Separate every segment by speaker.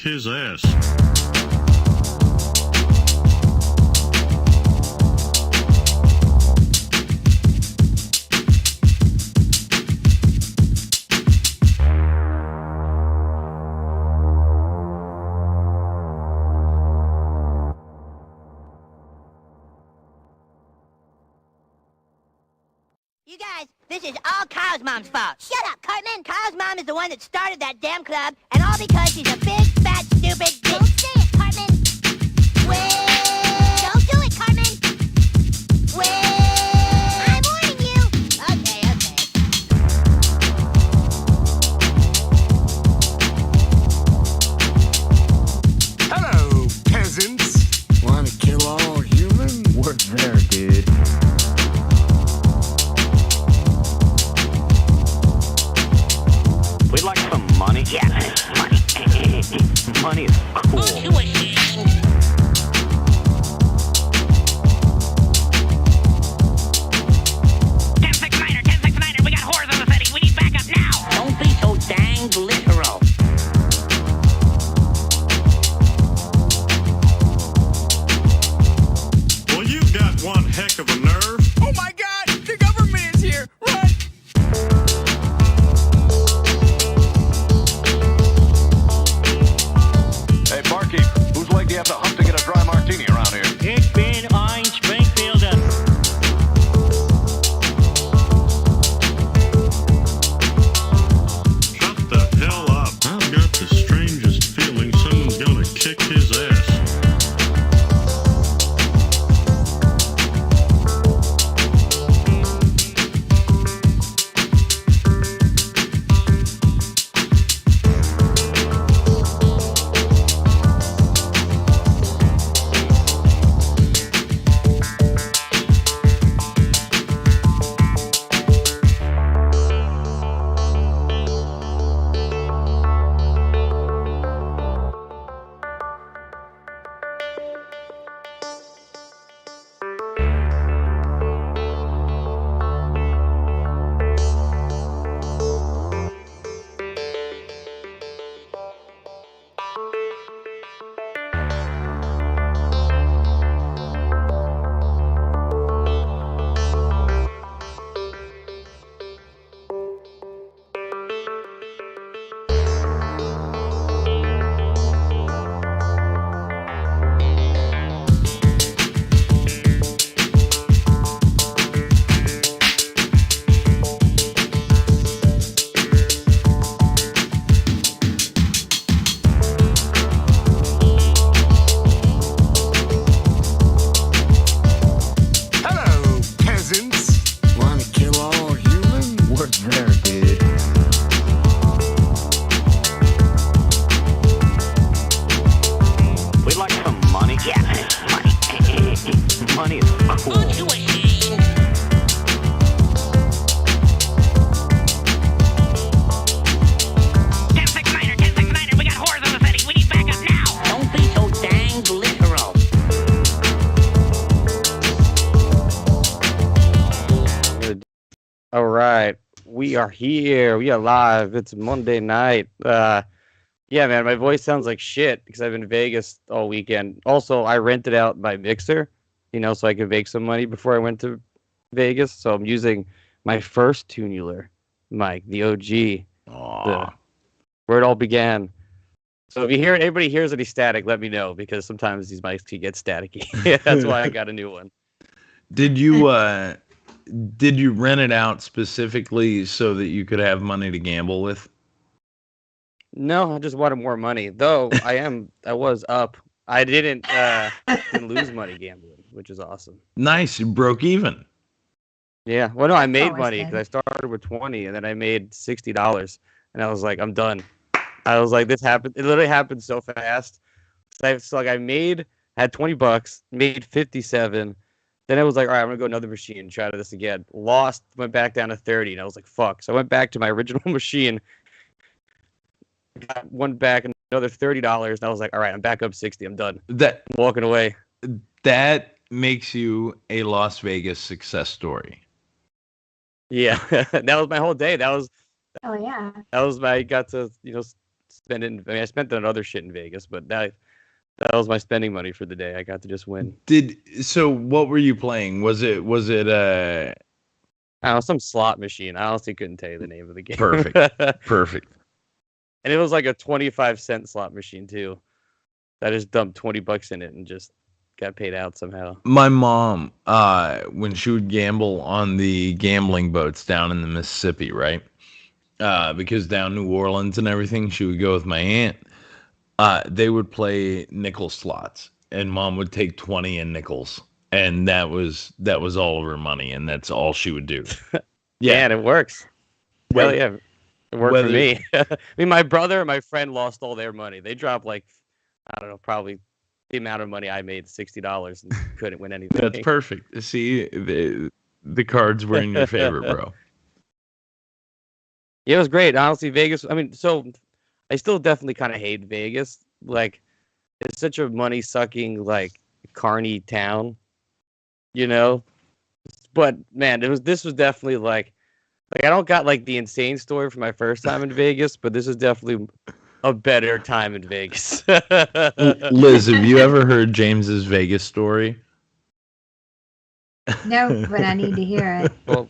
Speaker 1: his ass.
Speaker 2: You guys, this is all Kyle's mom's fault. Shut up, Cartman! Kyle's mom is the one that started that damn club, and all because she's a big, fat, stupid bitch. Don't say it, Cartman! Well... Don't do it, Cartman! Well... I'm warning you! Okay.
Speaker 3: Hello, peasants.
Speaker 4: Wanna kill all human? Work there, dude.
Speaker 5: We'd like some money. Yeah, money. Money is cool. We got whores in the city. We need backup now. Don't be so dang literal.
Speaker 1: Well, you've got one heck of a nerve.
Speaker 3: Oh my God, the government is here. Run!
Speaker 6: Hey, barkeep, whose leg do you have to hump to get a dry martini around here?
Speaker 5: Ich bin ein Springfielder.
Speaker 1: Shut the hell up. I've got the strangest feeling someone's gonna kick his ass.
Speaker 3: Hello, peasants.
Speaker 4: Wanna kill all human? Work there, dude.
Speaker 5: We'd like some money. Yeah, money. Money is cool. We got whores in the city. We need backup now. Don't be so dang literal.
Speaker 7: All right, we are here. We are live. It's Monday night. Yeah, man, my voice sounds like shit because I've been in Vegas all weekend. Also, I rented out my mixer, so I could make some money before I went to Vegas. So I'm using my first Toonular mic, the OG, where it all began. So if anybody hears any static, let me know because sometimes these mics can get staticky. That's why I got a new one.
Speaker 8: Did you rent it out specifically so that you could have money to gamble with?
Speaker 7: No, I just wanted more money. Though I was up. I didn't lose money gambling, which is awesome.
Speaker 8: Nice, you broke even.
Speaker 7: Yeah. Well, no, I made
Speaker 9: always
Speaker 7: money
Speaker 9: good.
Speaker 7: because I started with 20 and then I made $60, and I was like, I'm done. I was like, this happened. It literally happened so fast. So I had $20, made 57. Then I was like, all right, I'm gonna go another machine, try this again. Lost, went back down to 30, and I was like, fuck. So I went back to my original machine, got one back, another $30, and I was like, all right, I'm back up 60. I'm done. I'm walking away.
Speaker 8: That makes you a Las Vegas success story.
Speaker 7: Yeah, that was my whole day. That was
Speaker 9: Oh yeah.
Speaker 7: I got to spend it. I spent it on other shit in Vegas, but that was my spending money for the day. I got to just win.
Speaker 8: So what were you playing? Was it
Speaker 7: I don't know, some slot machine. I honestly couldn't tell you the name of the game.
Speaker 8: perfect.
Speaker 7: And it was like a 25-cent slot machine too. I just dumped $20 in it and just got paid out somehow.
Speaker 8: My mom, when she would gamble on the gambling boats down in the Mississippi, right? Because down New Orleans and everything, she would go with my aunt. They would play nickel slots, and Mom would take 20 in nickels, and that was all of her money, and that's all she would do.
Speaker 7: Yeah, and it works. Well, yeah, it worked for me. I mean, my brother and my friend lost all their money. They dropped like, I don't know, probably the amount of money I made, $60, and couldn't win anything.
Speaker 8: That's perfect. See, the cards were in your favor, bro.
Speaker 7: Yeah, it was great. Honestly, Vegas. I mean, so I still definitely kind of hate Vegas. Like, it's such a money-sucking, like, carny town, you know. But man, this was definitely like I don't got like the insane story for my first time in Vegas, but this is definitely a better time in Vegas.
Speaker 8: Liz, have you ever heard James's Vegas story?
Speaker 9: No, but I need to hear it.
Speaker 7: Well,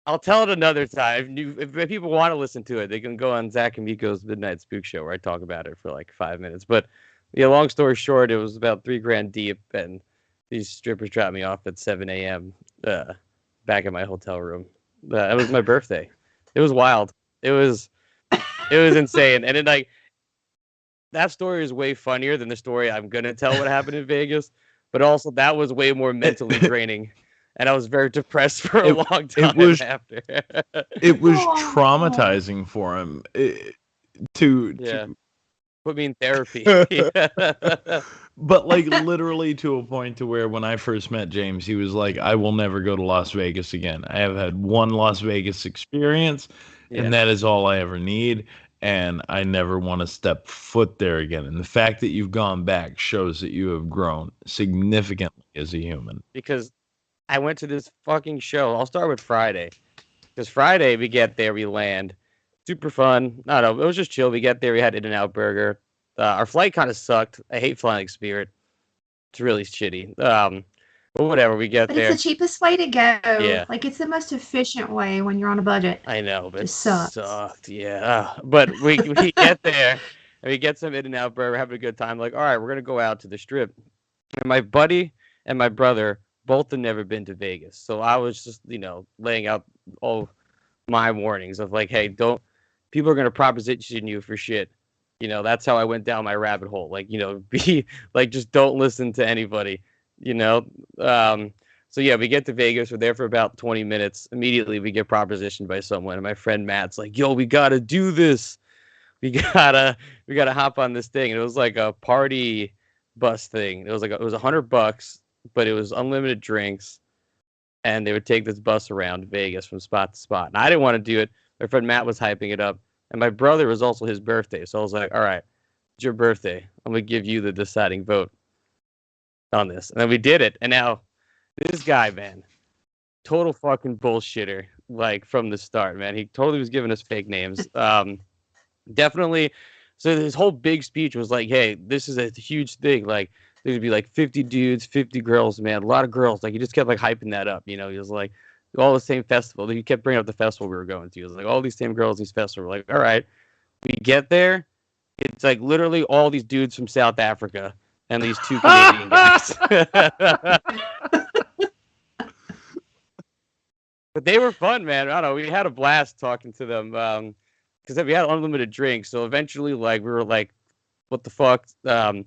Speaker 7: I'll tell it another time. If people want to listen to it, they can go on Zach and Miko's Midnight Spook Show where I talk about it for like 5 minutes. But yeah, long story short, it was about $3,000 deep, and these strippers dropped me off at 7 a.m. Back in my hotel room. It was my birthday. It was wild. It was insane. And then like that story is way funnier than the story I'm gonna tell what happened in Vegas. But also that was way more mentally draining. And I was very depressed for a long time after.
Speaker 8: It was traumatizing for him to
Speaker 7: put me in therapy.
Speaker 8: But like literally to a point to where when I first met James, he was like, I will never go to Las Vegas again. I have had one Las Vegas experience, and that is all I ever need. And I never want to step foot there again. And the fact that you've gone back shows that you have grown significantly as a human.
Speaker 7: Because I went to this fucking show. I'll start with Friday. Because Friday, we get there, we land. Super fun. No, it was just chill. We get there, we had In-N-Out Burger. Our flight kind of sucked. I hate flying like Spirit. It's really shitty. But whatever, we get there.
Speaker 9: It's the cheapest way to go.
Speaker 7: Yeah.
Speaker 9: Like, it's the most efficient way when you're on a budget.
Speaker 7: I know, but
Speaker 9: it sucked.
Speaker 7: Yeah. But we get there, and we get some In-N-Out Burger, having a good time. Like, all right, we're going to go out to the Strip. And my buddy and my brother both had never been to Vegas. So I was just, laying out all my warnings of like, hey, people are going to proposition you for shit. That's how I went down my rabbit hole. Like, be like, just don't listen to anybody, So yeah, we get to Vegas. We're there for about 20 minutes. Immediately we get propositioned by someone. And my friend Matt's like, yo, we got to do this. We gotta hop on this thing. And it was like a party bus thing. It was $100, but it was unlimited drinks. And they would take this bus around Vegas from spot to spot. And I didn't want to do it. My friend Matt was hyping it up. And my brother was also his birthday. So I was like, all right, it's your birthday. I'm going to give you the deciding vote on this. And then we did it. And now this guy, man, total fucking bullshitter, like from the start, man. He totally was giving us fake names. Definitely. So his whole big speech was like, hey, this is a huge thing. Like, there'd be like 50 dudes, 50 girls, man. A lot of girls. Like, he just kept like hyping that up. He was like, all the same festival. He kept bringing up the festival we were going to. He was like, all these same girls, these festivals. We're like, all right. We get there. It's like literally all these dudes from South Africa and these two Canadian guys. But they were fun, man. I don't know. We had a blast talking to them because we had unlimited drinks. So eventually, like, we were like, what the fuck? Because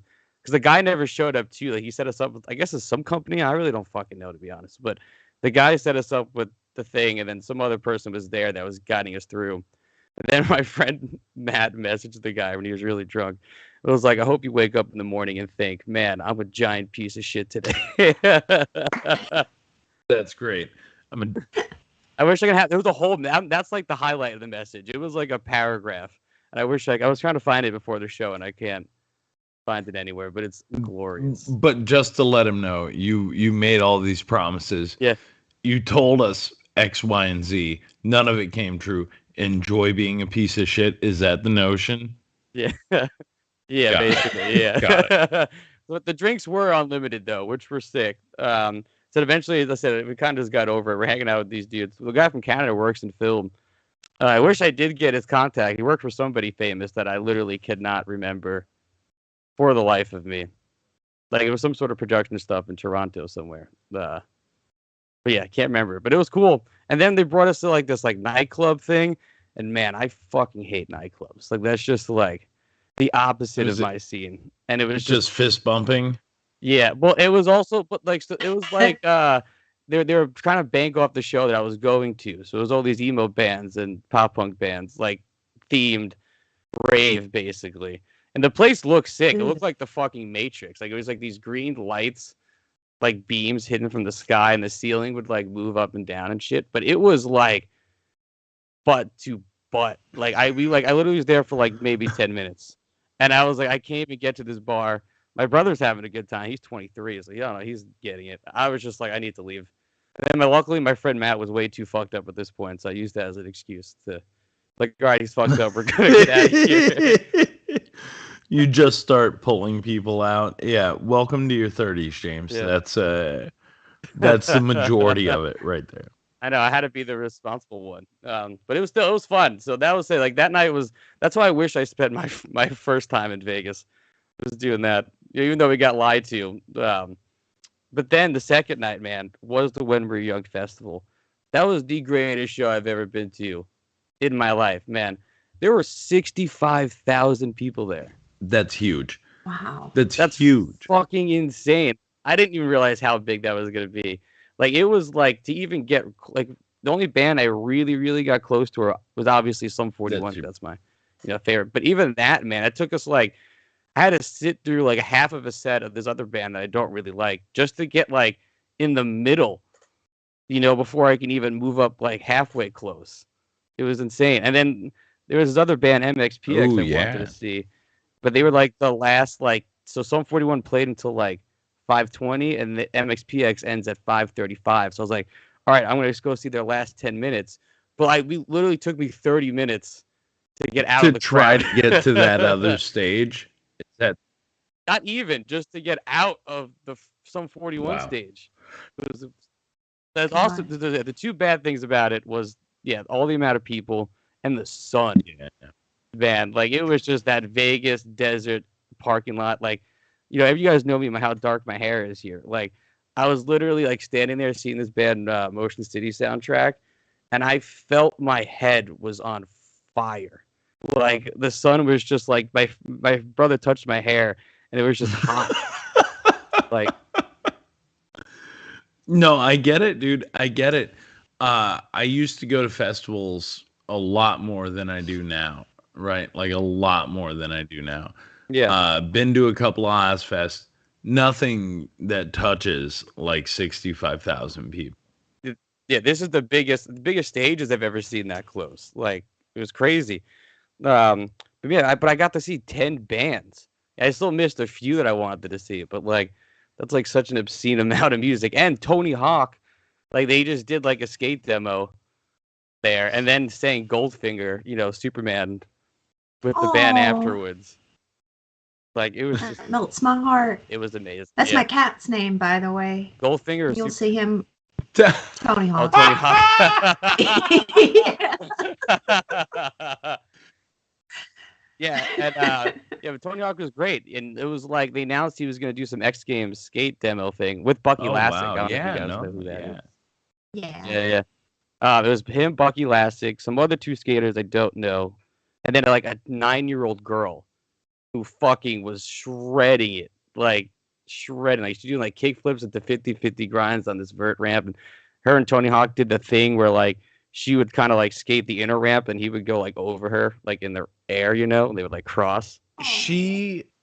Speaker 7: the guy never showed up, too. Like, he set us up with, I guess it's some company. I really don't fucking know, to be honest. But the guy set us up with the thing, and then some other person was there that was guiding us through. And then my friend Matt messaged the guy when he was really drunk. It was like, I hope you wake up in the morning and think, man, I'm a giant piece of shit today.
Speaker 8: That's great.
Speaker 7: I wish I could have. There was a whole. That's like the highlight of the message. It was like a paragraph, and I wish I was trying to find it before the show, and I can't find it anywhere. But it's glorious.
Speaker 8: But just to let him know, you made all these promises.
Speaker 7: Yeah.
Speaker 8: You told us X, Y, and Z. None of it came true. enjoy being a piece of shit. Is that the notion?
Speaker 7: Yeah. Yeah,
Speaker 8: Got it.
Speaker 7: basically. Yeah.
Speaker 8: Got
Speaker 7: But the drinks were unlimited though, which were sick. So eventually, as I said, we kind of just got over it. We're hanging out with these dudes. The guy from Canada works in film. I wish I did get his contact. He worked for somebody famous that I literally could not remember for the life of me. Like it was some sort of production stuff in Toronto somewhere. But yeah, I can't remember. But it was cool. And then they brought us to like this like nightclub thing. And man, I fucking hate nightclubs. Like that's just like the opposite of my scene. And it was
Speaker 8: just fist bumping.
Speaker 7: Yeah, well, it was also, but like, so it was like, they were trying to bank off the show that I was going to. So it was all these emo bands and pop punk bands, like themed rave, basically. And the place looked sick. It looked like the fucking Matrix. Like it was like these green lights, like beams hidden from the sky, and the ceiling would like move up and down and shit. But it was like butt to butt. Like I literally was there for like maybe 10 minutes, and I was like, I can't even get to this bar. My brother's having a good time. He's 23, so you know he's getting it. I was just like, I need to leave. And then luckily, my friend Matt was way too fucked up at this point, so I used that as an excuse to, like, all right, he's fucked up. We're gonna get out of here.
Speaker 8: You just start pulling people out. Yeah, welcome to your 30s, James.
Speaker 7: Yeah.
Speaker 8: That's the majority of it right there.
Speaker 7: I know I had to be the responsible one, but it was fun. So that was it. Like that night was. That's why I wish I spent my first time in Vegas, was doing that. Even though we got lied to. But then the second night, man, was the When We're Young Festival. That was the greatest show I've ever been to in my life, man. There were 65,000 people there.
Speaker 8: That's huge.
Speaker 9: Wow.
Speaker 8: That's huge.
Speaker 7: Fucking insane. I didn't even realize how big that was going to be. Like, it was like, to even get, like, the only band I really, really got close to was obviously Sum 41. That's my favorite. But even that, man, it took us like, I had to sit through like half of a set of this other band that I don't really like just to get like in the middle, before I can even move up like halfway close. It was insane. And then there was this other band, MXPX, wanted to see, but they were like the last, like, so Sum 41 played until like 5:20 and the MXPX ends at 5:35. So I was like, all right, I'm going to just go see their last 10 minutes. But we literally took me 30 minutes to get out of the crowd.
Speaker 8: To get to that other stage. That
Speaker 7: not even just to get out of the Sum 41 stage. That's also the two bad things about it was all the amount of people and the sun.
Speaker 8: Yeah.
Speaker 7: Man, like it was just that Vegas desert parking lot. Like, if you guys know me, how dark my hair is here. Like, I was literally like standing there seeing this band Motion City soundtrack, and I felt my head was on fire. Like the sun was just like my brother touched my hair and it was just hot. Like,
Speaker 8: no, I get it, dude. I get it. I used to go to festivals a lot more than I do now, right? Like a lot more than I do now.
Speaker 7: Yeah.
Speaker 8: Been to a couple of Ozfests. Nothing that touches like 65,000 people.
Speaker 7: Yeah, this is the biggest stages I've ever seen that close. Like, it was crazy. But I got to see 10 bands. I still missed a few that I wanted to see, but like that's like such an obscene amount of music. And Tony Hawk, like they just did like a skate demo there, and then sang Goldfinger, Superman, with the band afterwards. Like it was just
Speaker 9: That melts my heart.
Speaker 7: It was amazing.
Speaker 9: That's my cat's name, by the way.
Speaker 7: Goldfinger.
Speaker 9: You'll see him. Tony Hawk.
Speaker 7: Oh, Tony Hawk. Yeah, and but Tony Hawk was great, and it was like they announced he was going to do some X Games skate demo thing with Bucky Lasek.
Speaker 8: Wow.
Speaker 7: I don't know if you guys know who that is.
Speaker 9: Yeah.
Speaker 7: It was him, Bucky Lasek, some other two skaters I don't know, and then like a 9-year-old girl who fucking was shredding it, like shredding. Like she's doing like kick flips at the 50-50 grinds on this vert ramp, and her and Tony Hawk did the thing where like she would kind of like skate the inner ramp and he would go like over her, like in the air, and they would like cross.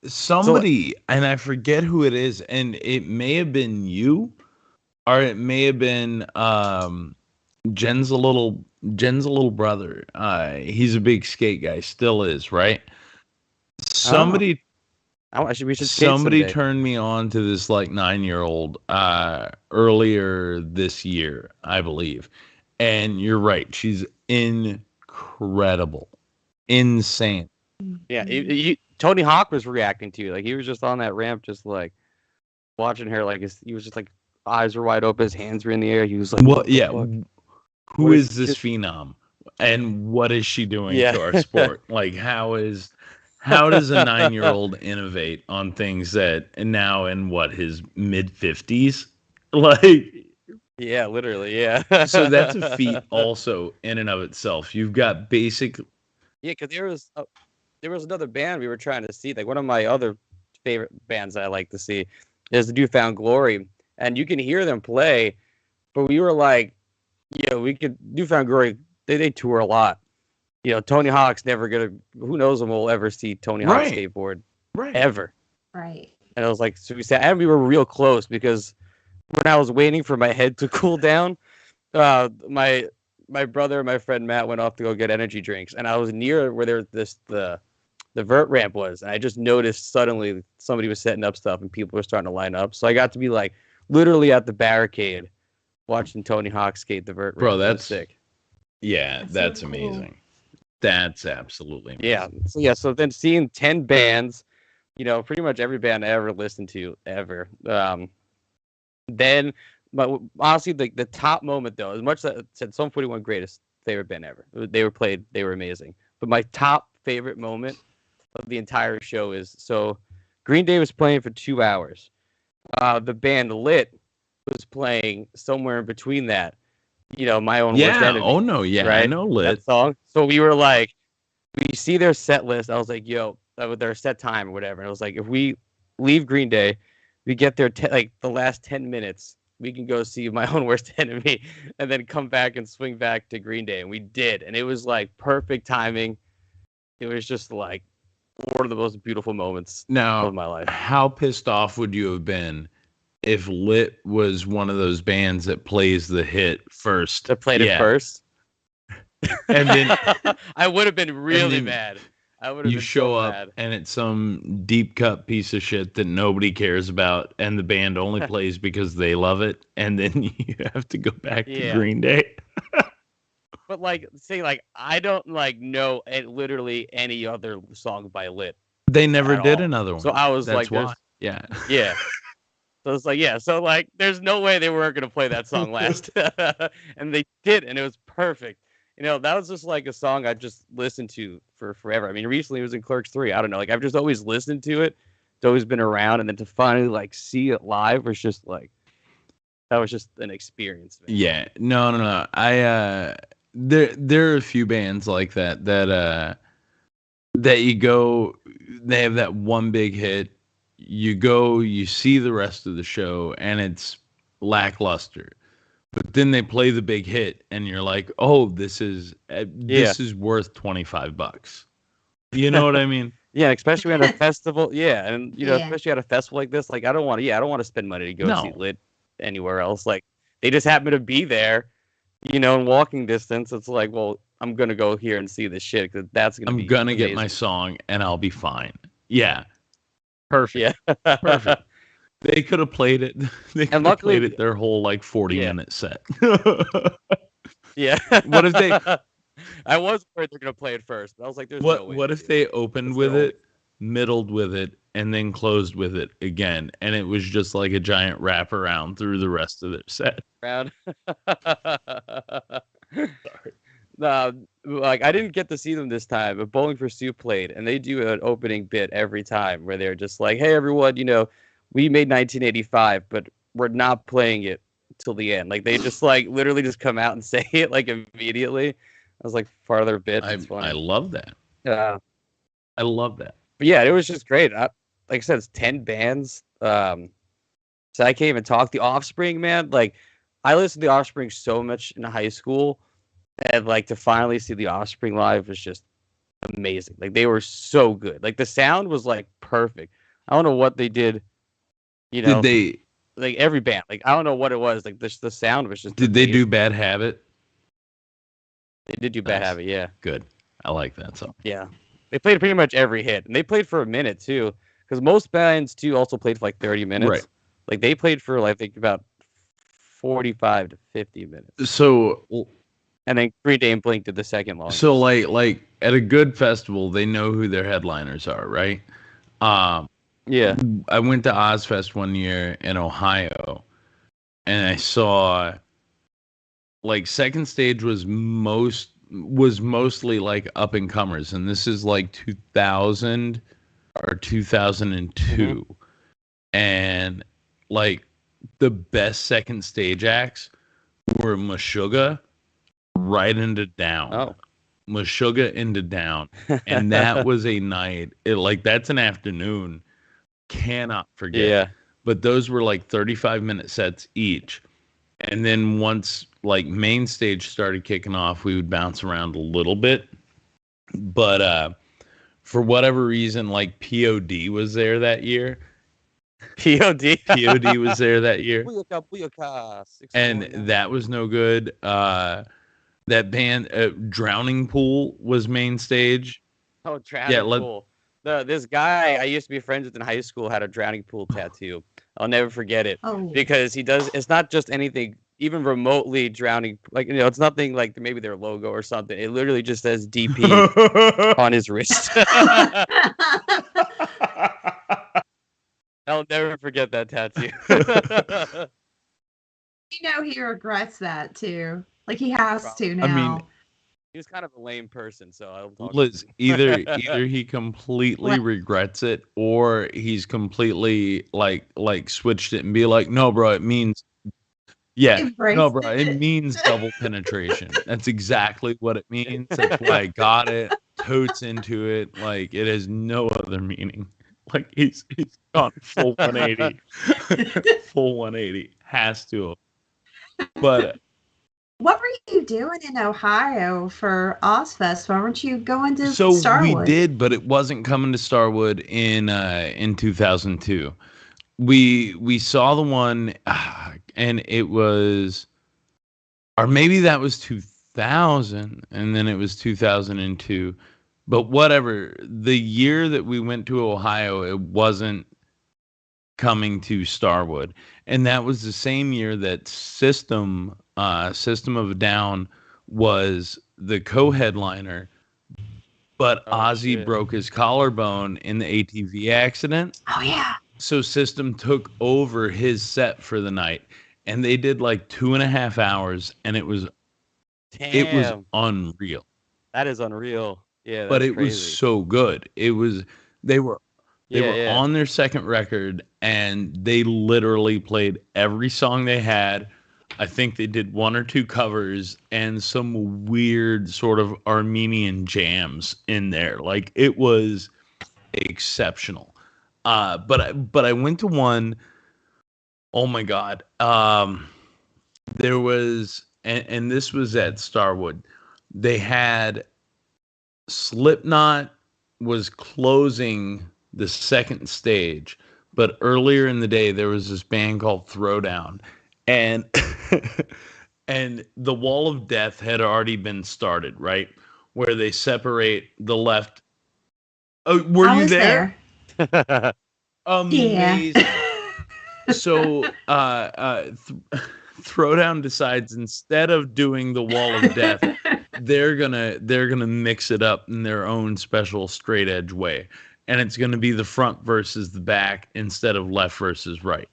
Speaker 8: Somebody, and I forget who it is, and it may have been you, or it may have been Jen's little brother. He's a big skate guy, still is, right? Somebody
Speaker 7: we should skate someday.
Speaker 8: Turned me on to this like 9-year-old earlier this year, I believe. And you're right, she's incredible. incredible, insane.
Speaker 7: Yeah, Tony Hawk was reacting to you. Like he was just on that ramp, just like watching her. Like he was just like eyes were wide open, his hands were in the air. He was like,
Speaker 8: Well,
Speaker 7: what the
Speaker 8: yeah.
Speaker 7: fuck?
Speaker 8: Who
Speaker 7: What
Speaker 8: is
Speaker 7: is
Speaker 8: this
Speaker 7: just-
Speaker 8: phenom, and what is she doing
Speaker 7: Yeah.
Speaker 8: to our sport? Like, how does a 9-year-old innovate on things that now in what his mid-50s? Like,
Speaker 7: Yeah, literally, yeah.
Speaker 8: so that's a feat also in and of itself. You've got basic.
Speaker 7: Yeah, because there was another band we were trying to see. Like one of my other favorite bands I like to see is the Newfound Glory, and you can hear them play. But we were like, yeah, we could Newfound Glory. They tour a lot. You know, Tony Hawk's never gonna. Who knows when we'll ever see Tony Hawk
Speaker 8: Right.
Speaker 7: skateboard
Speaker 8: Right.
Speaker 7: ever.
Speaker 9: Right.
Speaker 7: And I was like, so we said, and we were real close because when I was waiting for my head to cool down, my brother and my friend Matt went off to go get energy drinks, and I was near where the vert ramp was, and I just noticed suddenly somebody was setting up stuff and people were starting to line up. So I got to be like literally at the barricade watching Tony Hawk skate the vert ramp.
Speaker 8: Bro,
Speaker 7: It was
Speaker 8: that's
Speaker 7: sick.
Speaker 8: Yeah,
Speaker 9: That's
Speaker 8: that's
Speaker 9: so cool.
Speaker 8: amazing. That's absolutely amazing.
Speaker 7: Yeah. So then seeing 10 bands, you know, pretty much every band I ever listened to ever. Then, but honestly, the top moment though, as much as I said Sum 41 greatest favorite band ever. They were amazing. But my top favorite moment of the entire show is so Green Day was playing for 2 hours. The band Lit was playing somewhere in between that. You know, My Own Worst
Speaker 8: Yeah.
Speaker 7: Enemy.
Speaker 8: Oh no. Yeah.
Speaker 7: right?
Speaker 8: I know Lit.
Speaker 7: That song. So we were like, we see their set list. I was like, yo, their set time or whatever. And I was like, if we leave Green Day, we get there like the last 10 minutes, we can go see My Own Worst Enemy and then come back and swing back to Green Day. And we did. And it was like perfect timing. It was just like one of the most beautiful moments
Speaker 8: Now,
Speaker 7: of my life.
Speaker 8: how pissed off would you have been if Lit was one of those bands that plays the hit first?
Speaker 7: That played it
Speaker 8: Yeah.
Speaker 7: first.
Speaker 8: And then
Speaker 7: I would have been really
Speaker 8: then
Speaker 7: mad. I would have
Speaker 8: you
Speaker 7: been
Speaker 8: show
Speaker 7: so
Speaker 8: up
Speaker 7: mad.
Speaker 8: and it's some deep cut piece of shit that nobody cares about, and the band only plays because they love it, and then you have to go back to
Speaker 7: Yeah.
Speaker 8: Green Day.
Speaker 7: But like, say like I don't like know literally any other song by Lit.
Speaker 8: They never
Speaker 7: At
Speaker 8: did
Speaker 7: all.
Speaker 8: another one.
Speaker 7: So I was
Speaker 8: That's
Speaker 7: like,
Speaker 8: why.
Speaker 7: there's-
Speaker 8: Yeah.
Speaker 7: Yeah. So it's like, yeah. So like, there's no way they weren't gonna play that song last, and they did, and it was perfect. You know, that was just like a song I just listened to for forever. I mean, recently it was in Clerks 3. I don't know, like I've just always listened to it. It's always been around, and then to finally like see it live was just like that was just an experience. Man.
Speaker 8: Yeah. No. There are a few bands like that you go, they have that one big hit, you go, you see the rest of the show, and it's lackluster. But then they play the big hit, and you're like, "Oh, this is worth $25." You know what I mean?
Speaker 7: Yeah, especially at a festival. Yeah, and you know,
Speaker 9: Yeah.
Speaker 7: especially at a festival like this, like I don't want to spend money to go
Speaker 8: No.
Speaker 7: see Lit anywhere else. Like they just happen to be there, you know, in walking distance. It's like, well, I'm gonna go here and see this shit because that's gonna.
Speaker 8: I'm
Speaker 7: be
Speaker 8: gonna get my
Speaker 7: amazing.
Speaker 8: song, and I'll be fine. Yeah, perfect.
Speaker 7: Yeah,
Speaker 8: Perfect. They could have played it. They could have
Speaker 7: luckily-
Speaker 8: played it their whole like 40-minute set.
Speaker 7: Yeah.
Speaker 8: What if they-
Speaker 7: I was worried they're gonna play it first, but I was like, "There's no way."
Speaker 8: What if they opened
Speaker 7: That's
Speaker 8: with
Speaker 7: their
Speaker 8: it, middled with it, and then closed with it again, and it was just like a giant wraparound through the rest of their set?
Speaker 7: Round. No, like I didn't get to see them this time, but Bowling for Soup played, and they do an opening bit every time where they're just like, "Hey, everyone, you know, we made 1985, but we're not playing it till the end." Like they just like literally just come out and say it like immediately. I was like, farther bit. It's funny.
Speaker 8: I love that.
Speaker 7: Yeah.
Speaker 8: I love that.
Speaker 7: But yeah, it was just great. Like I said, it's 10 bands. So I can't even talk. The Offspring, man. Like I listened to The Offspring so much in high school, and like to finally see The Offspring live was just amazing. Like they were so good. Like the sound was like perfect. I don't know what they did. You know,
Speaker 8: Did they
Speaker 7: like every band. Like I don't know what it was. Like the sound was just.
Speaker 8: did they do
Speaker 7: amazing.
Speaker 8: Bad Habit?
Speaker 7: They did do Bad
Speaker 8: Nice.
Speaker 7: Habit. Yeah.
Speaker 8: Good. I like that song.
Speaker 7: Yeah, they played pretty much every hit, and they played for a minute too, because most bands too also played for like 30 minutes.
Speaker 8: Right.
Speaker 7: Like they played for like I think about 45 to 50 minutes.
Speaker 8: So
Speaker 7: And then Green Day and Blink did the second longest.
Speaker 8: So like at a good festival, they know who their headliners are, right?
Speaker 7: Yeah.
Speaker 8: I went to Ozfest one year in Ohio, and I saw like second stage was mostly like up and comers, and this is like 2000 or 2002, and like the best second stage acts were Meshuggah, right into Down.
Speaker 7: Oh.
Speaker 8: Meshuggah into Down, and that was a night. That's an afternoon. Cannot forget.
Speaker 7: Yeah.
Speaker 8: But those were like 35-minute sets each, and then once like main stage started kicking off, we would bounce around a little bit. But for whatever reason, like POD was there that year.
Speaker 7: POD.
Speaker 8: POD was there that year,
Speaker 7: Booyaka.
Speaker 8: and that was no good. That band, Drowning Pool, was main stage.
Speaker 7: Oh, Drowning Pool. This guy I used to be friends with in high school had a Drowning Pool tattoo. I'll never forget it.
Speaker 9: Oh.
Speaker 7: Because he does, it's not just anything even remotely drowning, like, it's nothing like maybe their logo or something. It literally just says DP on his wrist. I'll never forget that tattoo.
Speaker 9: He regrets that too. Like he has to now.
Speaker 8: I mean,
Speaker 7: he was kind of a lame person, so I'll talk.
Speaker 8: Liz, either he completely regrets it, or he's completely like switched it and be like, no, bro, it means it means double penetration. That's exactly what it means. That's why I got it. Totes into it. Like it has no other meaning. Like he's gone full 180. Full 180. Has to. But
Speaker 9: what were you doing in Ohio for Ozfest? Why weren't you going to
Speaker 8: so
Speaker 9: Starwood?
Speaker 8: We did, but it wasn't coming to Starwood in 2002. We saw the one, and it was, or maybe that was 2000, and then it was 2002. But whatever, the year that we went to Ohio, it wasn't coming to Starwood, and that was the same year that System of a Down was the co-headliner, but Ozzy broke his collarbone in the ATV accident.
Speaker 9: Oh yeah.
Speaker 8: So System took over his set for the night, and they did like 2.5 hours, and it was unreal.
Speaker 7: That is unreal. Yeah,
Speaker 8: but it
Speaker 7: crazy.
Speaker 8: Was so good. They were on their second record, and they literally played every song they had. I think they did 1 or 2 covers and some weird sort of Armenian jams in there. Like it was exceptional. But I went to one. Oh my God. There was, and this was at Starwood. They had Slipknot was closing the second stage, but earlier in the day there was this band called Throwdown, and and the Wall of Death had already been started, right? Where they separate the left. Oh, were you there? Amazing.
Speaker 9: Yeah.
Speaker 8: So Throwdown decides instead of doing the Wall of Death, they're gonna mix it up in their own special straight edge way. And it's going to be the front versus the back instead of left versus right.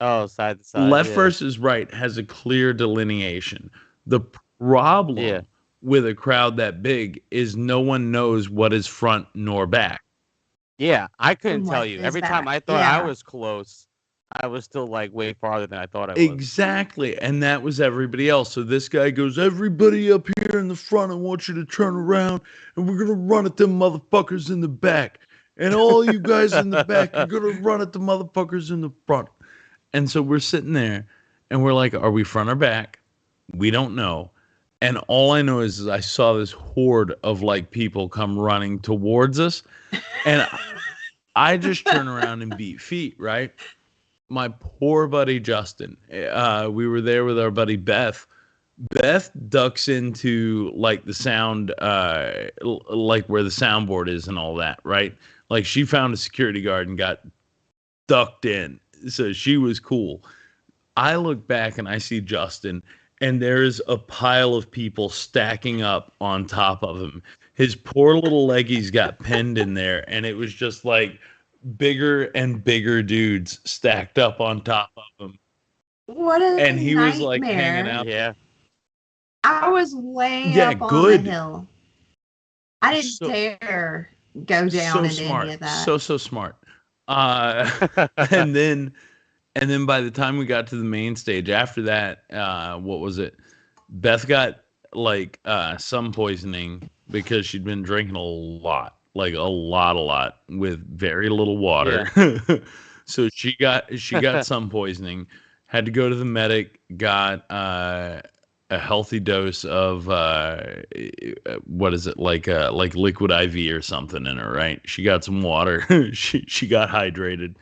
Speaker 7: Oh, side to side.
Speaker 8: Left versus right has a clear delineation. The problem with a crowd that big is no one knows what is front nor back.
Speaker 7: Yeah, I couldn't tell you. Every time I thought I was close, I was still like way farther than I thought I was.
Speaker 8: Exactly. And that was everybody else. So this guy goes, everybody up here in the front, I want you to turn around and we're going to run at them motherfuckers in the back. And all you guys in the back, you're going to run at the motherfuckers in the front. And so we're sitting there and we're like, are we front or back? We don't know. And all I know is I saw this horde of like people come running towards us. And I just turn around and beat feet, right? My poor buddy Justin, we were there with our buddy Beth. Beth ducks into like the sound, like where the soundboard is and all that, right? Like she found a security guard and got ducked in. So she was cool. I look back and I see Justin, and there's a pile of people stacking up on top of him. His poor little leggies got pinned in there, and it was just like bigger and bigger dudes stacked up on top of him.
Speaker 9: What a
Speaker 8: And he was like
Speaker 9: nightmare.
Speaker 8: hanging out.
Speaker 7: Yeah.
Speaker 9: I was way
Speaker 8: Yeah,
Speaker 9: up
Speaker 8: good.
Speaker 9: on the hill. I didn't
Speaker 8: So-
Speaker 9: dare go down
Speaker 8: So
Speaker 9: into
Speaker 8: smart.
Speaker 9: any of that.
Speaker 8: So smart. And then by the time we got to the main stage, after that, what was it? Beth got like sun poisoning because she'd been drinking a lot, like a lot with very little water. Yeah. So she got sun poisoning, had to go to the medic, got a healthy dose of what is it, like liquid IV or something in her, right? She got some water. she got hydrated.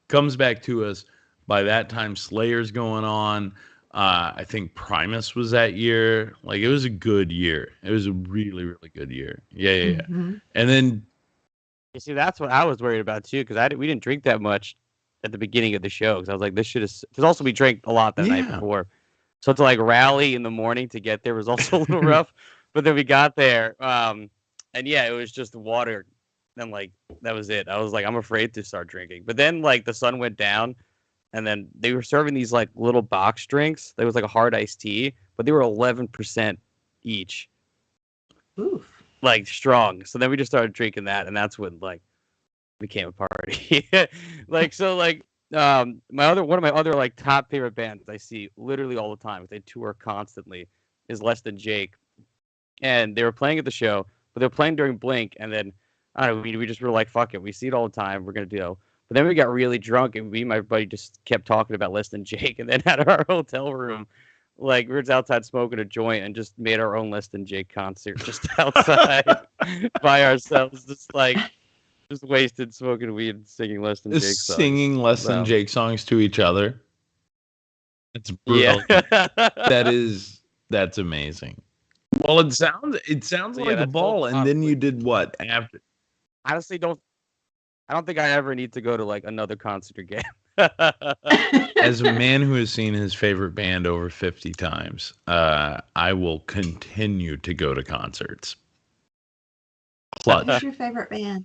Speaker 8: Comes back to us. By that time, Slayer's going on. I think Primus was that year. Like, it was a good year. It was a really, really good year. Yeah.
Speaker 9: Mm-hmm.
Speaker 8: And then,
Speaker 7: You see, that's what I was worried about too, because we didn't drink that much at the beginning of the show. Because I was like, this should have. Because also we drank a lot that night before, so to like rally in the morning to get there was also a little rough. But then we got there, and yeah, it was just water. And like that was it. I was like, I'm afraid to start drinking. But then like the sun went down. And then they were serving these like little box drinks. There was like a hard iced tea, but they were 11% each.
Speaker 9: Oof.
Speaker 7: Like strong. So then we just started drinking that, and that's when like became a party. Like so like one of my other like top favorite bands I see literally all the time. They tour constantly. Is Less Than Jake, and they were playing at the show, but they were playing during Blink, and then I don't know, we just were like, fuck it, we see it all the time. We're gonna do. But then we got really drunk, and my buddy just kept talking about Less Than Jake. And then at our hotel room, like we were outside smoking a joint and just made our own Less Than Jake concert just outside by ourselves, just wasted smoking weed and singing Less Than Jake songs.
Speaker 8: Singing Less Than Jake songs to each other. It's brilliant. Yeah. That's amazing. Well, it sounds like a ball. And then you did what after?
Speaker 7: Honestly, I don't think I ever need to go to like another concert again.
Speaker 8: As a man who has seen his favorite band over 50 times, I will continue to go to concerts. Clutch.
Speaker 9: What's your favorite band?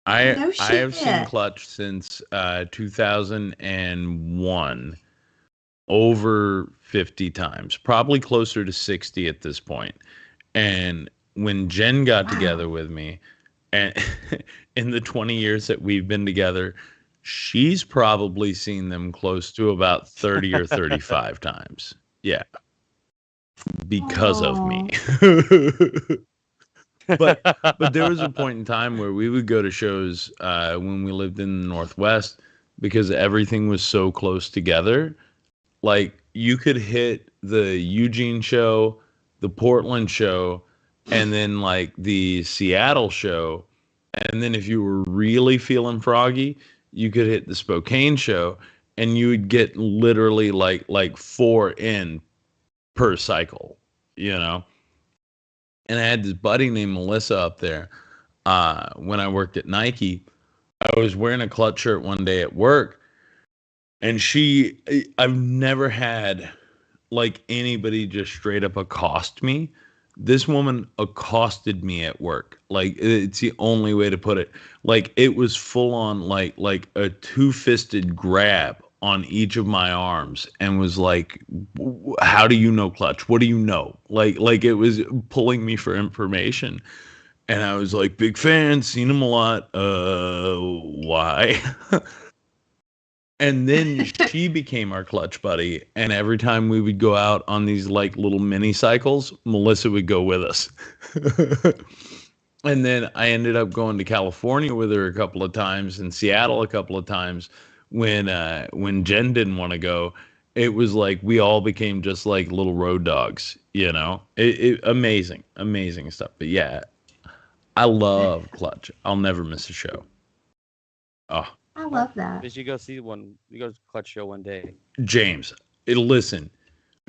Speaker 8: I have seen Clutch since 2001, over 50 times, probably closer to 60 at this point. And when Jen got together with me, and in the 20 years that we've been together, she's probably seen them close to about 30 or 35 times. Yeah. Because of me. But there was a point in time where we would go to shows when we lived in the Northwest, because everything was so close together. Like, you could hit the Eugene show, the Portland show, and then like the Seattle show. And then if you were really feeling froggy, you could hit the Spokane show, and you would get literally like 4 in per cycle, you know? And I had this buddy named Melissa up there. When I worked at Nike, I was wearing a Clutch shirt one day at work, and I've never had like anybody just straight up accost me. This woman accosted me at work. Like, it's the only way to put it. Like, it was full on like a 2-fisted grab on each of my arms, and was like, how do you know Clutch? What do you know? Like it was pulling me for information. And I was like, big fan, seen him a lot. Why? And then she became our Clutch buddy. And every time we would go out on these like little mini cycles, Melissa would go with us. And then I ended up going to California with her a couple of times, and Seattle a couple of times. When Jen didn't want to go, it was like we all became just like little road dogs, you know? Amazing stuff. But yeah, I love Clutch. I'll never miss a show. Oh,
Speaker 9: I love that.
Speaker 7: Did you go see one? You go to Clutch show one day.
Speaker 8: James, listen,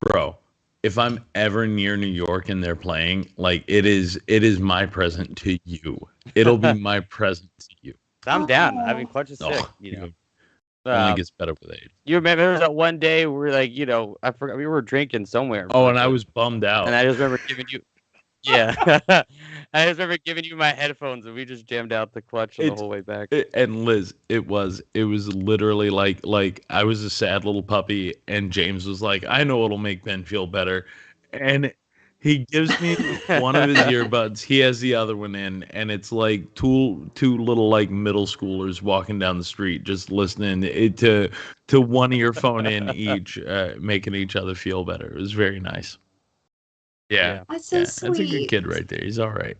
Speaker 8: bro. If I'm ever near New York and they're playing, like it is my present to you. It'll be my present to you.
Speaker 7: I'm down. I mean, Clutch is sick.
Speaker 8: Oh,
Speaker 7: you know.
Speaker 8: Only gets better with age.
Speaker 7: You remember there was that one day we were like, I forgot we were drinking somewhere.
Speaker 8: Oh, and I was bummed out.
Speaker 7: And I just remember giving you, yeah, I just remember giving you my headphones, and we just jammed out the clutch the whole way back.
Speaker 8: And Liz, it was literally like I was a sad little puppy, and James was like, I know what'll make Ben feel better, and he gives me one of his earbuds. He has the other one in, and it's like two little like middle schoolers walking down the street, just listening to one earphone in each, making each other feel better. It was very nice. Yeah,
Speaker 9: That's so sweet.
Speaker 8: That's a good kid right there. He's all right.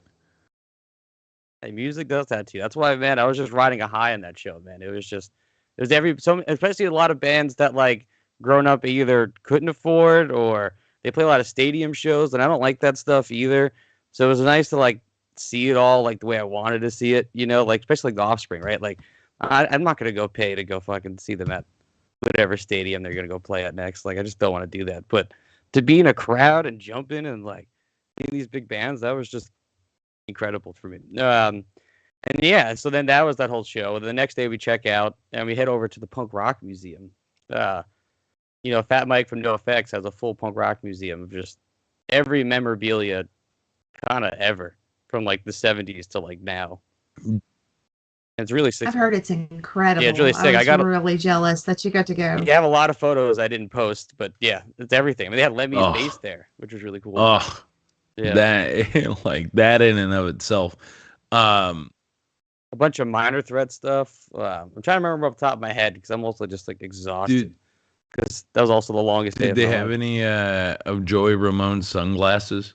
Speaker 7: Hey, music does that too. That's why, man, I was just riding a high on that show, man. It was especially a lot of bands that like growing up either couldn't afford or they play a lot of stadium shows, and I don't like that stuff either. So it was nice to like see it all like the way I wanted to see it, like especially like the Offspring, right? Like I'm not gonna go pay to go fucking see them at whatever stadium they're gonna go play at next. Like I just don't want to do that. But to be in a crowd and jump in and like see these big bands, that was just incredible for me. And yeah, so then that was that whole show. The next day we check out and we head over to the Punk Rock Museum. Fat Mike from NoFX has a full punk rock museum of just every memorabilia kind of ever from like the 70s to like now. And it's really sick.
Speaker 9: I've heard it's incredible.
Speaker 7: Yeah, it's really sick.
Speaker 9: I was really jealous that you got to go.
Speaker 7: You have a lot of photos I didn't post, but yeah, it's everything. I mean, they had Lemmy's bass there, which was really cool.
Speaker 8: Oh, yeah. That like that in and of itself.
Speaker 7: A bunch of Minor Threat stuff. I'm trying to remember off the top of my head because I'm also just like exhausted. Because that was also the longest day.
Speaker 8: Did they have any of Joey Ramone's sunglasses?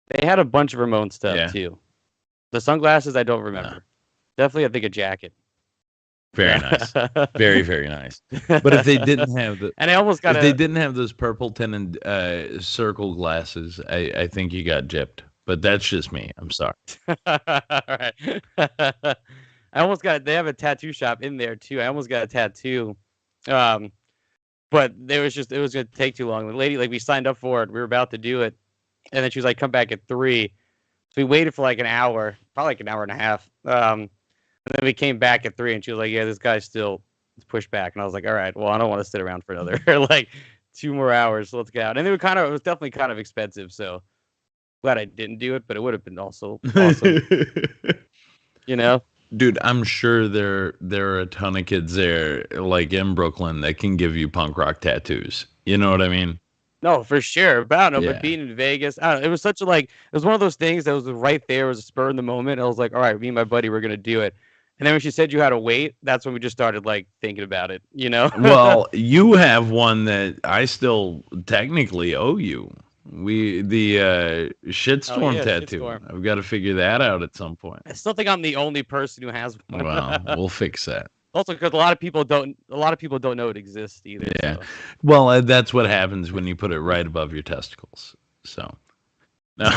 Speaker 7: They had a bunch of Ramone stuff too. The sunglasses I don't remember. Definitely, I think a jacket.
Speaker 8: Very nice, very very nice. But if they didn't have
Speaker 7: and I almost got
Speaker 8: they didn't have those purple tinted circle glasses, I think you got gypped. But that's just me. I'm sorry.
Speaker 7: All right. I almost got. They have a tattoo shop in there too. I almost got a tattoo. But it was gonna take too long. The lady, like, we signed up for it, we were about to do it, and then she was like, "Come back at 3." So we waited for like an hour, probably like an hour and a half. And then we came back at 3, and she was like, "Yeah, this guy's still pushed back." And I was like, "All right, well, I don't want to sit around for another like 2 more hours. So let's get out." And it was definitely kind of expensive. So glad I didn't do it, but it would have been also awesome.
Speaker 8: Dude, I'm sure there are a ton of kids there, like in Brooklyn, that can give you punk rock tattoos. You know what I mean?
Speaker 7: No, for sure. But I don't know. But being in Vegas, I don't know, it was such a it was one of those things that was right there. It was a spur in the moment. I was like, all right, me and my buddy, we're gonna do it. And then when she said you had to wait, that's when we just started like thinking about it.
Speaker 8: Well, you have one that I still technically owe you. The shitstorm tattoo.
Speaker 7: Shitstorm.
Speaker 8: I've got to figure that out at some point.
Speaker 7: I still think I'm the only person who has one.
Speaker 8: Well, we'll fix that.
Speaker 7: Also, because a lot of people don't know it exists either.
Speaker 8: Yeah.
Speaker 7: So.
Speaker 8: Well, that's what happens when you put it right above your testicles. So. No.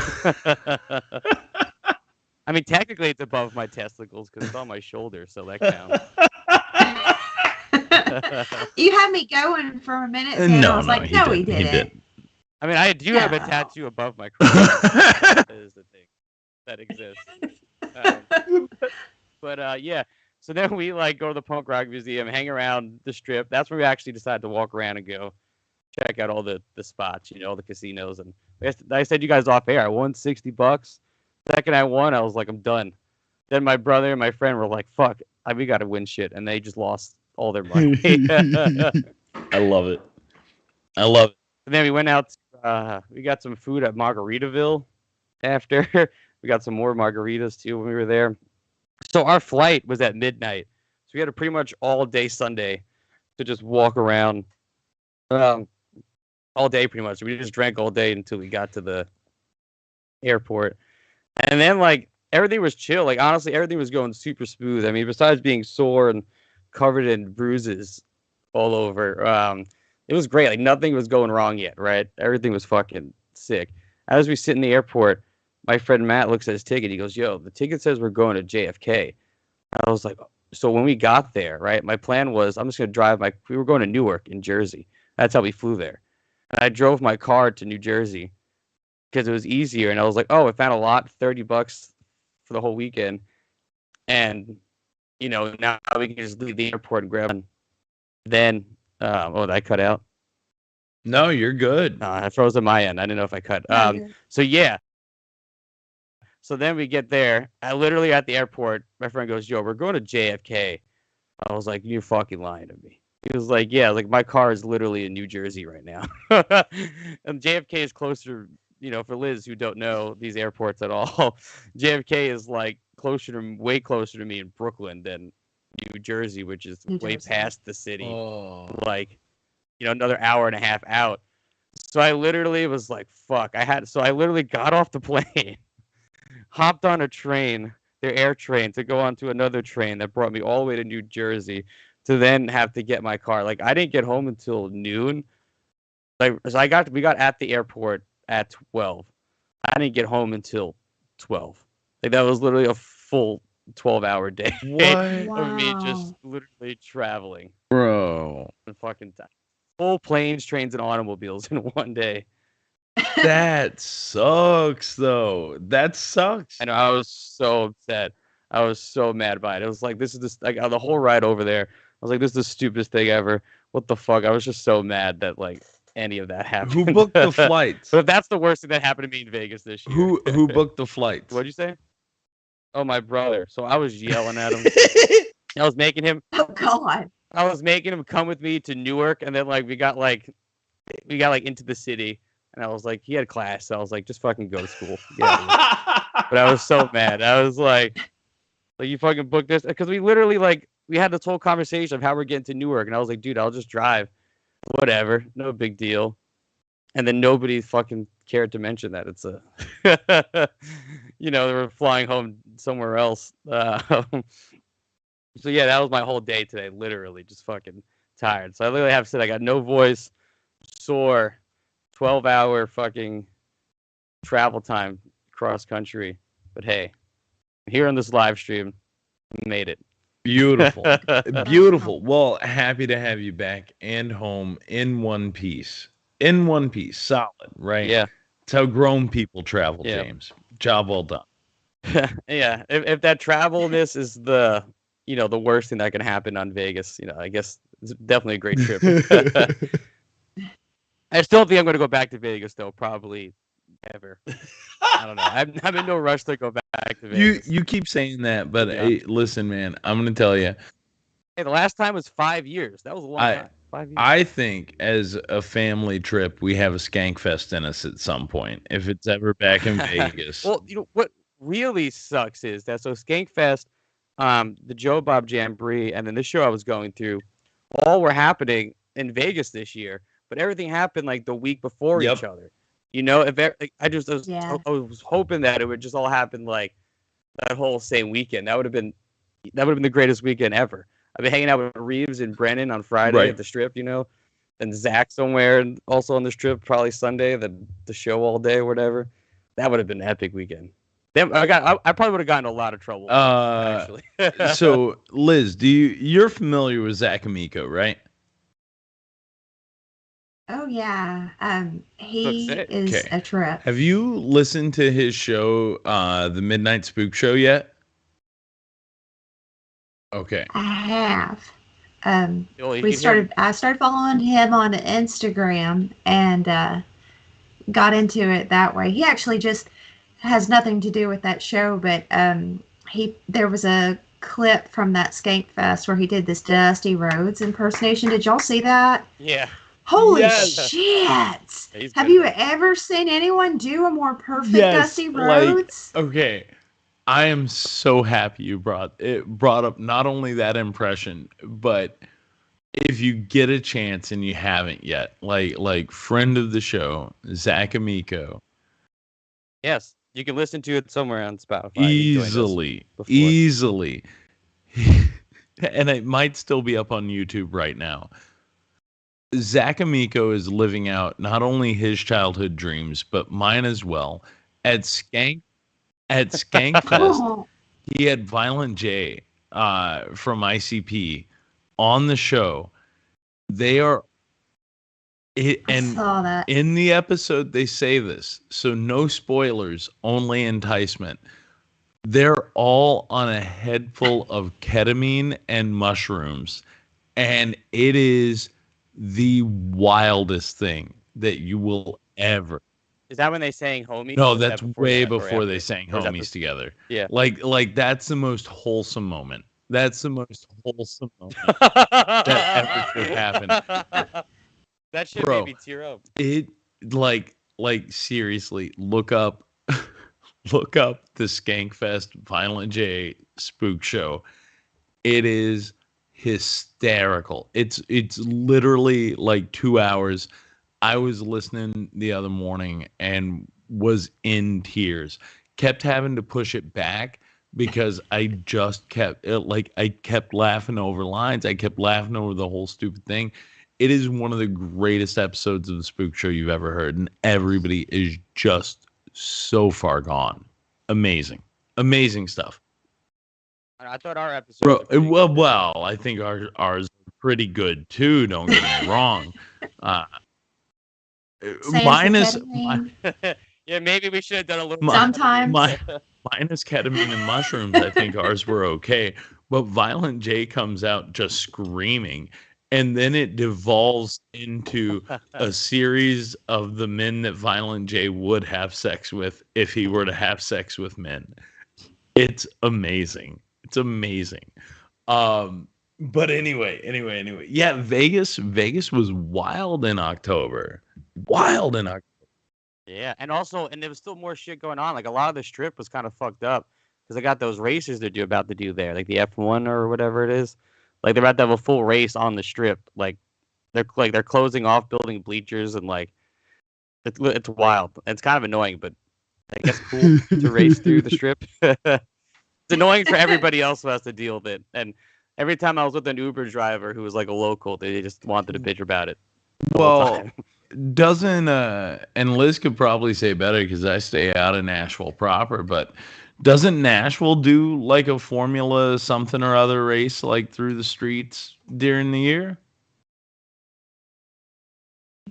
Speaker 7: I mean, technically, it's above my testicles because it's on my shoulder, so that counts.
Speaker 9: You had me going for a minute. There.
Speaker 8: No,
Speaker 9: I was like, no, he didn't.
Speaker 7: I mean, I do have a tattoo above my crotch. That is the thing that exists. Yeah. So then we like go to the Punk Rock Museum, hang around the Strip. That's where we actually decided to walk around and go check out all the spots, all the casinos. And I said you guys off air. I won $60. Second I won, I was like, I'm done. Then my brother and my friend were like, fuck, we got to win shit. And they just lost all their money.
Speaker 8: I love it. I love it.
Speaker 7: And then we went out. We got some food at Margaritaville after. We got some more margaritas too when we were there. So our flight was at midnight. So we had a pretty much all day Sunday to just walk around all day pretty much. We just drank all day until we got to the airport. And then like everything was chill. Like honestly, everything was going super smooth. I mean, besides being sore and covered in bruises all over, it was great. Like nothing was going wrong yet, right? Everything was fucking sick. As we sit in the airport, my friend Matt looks at his ticket. He goes, "Yo, the ticket says we're going to JFK." I was like, so when we got there, right? My plan was I'm just gonna drive we were going to Newark in Jersey. That's how we flew there. And I drove my car to New Jersey because it was easier. And I was like, oh, I found a lot, $30 for the whole weekend. And now we can just leave the airport and grab one. Then, did I cut out?
Speaker 8: No, you're good.
Speaker 7: I froze on my end. I didn't know if I cut. So yeah. So then we get there. I literally at the airport. My friend goes, "Yo, we're going to JFK." I was like, "You're fucking lying to me." He was like, "Yeah, like my car is literally in New Jersey right now." And JFK is closer. For Liz who don't know these airports at all, JFK is like way closer to me in Brooklyn than New Jersey, which is way past the city.
Speaker 8: Oh.
Speaker 7: Like, another hour and a half out. So I literally was like, fuck. So I literally got off the plane, hopped on a train, their air train, to go onto another train that brought me all the way to New Jersey to then have to get my car. Like, I didn't get home until noon. Like, so we got at the airport at 12. I didn't get home until 12. Like, that was literally a full 12-hour day of me just literally traveling.
Speaker 8: Bro.
Speaker 7: Fucking time. Full planes, trains, and automobiles in one day.
Speaker 8: That sucks, though. That sucks.
Speaker 7: I know. I was so upset. I was so mad by it. It was like, this is this, like, the whole ride over there. I was like, this is the stupidest thing ever. What the fuck? I was just so mad that, like, any of that happened.
Speaker 8: Who booked the flights?
Speaker 7: But that's the worst thing that happened to me in Vegas this year.
Speaker 8: Who booked the flights?
Speaker 7: What'd you say? Oh, my brother. So I was yelling at him. I was making him.
Speaker 9: Oh God.
Speaker 7: I was making him come with me to Newark, and then we got into the city, and I was like, he had class, so I was like, just fucking go to school. Yeah. But I was so mad. I was like you fucking booked this, because we literally we had this whole conversation of how we're getting to Newark, and I was like, dude, I'll just drive, whatever, no big deal. And then nobody fucking cared to mention that it's they were flying home somewhere else. So yeah, that was my whole day today. Literally, just fucking tired. So I literally have to say I got no voice, sore, 12-hour fucking travel time cross country. But hey, here on this live stream, made it.
Speaker 8: Beautiful, beautiful. Well, happy to have you back and home in one piece. In one piece, solid, right?
Speaker 7: Yeah.
Speaker 8: It's how grown people travel, James. Job well done.
Speaker 7: Yeah. If that travelness is the worst thing that can happen on Vegas, I guess it's definitely a great trip. I still think I'm going to go back to Vegas, though. Probably never. I don't know. I'm in no rush to go back to Vegas.
Speaker 8: You keep saying that, but hey, listen, man, I'm going to tell you.
Speaker 7: Hey, the last time was 5 years. That was a long time. 5 years.
Speaker 8: I think as a family trip, we have a skank fest in us at some point, if it's ever back in Vegas.
Speaker 7: Well, what really sucks is that Skank Fest, the Joe Bob Jamboree, and then this show I was going through, all were happening in Vegas this year, but everything happened the week before each other. I was hoping that it would just all happen that whole same weekend. That would have been the greatest weekend ever. I've been hanging out with Reeves and Brennan on Friday at the Strip, and Zach somewhere and also on the Strip, probably Sunday, the show all day or whatever. That would have been an epic weekend. I probably would have gotten in a lot of trouble. Actually.
Speaker 8: So Liz, you're familiar with Zach Amico, right?
Speaker 9: Oh yeah. He is a trip.
Speaker 8: Have you listened to his show, the Midnight Spook Show yet? Okay.
Speaker 9: I have.
Speaker 7: I
Speaker 9: started following him on Instagram and got into it that way. He actually just has nothing to do with that show, but there was a clip from that Skank Fest where he did this Dusty Rhodes impersonation. Did y'all see that?
Speaker 7: Yeah.
Speaker 9: Holy shit! Have you ever seen anyone do a more perfect Dusty Rhodes?
Speaker 8: Okay. I am so happy you brought up not only that impression, but if you get a chance and you haven't yet, like friend of the show, Zach Amico.
Speaker 7: Yes, you can listen to it somewhere on Spotify.
Speaker 8: Easily. And it might still be up on YouTube right now. Zach Amico is living out not only his childhood dreams, but mine as well. At Skank Fest, he had Violent J from ICP on the show. They are
Speaker 9: saw that.
Speaker 8: In the episode they say this, so no spoilers, only enticement. They're all on a head full of ketamine and mushrooms, and it is the wildest thing that you will ever.
Speaker 7: Is that when they sang "Homies"?
Speaker 8: No,
Speaker 7: Or is that
Speaker 8: that's
Speaker 7: before
Speaker 8: way
Speaker 7: that or
Speaker 8: before they
Speaker 7: after?
Speaker 8: sang
Speaker 7: Or is that
Speaker 8: homies together.
Speaker 7: Yeah.
Speaker 8: Like that's the most wholesome moment. That's the most wholesome moment that ever should happen.
Speaker 7: That shit
Speaker 8: Bro,
Speaker 7: made me tear up.
Speaker 8: It like seriously, look up look up the Skankfest Violent J Spook Show. It is hysterical. It's literally like 2 hours. I was listening the other morning and was in tears. Kept having to push it back because I just kept I kept laughing over lines. I kept laughing over the whole stupid thing. It is one of the greatest episodes of the Spook Show you've ever heard, and everybody is just so far gone. Amazing, amazing stuff.
Speaker 7: I thought our episode.
Speaker 8: Bro, well, I think ours are pretty good too. Don't get me wrong. Minus
Speaker 7: Yeah, maybe we should have done a little.
Speaker 9: Sometimes.
Speaker 8: Minus ketamine and mushrooms, I think ours were okay. But Violent J comes out just screaming, and then it devolves into a series of the men that Violent J would have sex with if he were to have sex with men. It's amazing. It's amazing. But anyway. Yeah, Vegas was wild in October.
Speaker 7: Yeah, and there was still more shit going on. Like a lot of the strip was kind of fucked up because they got those races they're about to do there, like the F1 or whatever it is. Like they're about to have a full race on the strip. Like they're closing off building bleachers and like it's wild. It's kind of annoying, but I guess cool to race through the strip. It's annoying for everybody else who has to deal with it. And every time I was with an Uber driver who was like a local, they just wanted to bitch about it.
Speaker 8: Well, doesn't and Liz could probably say better because I stay out of Nashville proper, but doesn't Nashville do like a Formula something or other race like through the streets during the year?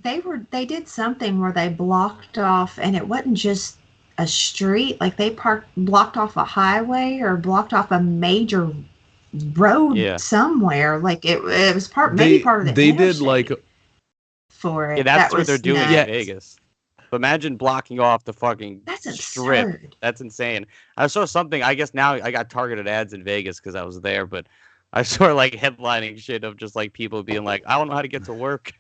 Speaker 9: They did something where they blocked off, and it wasn't just a street, like they blocked off a highway or blocked off a major road somewhere. Like it was maybe part of the
Speaker 8: they did like
Speaker 9: for it.
Speaker 7: Yeah, that's what they're doing
Speaker 9: nuts.
Speaker 7: in Vegas. But imagine blocking off the fucking strip.
Speaker 9: Absurd.
Speaker 7: That's insane. I saw something. I guess now I got targeted ads in Vegas because I was there, but I saw like headlining shit of just like people being like, I don't know how to get to work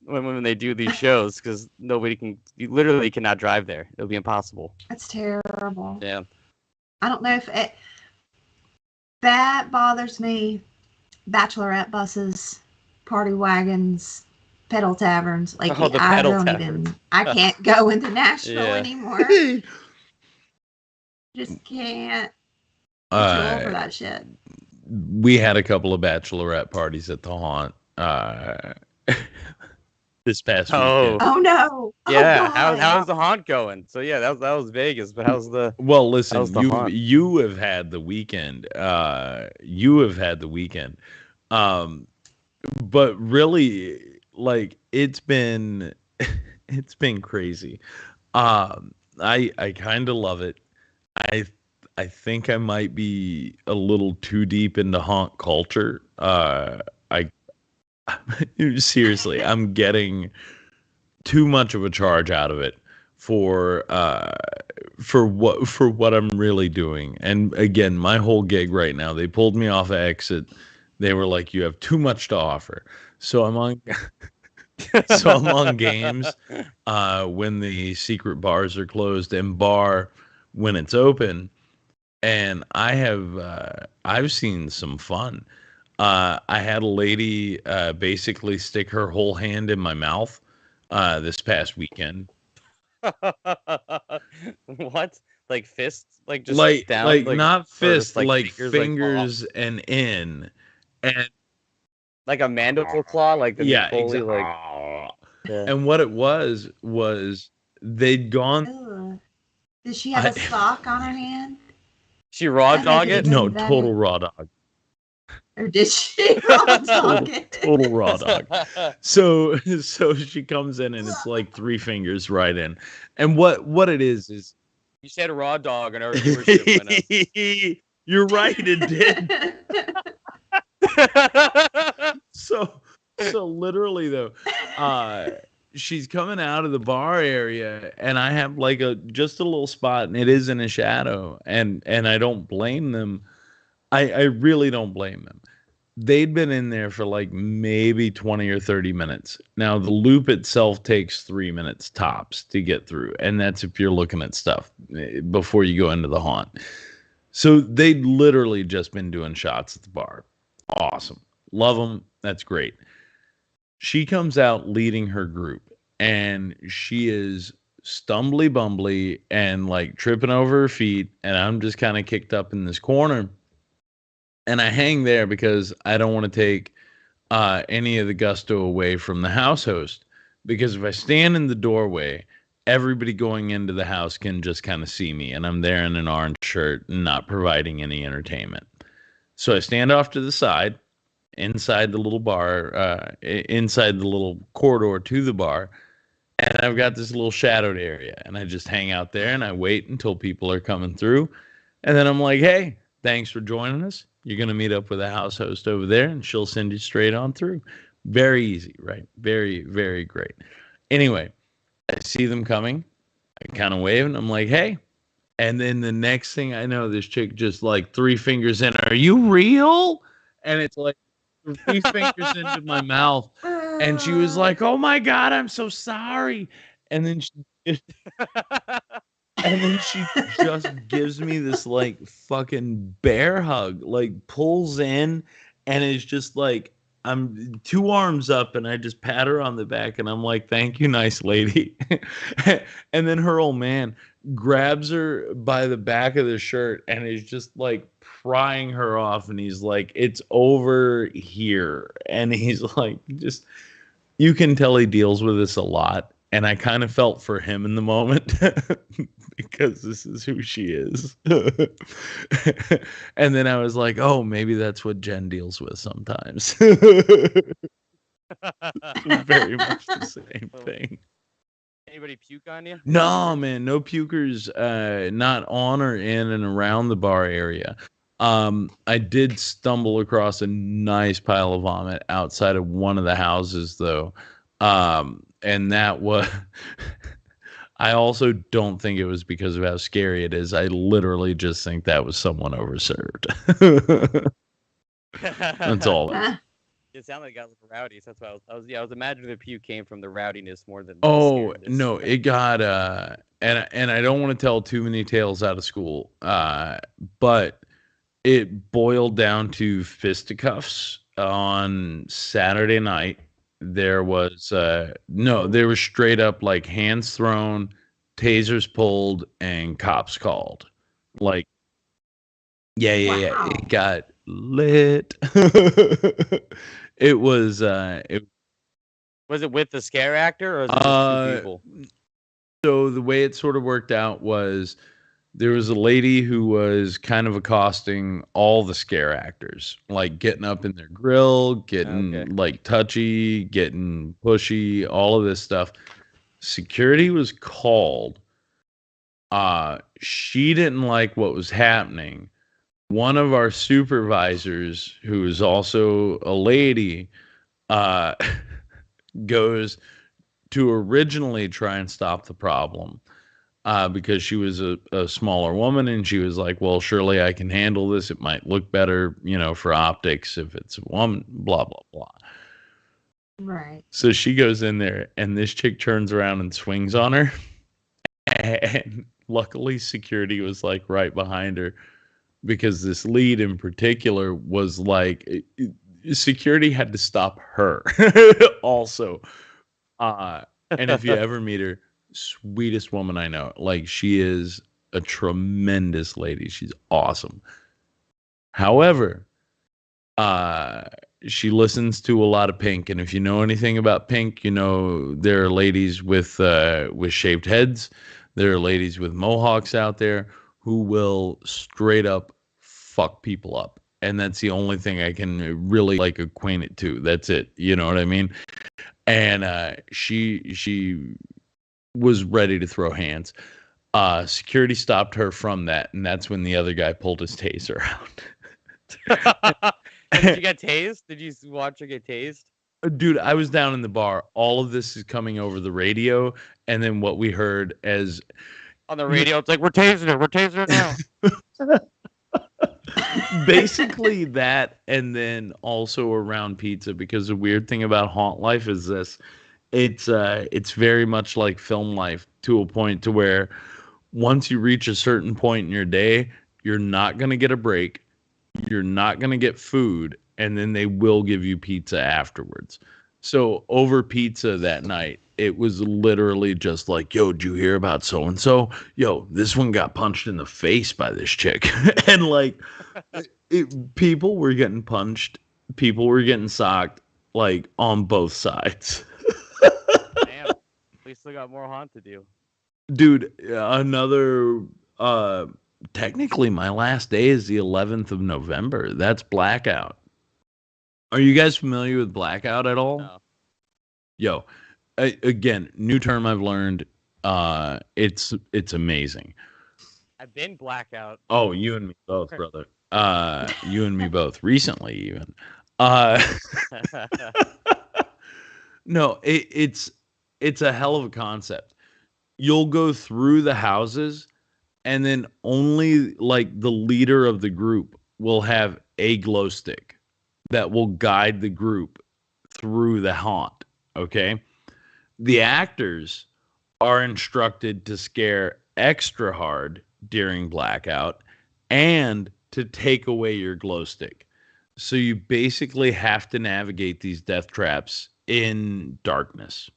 Speaker 7: when they do these shows because you literally cannot drive there. It'll be impossible.
Speaker 9: That's terrible.
Speaker 7: Yeah.
Speaker 9: I don't know if that bothers me. Bachelorette buses, party wagons, pedal taverns. Like I can't go into Nashville anymore. Just can't. I'm too old for that shit.
Speaker 8: We had a couple of bachelorette parties at the Haunt this past weekend.
Speaker 9: Oh no!
Speaker 7: Yeah, how's the Haunt going? So yeah, that was Vegas, but how's the?
Speaker 8: Well, listen,
Speaker 7: Haunt?
Speaker 8: you have had the weekend. But really, like it's been crazy. I kind of love it. I think I might be a little too deep into haunt culture. Seriously, I'm getting too much of a charge out of it for what I'm really doing. And again, my whole gig right now, they pulled me off of Exit. They were like, "You have too much to offer." So I'm on games when the secret bars are closed and bar when it's open. And I've seen some fun. I had a lady basically stick her whole hand in my mouth this past weekend.
Speaker 7: What? Like fists? Like just
Speaker 8: like
Speaker 7: down?
Speaker 8: Like not fists,
Speaker 7: like
Speaker 8: fingers and in. And
Speaker 7: like a mandible claw? Like the
Speaker 8: exactly. And what it was they'd gone.
Speaker 9: Ugh. Did she have a sock on her hand?
Speaker 7: She raw dog it?
Speaker 8: No, total raw dog.
Speaker 9: Or did she raw dog it?
Speaker 8: Total raw dog. So she comes in and it's like 3 fingers right in. And what it is
Speaker 7: You said raw dog, and our viewership went up.
Speaker 8: You're right, it did. So literally though, she's coming out of the bar area, and I have like just a little spot, and it is in a shadow, and I don't blame them. I really don't blame them. They'd been in there for like maybe 20 or 30 minutes. Now the loop itself takes 3 minutes tops to get through, and that's if you're looking at stuff before you go into the haunt. So they'd literally just been doing shots at the bar. Awesome. Love them. That's great. She comes out leading her group, and she is stumbly bumbly and like tripping over her feet, and I'm just kind of kicked up in this corner. And I hang there because I don't want to take any of the gusto away from the house host. Because if I stand in the doorway, everybody going into the house can just kind of see me. And I'm there in an orange shirt and not providing any entertainment. So I stand off to the side, inside the little bar, inside the little corridor to the bar. And I've got this little shadowed area. And I just hang out there and I wait until people are coming through. And then I'm like, hey, thanks for joining us. You're going to meet up with a house host over there, and she'll send you straight on through. Very easy, right? Very, very great. Anyway, I see them coming. I kind of wave, and I'm like, hey. And then the next thing I know, this chick just like 3 fingers in. Are you real? And it's like 3 fingers into my mouth. And she was like, oh, my God, I'm so sorry. And then she just gives me this like fucking bear hug, like pulls in, and is just like, I'm 2 arms up, and I just pat her on the back, and I'm like, thank you, nice lady. And then her old man grabs her by the back of the shirt and is just like prying her off, and he's like, it's over here. And he's like, just, you can tell he deals with this a lot. And I kind of felt for him in the moment because this is who she is. And then I was like, oh, maybe that's what Jen deals with sometimes. Very much the same thing.
Speaker 7: Anybody puke on you?
Speaker 8: No, man, no pukers, not on or in and around the bar area. I did stumble across a nice pile of vomit outside of one of the houses, though. And that was, I also don't think it was because of how scary it is. I literally just think that was someone overserved. That's all.
Speaker 7: It sounded like it got a little rowdy. So that's why I was imagining the puke came from the rowdiness more than.
Speaker 8: Oh no, it got and I don't want to tell too many tales out of school, but it boiled down to fisticuffs on Saturday night. There was there was straight up like hands thrown, tasers pulled, and cops called. Like, yeah. It got lit. It was
Speaker 7: Was it with the scare actor, or was it just 2 people?
Speaker 8: So the way it sort of worked out was there was a lady who was kind of accosting all the scare actors, like getting up in their grill, getting like touchy, getting pushy, all of this stuff. Security was called. She didn't like what was happening. One of our supervisors, who is also a lady, goes to originally try and stop the problem. Because she was a smaller woman, and she was like, well, surely I can handle this. It might look better, for optics if it's a woman, blah, blah, blah.
Speaker 9: Right.
Speaker 8: So she goes in there, and this chick turns around and swings on her. And luckily security was like right behind her, because this lead in particular was like, security had to stop her also. And if you ever meet her, sweetest woman I know. Like, she is a tremendous lady. She's awesome. However, she listens to a lot of Pink, and if you know anything about Pink, there are ladies with shaved heads. There are ladies with mohawks out there who will straight up fuck people up, and that's the only thing I can really like acquaint it to. That's it. You know what I mean? And she was ready to throw hands. Security stopped her from that, and that's when the other guy pulled his taser out.
Speaker 7: Did you get tased? Did you watch her get tased?
Speaker 8: Dude, I was down in the bar. All of this is coming over the radio, and then what we heard as
Speaker 7: On the radio, it's like, we're tasing her. We're tasing her now.
Speaker 8: basically that, and then also around pizza, because the weird thing about haunt life is this. It's very much like film life, to a point to where once you reach a certain point in your day, you're not going to get a break. You're not going to get food, and then they will give you pizza afterwards. So over pizza that night, it was literally just like, yo, did you hear about so-and-so? Yo, this one got punched in the face by this chick. And like, people were getting punched. People were getting socked, like, on both sides.
Speaker 7: Damn. We still got more haunt to do.
Speaker 8: Dude, another, technically my last day is the 11th of November. That's Blackout. Are you guys familiar with Blackout at all?
Speaker 7: No.
Speaker 8: Yo, again, new term I've learned. It's amazing.
Speaker 7: I've been Blackout.
Speaker 8: Oh, you and me both, brother. You and me both. Recently, even. No, it's a hell of a concept. You'll go through the houses, and then only like the leader of the group will have a glow stick that will guide the group through the haunt. Okay, the actors are instructed to scare extra hard during Blackout and to take away your glow stick. So you basically have to navigate these death traps in darkness.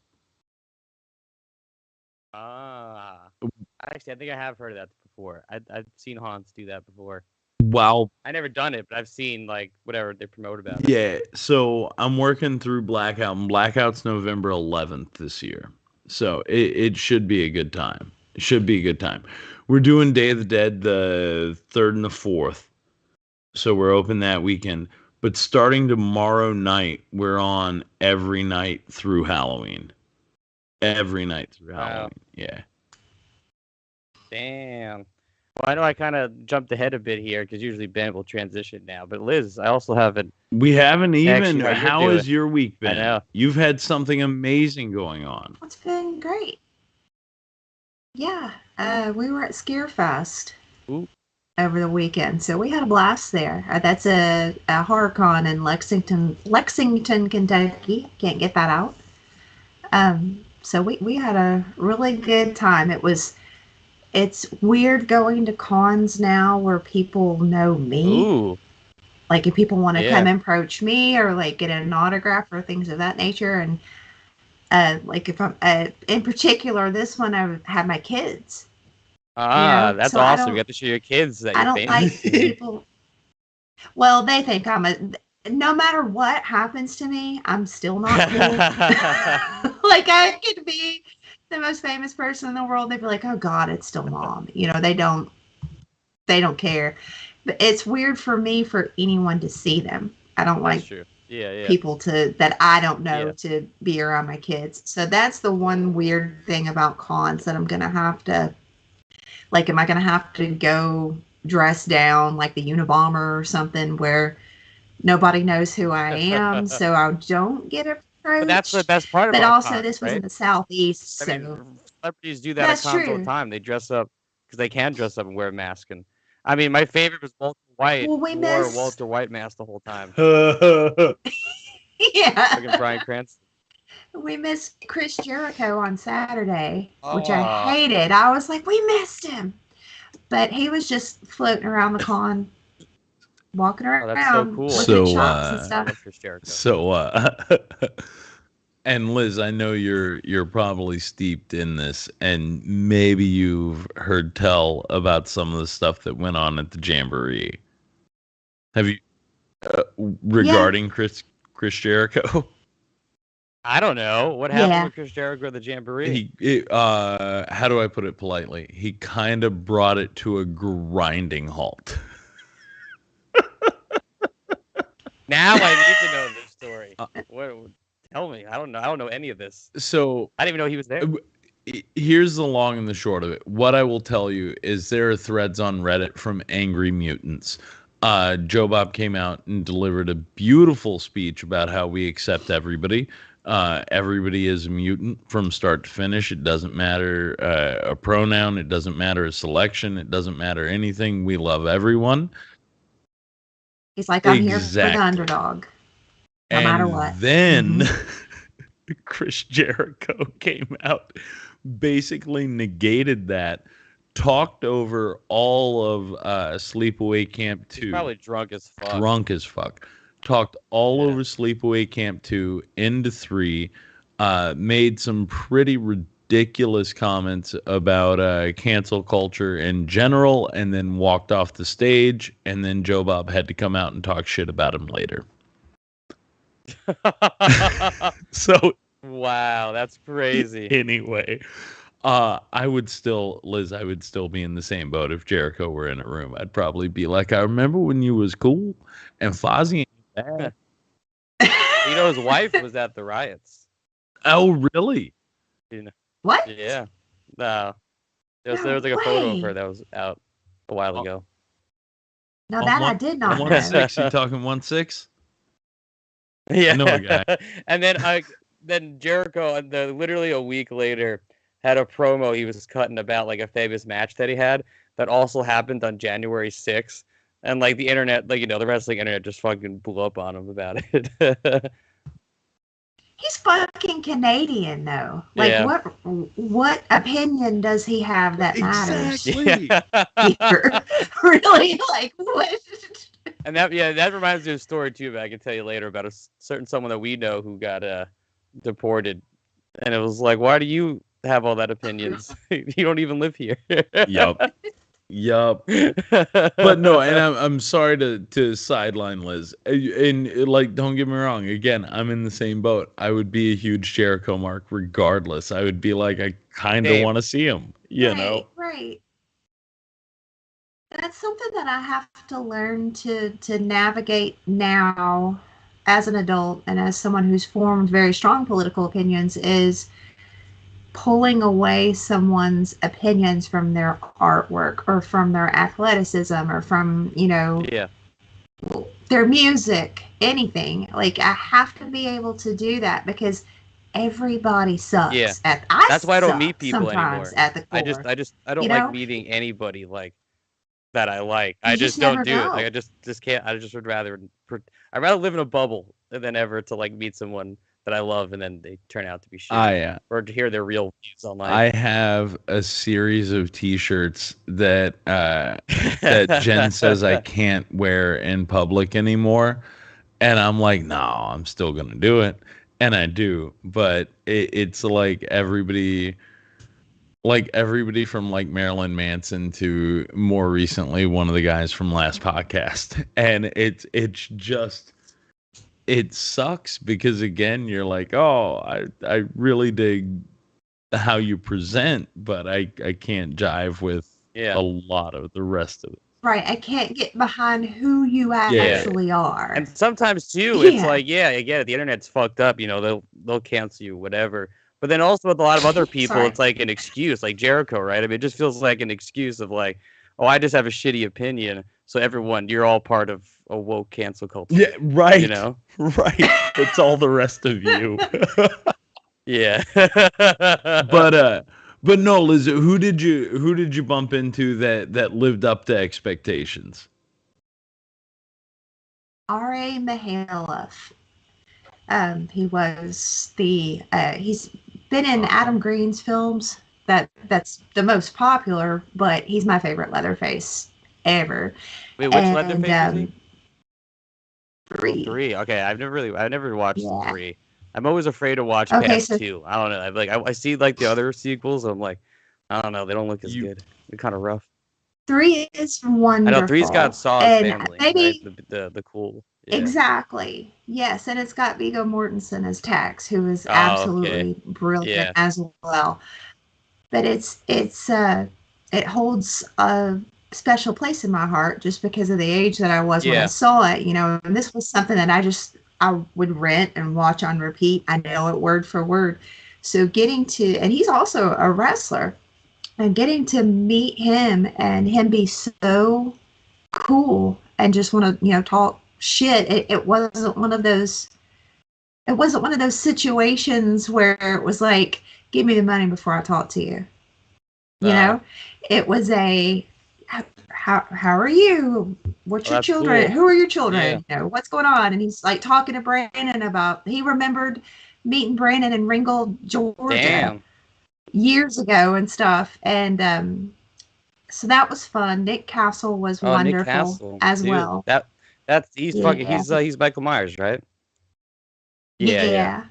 Speaker 7: Actually, I think I have heard of that before. I've seen haunts do that before.
Speaker 8: Wow.
Speaker 7: I never done it, but I've seen like whatever they promote about it.
Speaker 8: Yeah, so I'm working through Blackout, and Blackout's November 11th this year. So it should be a good time. It should be a good time. We're doing Day of the Dead the 3rd and the 4th. So we're open that weekend. But starting tomorrow night, we're on every night through Halloween. Every night through Halloween. Yeah.
Speaker 7: Damn. Well, I know I kind of jumped ahead a bit here because usually Ben will transition now. But Liz, I also haven't.
Speaker 8: We haven't even.
Speaker 7: Actually, how you're
Speaker 8: How
Speaker 7: doing.
Speaker 8: has your week been?
Speaker 7: I know.
Speaker 8: You've had something amazing going on.
Speaker 9: It's been great. Yeah, we were at Scarefest
Speaker 7: Ooh.
Speaker 9: over the weekend, so we had a blast there. That's a horror con in Lexington, Kentucky. Can't get that out. So we had a really good time. It's weird going to cons now where people know me.
Speaker 7: Ooh.
Speaker 9: Like if people want to
Speaker 7: Yeah.
Speaker 9: come and approach me or like get an autograph or things of that nature. And like if I'm in particular, this one I had my kids.
Speaker 7: Ah,
Speaker 9: know,
Speaker 7: that's
Speaker 9: so I
Speaker 7: awesome.
Speaker 9: don't-
Speaker 7: You have to show your kids that
Speaker 9: I
Speaker 7: you're
Speaker 9: don't
Speaker 7: famous.
Speaker 9: like people. Well, they think no matter what happens to me, I'm still not cool. Like I could be the most famous person in the world. They'd be like, "Oh God, it's still mom." They don't care. But it's weird for me for anyone to see them. I don't like
Speaker 7: That's true. Yeah.
Speaker 9: people that I don't know
Speaker 7: Yeah.
Speaker 9: to be around my kids. So that's the one weird thing about cons that I'm gonna have to. Like, am I gonna have to go dress down like the Unabomber or something where nobody knows who I am, so I don't get approached?
Speaker 7: But that's the best part
Speaker 9: But
Speaker 7: about
Speaker 9: also,
Speaker 7: cons,
Speaker 9: this was
Speaker 7: right?
Speaker 9: in the Southeast, so
Speaker 7: I mean, celebrities do that
Speaker 9: That's
Speaker 7: at cons all
Speaker 9: true.
Speaker 7: the time. They dress up because they can dress up and wear a mask. And I mean, my favorite was Walter White.
Speaker 9: Well, we
Speaker 7: wore
Speaker 9: miss-
Speaker 7: a Walter White mask the whole time.
Speaker 9: yeah.
Speaker 7: Fucking Bryan Cranston.
Speaker 9: We missed Chris Jericho on Saturday, which
Speaker 7: Oh.
Speaker 9: I hated. I was like, we missed him. But he was just floating around the con, walking around,
Speaker 7: that's so cool.
Speaker 9: looking
Speaker 8: So,
Speaker 9: at shops and
Speaker 7: I
Speaker 9: stuff.
Speaker 7: love Chris Jericho.
Speaker 8: So, and Liz, I know you're probably steeped in this, and maybe you've heard tell about some of the stuff that went on at the Jamboree. Have you, regarding Chris Jericho?
Speaker 7: I don't know. What happened
Speaker 9: Yeah.
Speaker 7: with Chris Jericho at the Jamboree?
Speaker 8: How do I put it politely? He kind of brought it to a grinding halt.
Speaker 7: Now I need to know this story. Tell me. I don't know. I don't know any of this.
Speaker 8: So
Speaker 7: I didn't even know he was there.
Speaker 8: here's the long and the short of it. What I will tell you is there are threads on Reddit from angry mutants. Joe Bob came out and delivered a beautiful speech about how we accept everybody. Everybody is a mutant from start to finish. It doesn't matter a pronoun. It doesn't matter a selection. It doesn't matter anything. We love everyone.
Speaker 9: He's like, I'm here for the underdog, no matter what.
Speaker 8: Then Chris Jericho came out, basically negated that, talked over all of Sleepaway Camp 2.
Speaker 7: He's probably drunk as fuck.
Speaker 8: Drunk as fuck. Talked all over Sleepaway Camp 2 into 3. Made some pretty ridiculous comments about cancel culture in general, and then walked off the stage. And then Joe Bob had to come out and talk shit about him later. So
Speaker 7: wow, that's crazy.
Speaker 8: Anyway, I would still be in the same boat if Jericho were in a room. I'd probably be like, I remember when you was cool and Fozzy ain't bad.
Speaker 7: You know, his wife was at the riots.
Speaker 8: Oh, really?
Speaker 7: You know?
Speaker 9: What?
Speaker 7: Yeah. No. There was like a
Speaker 9: way.
Speaker 7: photo of her that was out a while ago.
Speaker 9: No, that I did not know.
Speaker 8: 1-6, you talking 1-6?
Speaker 7: Yeah.
Speaker 8: I know a guy.
Speaker 7: And then Jericho, literally a week later, had a promo he was cutting about like a famous match that he had that also happened on January 6th. And like the internet, like, you know, the wrestling internet just fucking blew up on him about it.
Speaker 9: He's fucking Canadian, though. Like,
Speaker 7: Yeah.
Speaker 9: what opinion does he have that matters?
Speaker 8: Exactly.
Speaker 9: Really? Like, what?
Speaker 7: And that reminds me of a story too, but I can tell you later about a certain someone that we know who got deported. And it was like, why do you have all that opinions? You don't even live here.
Speaker 8: Yup. But no, and I'm sorry to sideline Liz. And like, don't get me wrong. Again, I'm in the same boat. I would be a huge Jericho mark regardless. I would be like, I kind of want to see him. You know.
Speaker 9: Right. That's something that I have to learn to navigate now as an adult and as someone who's formed very strong political opinions, is pulling away someone's opinions from their artwork or from their athleticism or from, you know, their music, anything. Like, I have to be able to do that because everybody sucks.
Speaker 7: Yeah.
Speaker 9: That's
Speaker 7: why I don't meet people
Speaker 9: sometimes
Speaker 7: anymore.
Speaker 9: at the core.
Speaker 7: I don't like meeting anybody like that I like. I just don't do it. Like, I just can't. I just would rather I'd rather live in a bubble than ever to like meet someone that I love and then they turn out to be shit. Or to hear their real views online.
Speaker 8: I have a series of T-shirts that that Jen says I can't wear in public anymore, and I'm like, no, I'm still gonna do it, and I do. But it's like everybody from like Marilyn Manson to more recently one of the guys from last podcast, and it's just. It sucks because, again, you're like, oh, I really dig how you present, but I can't jive with a lot of the rest of it.
Speaker 9: Right. I can't get behind who you actually are.
Speaker 7: And sometimes, too, it's like, I get it. The internet's fucked up. You know, they'll cancel you, whatever. But then also with a lot of other people, it's like an excuse, like Jericho, right? I mean, it just feels like an excuse of like, oh, I just have a shitty opinion. So everyone, you're all part of a woke cancel culture.
Speaker 8: Yeah, right.
Speaker 7: You know?
Speaker 8: Right. It's all the rest of you.
Speaker 7: Yeah.
Speaker 8: But no, Liz, who did you bump into that lived up to expectations?
Speaker 9: R.A. Mihailov. He was he's been in Adam Green's films. That's the most popular, but he's my favorite Leatherface ever.
Speaker 7: Wait, which Leatherface is he?
Speaker 9: 3.
Speaker 7: 3. Okay, I've never watched 3. I'm always afraid to watch past 2. I don't know. I see like the other sequels. I'm like, I don't know. They don't look as good. They're kind of rough.
Speaker 9: 3 is wonderful.
Speaker 7: I know 3's got Saw's family,
Speaker 9: maybe
Speaker 7: right? The cool.
Speaker 9: Yeah. Exactly. Yes, and it's got Viggo Mortensen as Tex, who is absolutely brilliant as well. But it holds a special place in my heart just because of the age that I was when I saw it, you know. And this was something that I would rent and watch on repeat. I know it word for word. So and he's also a wrestler, and getting to meet him and him be so cool and just want to, talk shit. It wasn't one of those situations where it was like, give me the money before I talk to you. It was how are you? What's your children?
Speaker 7: Cool.
Speaker 9: Who are your children? What's going on? And he's like talking to Brandon about, he remembered meeting Brandon in Ringgold, Georgia years ago and stuff. And so that was fun. Nick Castle was wonderful as well.
Speaker 7: He's Michael Myers, right?
Speaker 9: Yeah.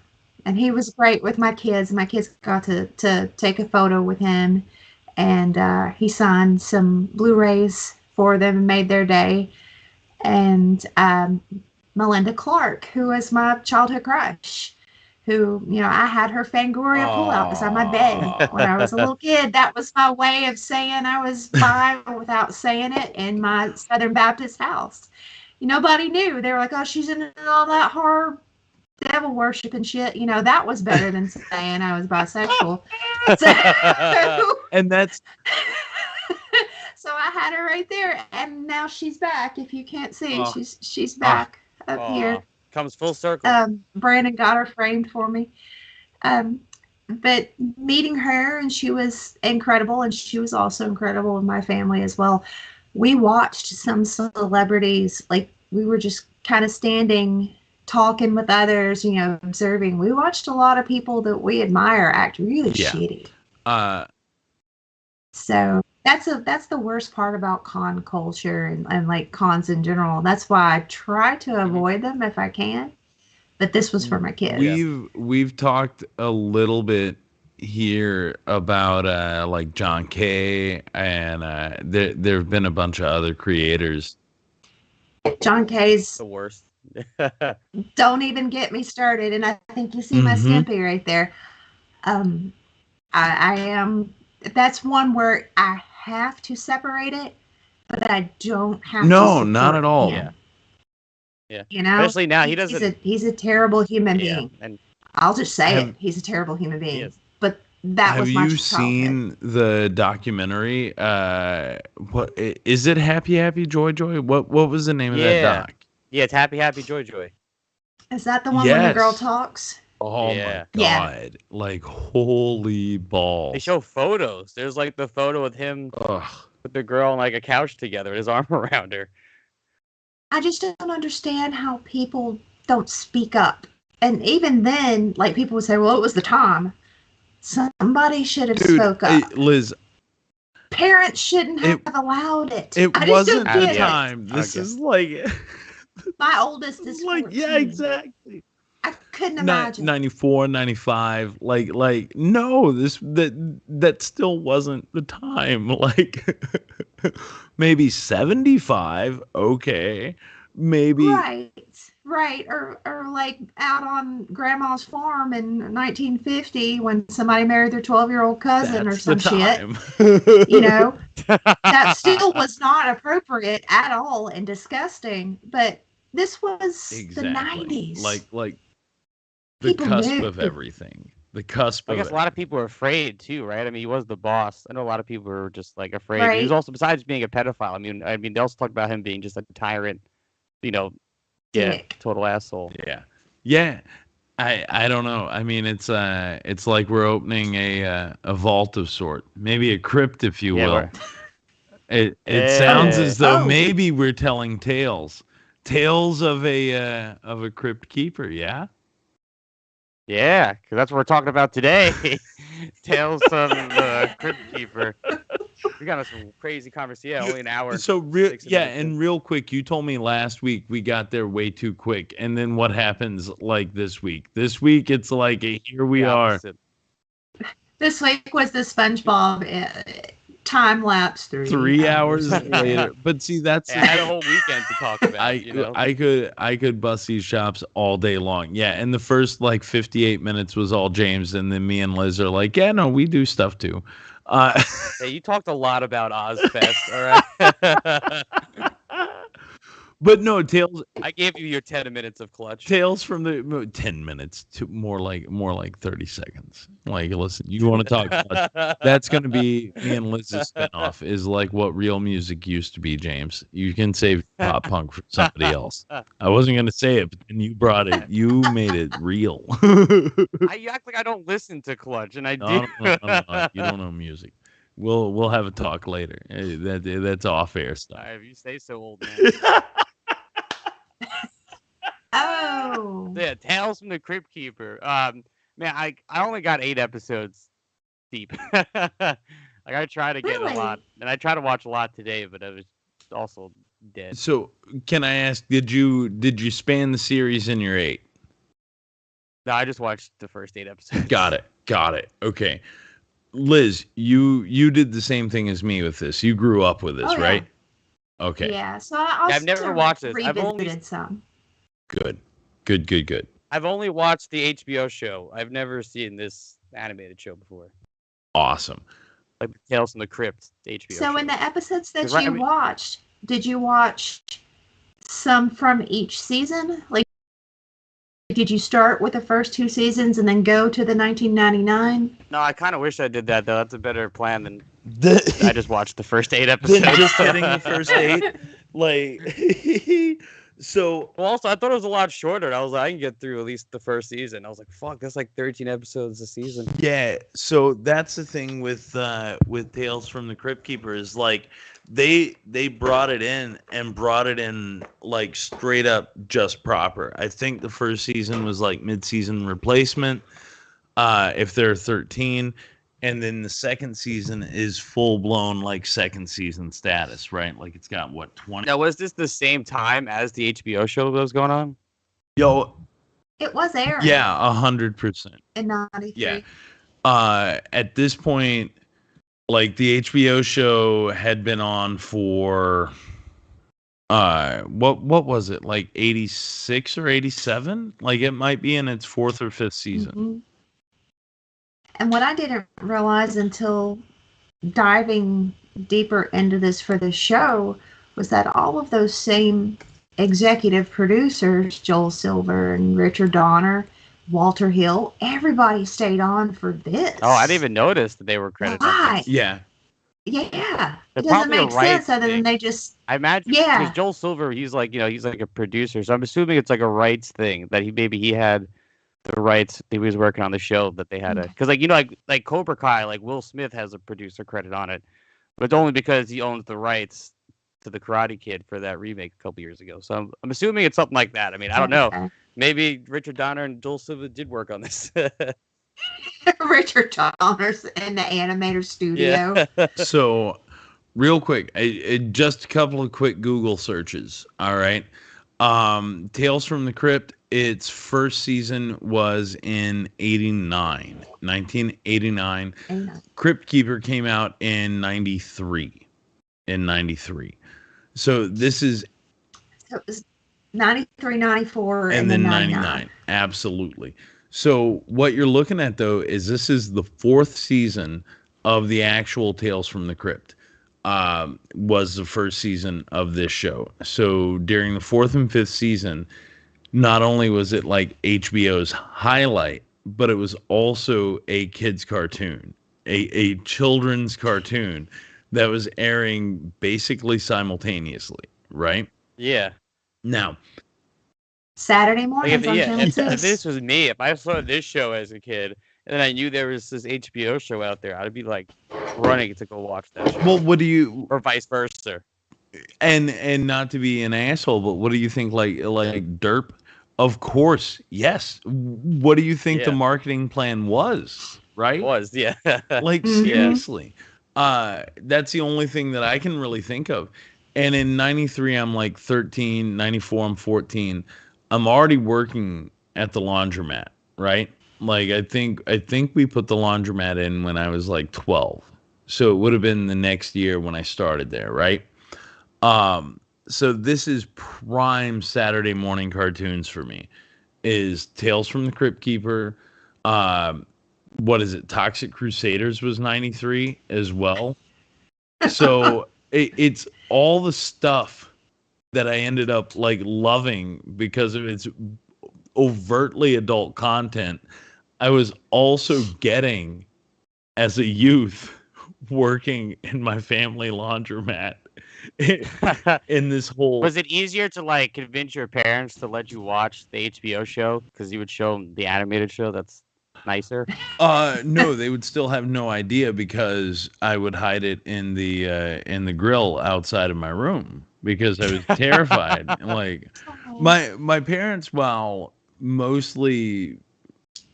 Speaker 9: And he was great with my kids. My kids got to take a photo with him, and he signed some Blu-rays for them and made their day. And Melinda Clark, who was my childhood crush, who, I had her Fangoria pull-out beside my bed when I was a little kid. That was my way of saying I was bi without saying it in my Southern Baptist house. Nobody knew. They were like, oh, she's into all that horror devil worship and shit. That was better than saying I was bisexual.
Speaker 8: And that's
Speaker 9: so I had her right there, and now she's back. If you can't see, she's back up here.
Speaker 7: Comes full circle.
Speaker 9: Brandon got her framed for me. But meeting her, and she was incredible, and she was also incredible with my family as well. We watched some celebrities, like we were just kind of standing, talking with others, observing. We watched a lot of people that we admire act really shitty. So that's the worst part about con culture and like cons in general. That's why I try to avoid them if I can. But this was for my kids.
Speaker 8: We've talked a little bit here about like John Kay, and there have been a bunch of other creators.
Speaker 9: John Kay's
Speaker 7: the worst.
Speaker 9: Don't even get me started. And I think you see my Stimpy right there. I am. That's one where I have to separate it, but I don't have to.
Speaker 8: No, not at all.
Speaker 7: Yeah.
Speaker 9: Especially
Speaker 7: now, he doesn't.
Speaker 9: He's a terrible human being.
Speaker 7: And
Speaker 9: I'll just say it. He's a terrible human being. But that was my childhood. Have you
Speaker 8: seen the documentary? What is it? Happy Happy Joy Joy? What was the name of that doc?
Speaker 7: Yeah, it's Happy Happy Joy Joy.
Speaker 9: Is that the one when the girl talks?
Speaker 8: Oh my god! Like holy balls!
Speaker 7: They show photos. There's like the photo with him with the girl on like a couch together, his arm around her.
Speaker 9: I just don't understand how people don't speak up. And even then, like people would say, "Well, it was the time." Somebody should have spoke up.
Speaker 8: Liz.
Speaker 9: Parents shouldn't have allowed it.
Speaker 8: It wasn't the time. This is like
Speaker 9: my oldest is 14.
Speaker 8: Like, yeah, exactly.
Speaker 9: I couldn't imagine.
Speaker 8: 94, 95, like no, that still wasn't the time. Like maybe 75, okay. Maybe Right. Or
Speaker 9: like out on grandma's farm in 1950 when somebody married their 12-year-old cousin or some shit. That still was not appropriate at all and disgusting. But this was the 90s.
Speaker 8: Like the cusp of everything. The cusp of
Speaker 7: I guess a lot of people were afraid too, right? I mean, he was the boss. I know a lot of people were just like afraid.
Speaker 9: Right.
Speaker 7: He was also, besides being a pedophile, I mean, they also talked about him being just a tyrant,
Speaker 9: Dick.
Speaker 7: Total asshole.
Speaker 8: Yeah. I don't know. I mean, it's like we're opening a vault of sort, maybe a crypt, if you will. It sounds as though maybe we're telling tales of a crypt keeper. Yeah.
Speaker 7: Yeah, because that's what we're talking about today. Tales of the Cryptkeeper. We got some crazy conversation. Yeah, only an hour.
Speaker 8: So real quick, you told me last week we got there way too quick, and then what happens like this week? This week it's like here we are.
Speaker 9: This week was the SpongeBob time lapse
Speaker 8: 3 hours later. But see, that's
Speaker 7: I had a whole weekend to talk about.
Speaker 8: I could bust these chops all day long. Yeah, and the first like 58 minutes was all James, and then me and Liz are like, yeah, no, we do stuff too.
Speaker 7: You talked a lot about Ozfest, all right?
Speaker 8: But no, Tales
Speaker 7: I gave you your 10 minutes of clutch.
Speaker 8: Tales from the 10 minutes to more like 30 seconds. Like, listen, you want to talk clutch? That's going to be me and Liz's spinoff. Is like what real music used to be. James, you can save pop punk for somebody else. I wasn't going to say it, but then you brought it. You made it real.
Speaker 7: You act like I don't listen to clutch, and I do.
Speaker 8: No, you don't know music. We'll have a talk later. That's off air stuff.
Speaker 7: If you say so, old man.
Speaker 9: Oh.
Speaker 7: Yeah, Tales from the Cryptkeeper. Man, I only got 8 episodes deep. Like I try to get a lot, and I try to watch a lot today, but I was also dead.
Speaker 8: So, can I ask, did you span the series in your 8?
Speaker 7: No, I just watched the first 8 episodes.
Speaker 8: Got it. Okay. Liz, you did the same thing as me with this. You grew up with this, right? Okay.
Speaker 9: Yeah, so I've
Speaker 7: never watched this.
Speaker 9: Revisited
Speaker 7: I've only
Speaker 9: some.
Speaker 8: Good.
Speaker 7: I've only watched the HBO show. I've never seen this animated show before.
Speaker 8: Awesome.
Speaker 7: Like Tales from the Crypt, the HBO show.
Speaker 9: So in the episodes that
Speaker 7: Right,
Speaker 9: you watched, did you watch some from each season? Like, did you start with the first 2 seasons and then go to the 1999?
Speaker 7: No, I kind of wish I did that, though. That's a better plan than I just watched the first 8 episodes.
Speaker 8: Just getting the first 8? Like, so...
Speaker 7: Well, also, I thought it was a lot shorter. I was like, I can get through at least the first season. I was like, fuck, that's like 13 episodes a season.
Speaker 8: Yeah, so that's the thing with Tales from the Cryptkeeper is, like, they brought it in like straight up just proper. I think the first season was like mid-season replacement, if they're 13, and then the second season is full-blown like second season status, right? Like it's got what, 20?
Speaker 7: Now, was this the same time as the HBO show that was going on?
Speaker 8: Yo,
Speaker 9: It was airing.
Speaker 8: yeah, 100%.
Speaker 9: In 93.
Speaker 8: Yeah. At this point, like the HBO show had been on for what was it, like 86 or 87? Like it might be in its 4th or 5th season.
Speaker 9: Mm-hmm. And what I didn't realize until diving deeper into this for the show was that all of those same executive producers, Joel Silver and Richard Donner, Walter Hill, everybody stayed on for this.
Speaker 7: Oh, I didn't even notice that they were credited.
Speaker 9: Why?
Speaker 8: Yeah.
Speaker 9: Yeah.
Speaker 7: It's
Speaker 9: It doesn't
Speaker 7: probably a
Speaker 9: make
Speaker 7: rights
Speaker 9: sense other
Speaker 7: thing.
Speaker 9: than they just...
Speaker 7: I imagine
Speaker 9: Yeah.
Speaker 7: because Joel Silver, he's like a producer, so I'm assuming it's like a rights thing that he had the rights that he was working on the show that they had because like Cobra Kai, like Will Smith has a producer credit on it, but it's only because he owns the rights to the Karate Kid for that remake a couple years ago. So I'm assuming it's something like that. I mean, I don't know.
Speaker 9: Okay.
Speaker 7: Maybe Richard Donner and Joel Silver did work on this.
Speaker 9: Richard Donner's in the animator studio.
Speaker 7: Yeah.
Speaker 8: So, real quick, just a couple of quick Google searches. All right. Tales from the Crypt, its first season was in 1989. Cryptkeeper came out in 93. So this is...
Speaker 9: So it was 93, 94,
Speaker 8: and then 99. Absolutely. So what you're looking at, though, is this is the 4th season of the actual Tales from the Crypt. Was the first season of this show. So during the 4th and 5th season, not only was it like HBO's highlight, but it was also a kid's cartoon, a children's cartoon that was airing basically simultaneously, right?
Speaker 7: Yeah.
Speaker 8: Now,
Speaker 9: Saturday
Speaker 7: Like
Speaker 9: mornings on Channel
Speaker 7: if
Speaker 9: 6.
Speaker 7: this was me, if I saw this show as a kid, and then I knew there was this HBO show out there, I'd be like running to go watch that show.
Speaker 8: well, what do you...
Speaker 7: Or vice versa.
Speaker 8: And not to be an asshole, but what do you think, like Derp? Of course, yes. What do you think the marketing plan was, right?
Speaker 7: It was, yeah.
Speaker 8: Like,
Speaker 9: Mhm.
Speaker 8: seriously. That's the only thing that I can really think of. And in 93, I'm like 13, 94, I'm 14. I'm already working at the laundromat, right? Like, I think we put the laundromat in when I was like 12. So it would have been the next year when I started there, right? So this is prime Saturday morning cartoons for me. Is Tales from the Cryptkeeper. What is it? Toxic Crusaders was 93 as well. So it's all the stuff that I ended up like loving because of its overtly adult content, I was also getting as a youth working in my family laundromat in this whole.
Speaker 7: Was it easier to like convince your parents to let you watch the HBO show because you would show them the animated show? That's nicer.
Speaker 8: No, they would still have no idea because I would hide it in the grill outside of my room because I was terrified. Like my parents, while mostly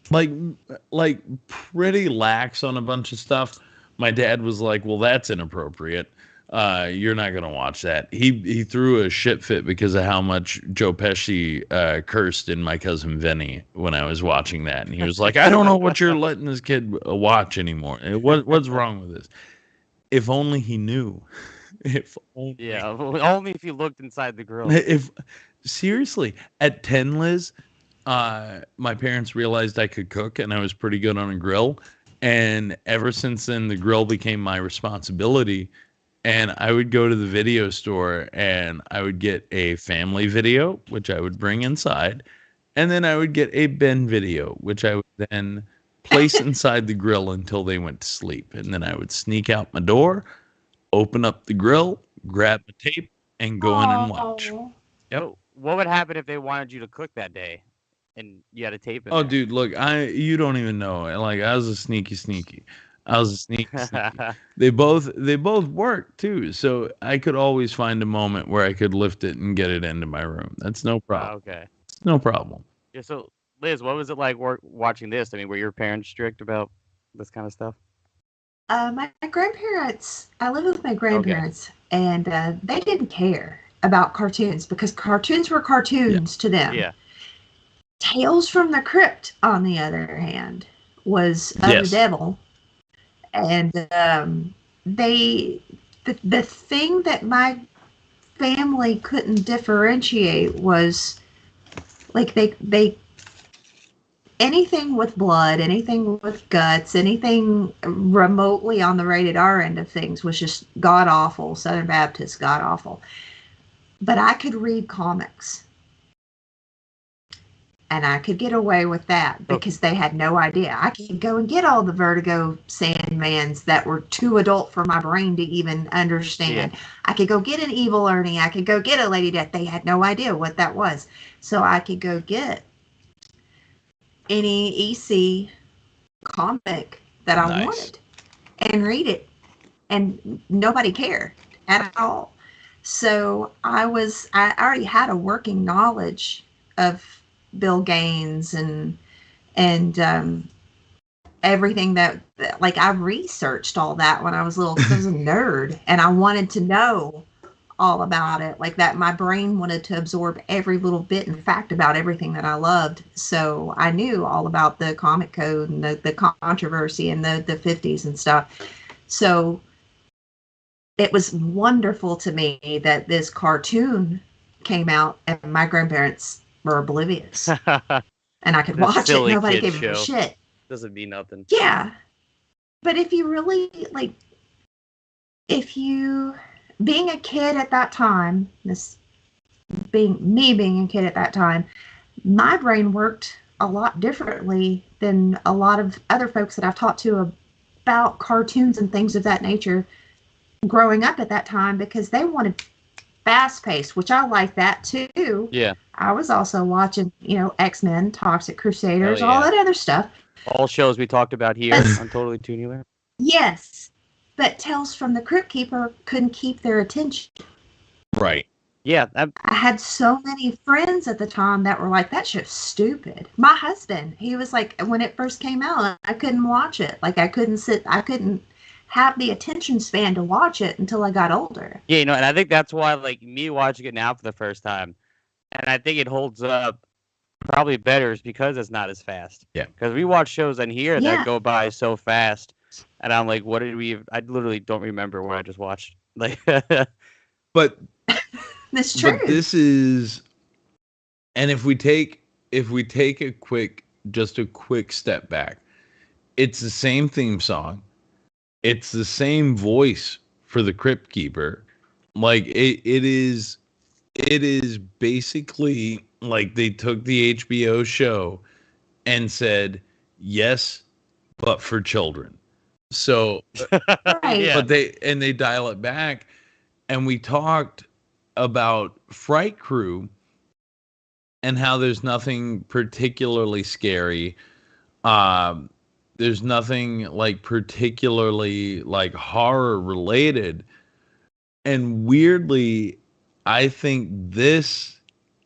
Speaker 8: like pretty lax on a bunch of stuff, my dad was like, "Well, that's inappropriate. You're not gonna watch that." He threw a shit fit because of how much Joe Pesci cursed in My Cousin Vinny when I was watching that, and he was like, "I don't know what you're letting this kid watch anymore. What's wrong with this?" If only he knew. If only.
Speaker 7: Yeah, only if you looked inside the grill.
Speaker 8: If seriously, at 10, Liz, my parents realized I could cook and I was pretty good on a grill, and ever since then, the grill became my responsibility. And I would go to the video store and I would get a family video, which I would bring inside. And then I would get a Ben video, which I would then place inside the grill until they went to sleep. And then I would sneak out my door, open up the grill, grab a tape, and go in and watch.
Speaker 7: Yep. What would happen if they wanted you to cook that day and you had a tape in
Speaker 8: Oh,
Speaker 7: there?
Speaker 8: dude, look, you don't even know. Like, I was a sneaky. I was a sneaky. They both worked too, so I could always find a moment where I could lift it and get it into my room. That's no problem.
Speaker 7: Okay.
Speaker 8: It's no problem.
Speaker 7: Yeah. So, Liz, what was it like watching this? I mean, were your parents strict about this kind of stuff?
Speaker 9: My grandparents, I lived with my grandparents, and they didn't care about cartoons because cartoons were cartoons to them.
Speaker 7: Yeah.
Speaker 9: Tales from the Crypt, on the other hand, was of the devil. And the thing that my family couldn't differentiate was like they anything with blood, anything with guts, anything remotely on the rated R end of things was just god awful. Southern Baptist god awful. But I could read comics. And I could get away with that because they had no idea. I could go and get all the Vertigo Sandmans that were too adult for my brain to even understand. Yeah. I could go get an Evil Ernie. I could go get a Lady Death. They had no idea what that was. So I could go get any EC comic that I wanted and read it. And nobody cared at all. So I already had a working knowledge of Bill Gaines and everything that like I researched all that when I was little because I was a nerd and I wanted to know all about it like that. My brain wanted to absorb every little bit and fact about everything that I loved. So I knew all about the comic code and the controversy in the 50s and stuff. So it was wonderful to me that this cartoon came out and my grandparents were oblivious. And I could watch it. Nobody gave a shit.
Speaker 7: Doesn't mean nothing.
Speaker 9: Yeah. But if you really, being a kid at that time, being a kid at that time, my brain worked a lot differently than a lot of other folks that I've talked to about cartoons and things of that nature growing up at that time because they wanted fast paced, which I like that too.
Speaker 7: Yeah.
Speaker 9: I was also watching, X-Men, Toxic Crusaders, all that other stuff.
Speaker 7: All shows we talked about here on Totally Toonular.
Speaker 9: Yes. But Tales from the Cryptkeeper couldn't keep their attention.
Speaker 8: Right.
Speaker 7: Yeah.
Speaker 9: I had so many friends at the time that were like, that shit's stupid. My husband, he was like, when it first came out, I couldn't watch it. Like I couldn't have the attention span to watch it until I got older.
Speaker 7: Yeah, and I think that's why, like, me watching it now for the first time, and I think it holds up probably better is because it's not as fast.
Speaker 8: Yeah.
Speaker 7: Because we watch shows on here that go by so fast, and I'm like, what did we? I literally don't remember what I just watched. Like,
Speaker 8: but
Speaker 9: that's true.
Speaker 8: But this is, and if we take a quick step back, it's the same theme song. It's the same voice for the Cryptkeeper. Like it is it is basically like they took the HBO show and said, yes, but for children. So,
Speaker 9: Right.
Speaker 7: Yeah.
Speaker 8: but they dial it back. And we talked about Fright Crew and how there's nothing particularly scary. There's nothing like particularly like horror related. And weirdly, I think this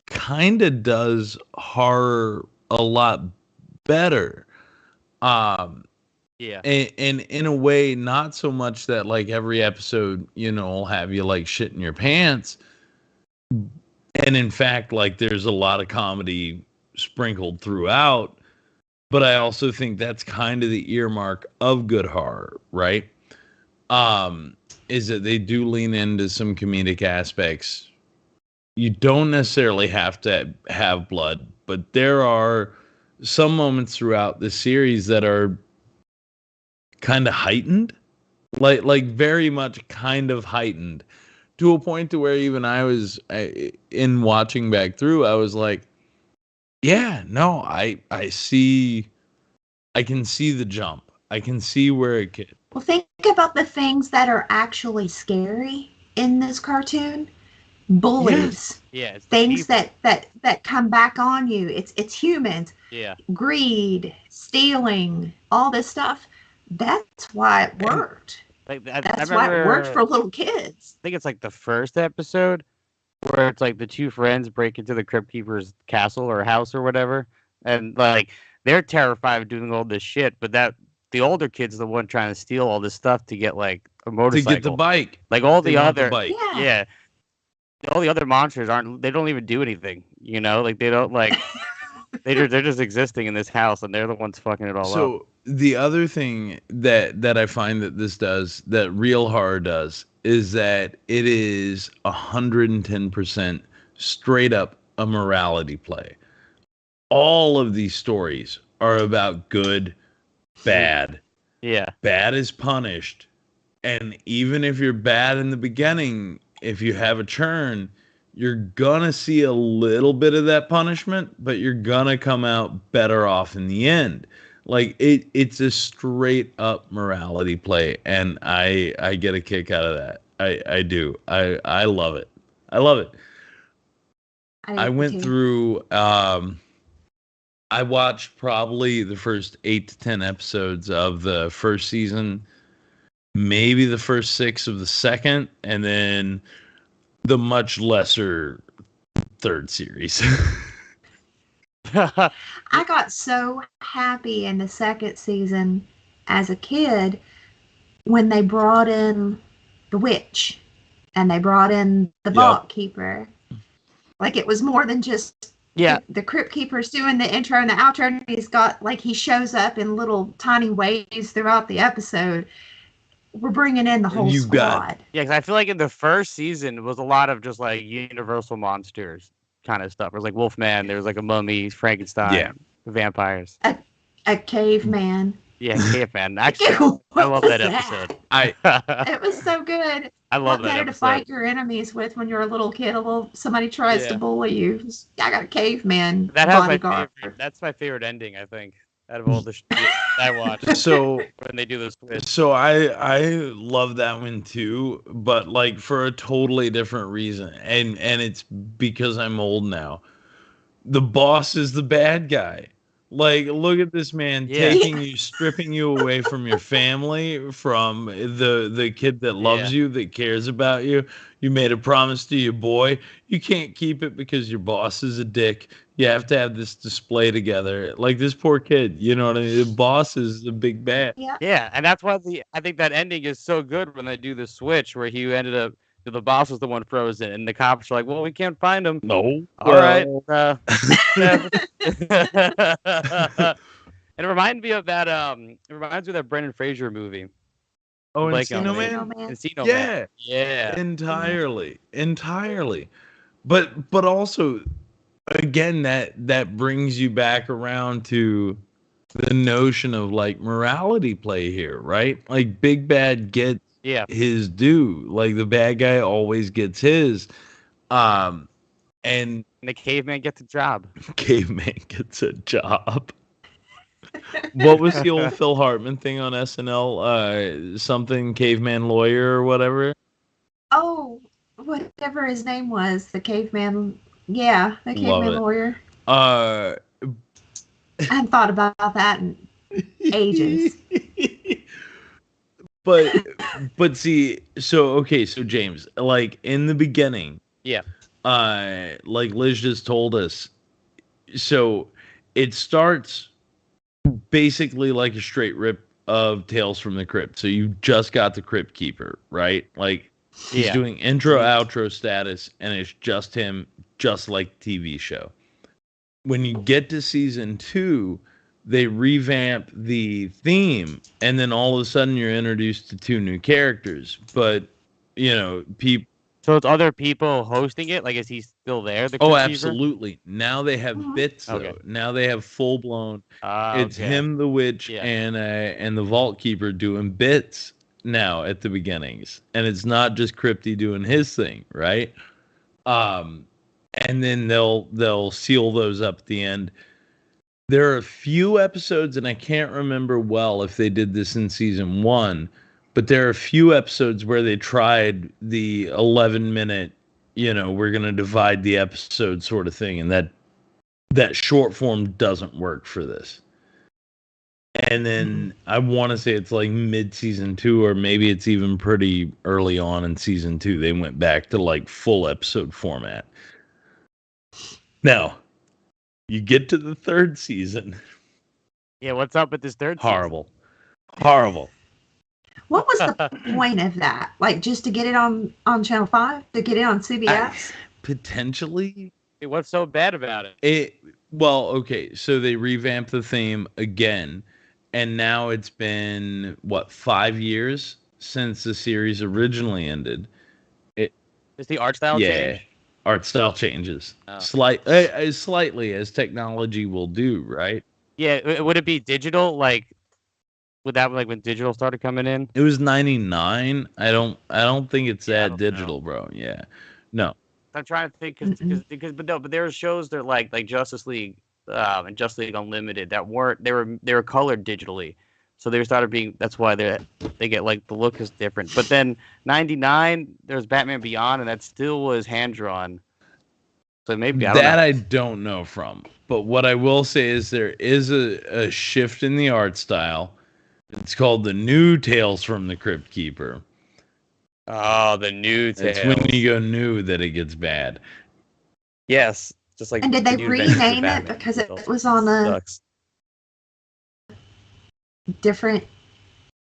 Speaker 8: kind of does horror a lot better.
Speaker 7: Yeah.
Speaker 8: And in a way, not so much that like every episode, will have you like shit in your pants. And in fact, like there's a lot of comedy sprinkled throughout. But I also think that's kind of the earmark of good horror, right? Is that they do lean into some comedic aspects. You don't necessarily have to have blood, but there are some moments throughout the series that are kind of heightened, like very much kind of heightened, to a point to where even I was in watching back through, I was like, yeah, no, I can see the jump. I can see where it could.
Speaker 9: Well, think about the things that are actually scary in this cartoon. Bullies.
Speaker 7: Yeah. It's the
Speaker 9: Things
Speaker 7: people.
Speaker 9: that come back on you. It's humans.
Speaker 7: Yeah.
Speaker 9: Greed, stealing, all this stuff. That's why it worked.
Speaker 7: Like
Speaker 9: That's why it worked for little kids.
Speaker 7: I think it's like the first episode where it's like the two friends break into the Cryptkeeper's castle or house or whatever, and like they're terrified of doing all this shit, but the older kid's the one trying to steal all this stuff to get like a motorcycle,
Speaker 8: To get the bike.
Speaker 7: Like all
Speaker 8: They
Speaker 7: the
Speaker 8: want
Speaker 7: other,
Speaker 8: bike.
Speaker 7: yeah, all the other monsters they don't even do anything, like they don't like. They're just existing in this house, and they're the ones fucking it all up.
Speaker 8: So the other thing that I find that this does, that real horror does, is that it is 110% straight up a morality play. All of these stories are about good, bad.
Speaker 7: Yeah.
Speaker 8: Bad is punished. And even if you're bad in the beginning, if you have a churn, you're gonna see a little bit of that punishment, but you're gonna come out better off in the end. Like it's a straight up morality play, and I get a kick out of that. I do. I love it. I love it. I went through I watched probably the first 8 to 10 episodes of the first season, maybe the first 6 of the second, and then the much lesser third series.
Speaker 9: I got so happy in the second season as a kid when they brought in the witch and they brought in the vault keeper. Like it was more than just the Crypt Keeper's doing the intro and the outro, and he shows up in little tiny ways throughout the episode. We're bringing in the whole squad.
Speaker 7: Yeah, because I feel like in the first season it was a lot of just like universal monsters kind of stuff. It was like Wolfman, there was like a mummy, Frankenstein, vampires.
Speaker 9: A caveman.
Speaker 7: Yeah, caveman. Actually, I love that episode.
Speaker 9: It was so good.
Speaker 7: I love that
Speaker 9: better
Speaker 7: episode.
Speaker 9: To fight your enemies with when you're a little kid. Somebody tries to bully you. I got a caveman bodyguard.
Speaker 7: That's my favorite ending, I think, out of all the shit I watched.
Speaker 8: So
Speaker 7: when they do the switch.
Speaker 8: So I love that one too, but like for a totally different reason, and it's because I'm old now. The boss is the bad guy. Like, look at this man stripping you away from your family, from the kid that loves you, that cares about you. You made a promise to your boy. You can't keep it because your boss is a dick. You have to have this display together. Like this poor kid, you know what I mean? The boss is the big bad.
Speaker 7: Yeah, and that's why I think that ending is so good when they do the switch where he ended up, the boss was the one frozen, and the cops are like, "Well, we can't find him."
Speaker 8: No.
Speaker 7: All right. And it reminds me of that. It reminds me of that Brendan Fraser movie.
Speaker 8: Oh, Encino Man.
Speaker 7: Encino Man. Yeah.
Speaker 8: Entirely. But also, again, that brings you back around to the notion of like morality play here, right? Like Big Bad gets his due. Like the bad guy always gets his. And
Speaker 7: the caveman gets a job.
Speaker 8: caveman gets a job. What was the old Phil Hartman thing on SNL? Something caveman lawyer or whatever.
Speaker 9: Oh, whatever his name was, the caveman. Yeah, the
Speaker 8: Love
Speaker 9: caveman
Speaker 8: it.
Speaker 9: lawyer.
Speaker 8: Uh,
Speaker 9: I hadn't thought about that in ages.
Speaker 8: but see, so James, like in the beginning,
Speaker 7: Yeah.
Speaker 8: like Liz just told us, so it starts basically like a straight rip of Tales from the Crypt. So you just got the Cryptkeeper, right? Like he's
Speaker 7: Yeah.
Speaker 8: doing intro, outro status, and it's just him, just like TV show. When you get to season 2, they revamp the theme, and then all of a sudden you're introduced to 2 new characters. But people.
Speaker 7: So it's other people hosting it. Like, is he still there? The
Speaker 8: Oh,
Speaker 7: Cryptkeeper?
Speaker 8: absolutely. Now they have bits though.
Speaker 7: Okay.
Speaker 8: Now they have full blown. It's
Speaker 7: Okay.
Speaker 8: him, the witch, and the Vault Keeper doing bits now at the beginnings, and it's not just Crypty doing his thing, right? And then they'll seal those up at the end. There are a few episodes, and I can't remember well if they did this in season 1, but there are a few episodes where they tried the 11-minute, we're going to divide the episode sort of thing, and that short form doesn't work for this. And then I want to say it's like mid-season 2, or maybe it's even pretty early on in season 2. They went back to like full episode format. Now, you get to the 3rd season.
Speaker 7: Yeah, what's up with this 3rd
Speaker 8: Horrible. Horrible.
Speaker 9: What was the point of that? Like, just to get it on Channel 5? To get it on CBS?
Speaker 8: Potentially.
Speaker 7: What's so bad about it?
Speaker 8: Well, okay, so they revamped the theme again, and now it's been, 5 years since the series originally ended.
Speaker 7: Is the art style change?
Speaker 8: Art style changes.
Speaker 7: Oh.
Speaker 8: Slightly, as technology will do, right?
Speaker 7: Yeah, would it be digital? Like, would that like when digital started coming in?
Speaker 8: It was 99. I don't think it's that digital,
Speaker 7: know.
Speaker 8: bro. Yeah. No.
Speaker 7: I'm trying to think but there are shows that like Justice League and Justice League Unlimited that weren't they were colored digitally. So they started being that's why they get like the look is different. But then 99 there was Batman Beyond and that still was hand drawn. So maybe
Speaker 8: I don't know from. But what I will say is there is a shift in the art style. It's called the New Tales from the Cryptkeeper.
Speaker 7: Oh, the New Tales.
Speaker 8: It's when you go new that it gets bad.
Speaker 7: Yes, just like.
Speaker 9: And did they rename it because it was on a different?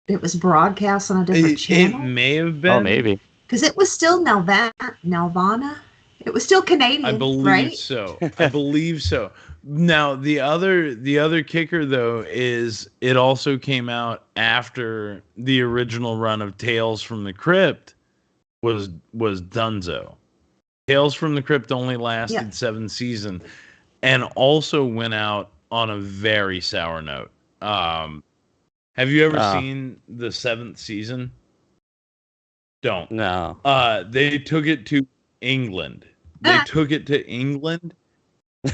Speaker 9: It was broadcast on a different channel.
Speaker 8: It may have been.
Speaker 7: Oh, maybe.
Speaker 9: Because it was still Nelvana. It was still Canadian,
Speaker 8: I believe
Speaker 9: right?
Speaker 8: so. I believe so. Now the other kicker though is it also came out after the original run of Tales from the Crypt was Dunzo. Tales from the Crypt only lasted 7 seasons and also went out on a very sour note. Have you ever seen the 7th season? Don't.
Speaker 7: No.
Speaker 8: They took it to England. They took it to England,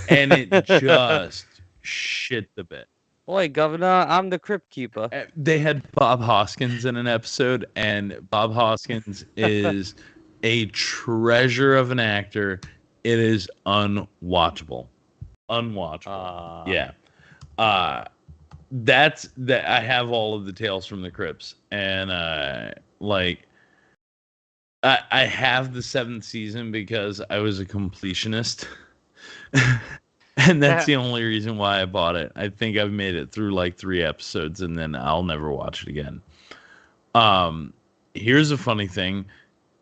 Speaker 8: and it just shit the bed.
Speaker 7: Boy, Governor, I'm the Cryptkeeper.
Speaker 8: They had Bob Hoskins in an episode, and Bob Hoskins is a treasure of an actor. It is unwatchable. Yeah. That's that. I have all of the Tales from the Crypts, and I have the 7th season because I was a completionist. And that's the only reason why I bought it. I think I've made it through like 3 episodes and then I'll never watch it again. Here's a funny thing.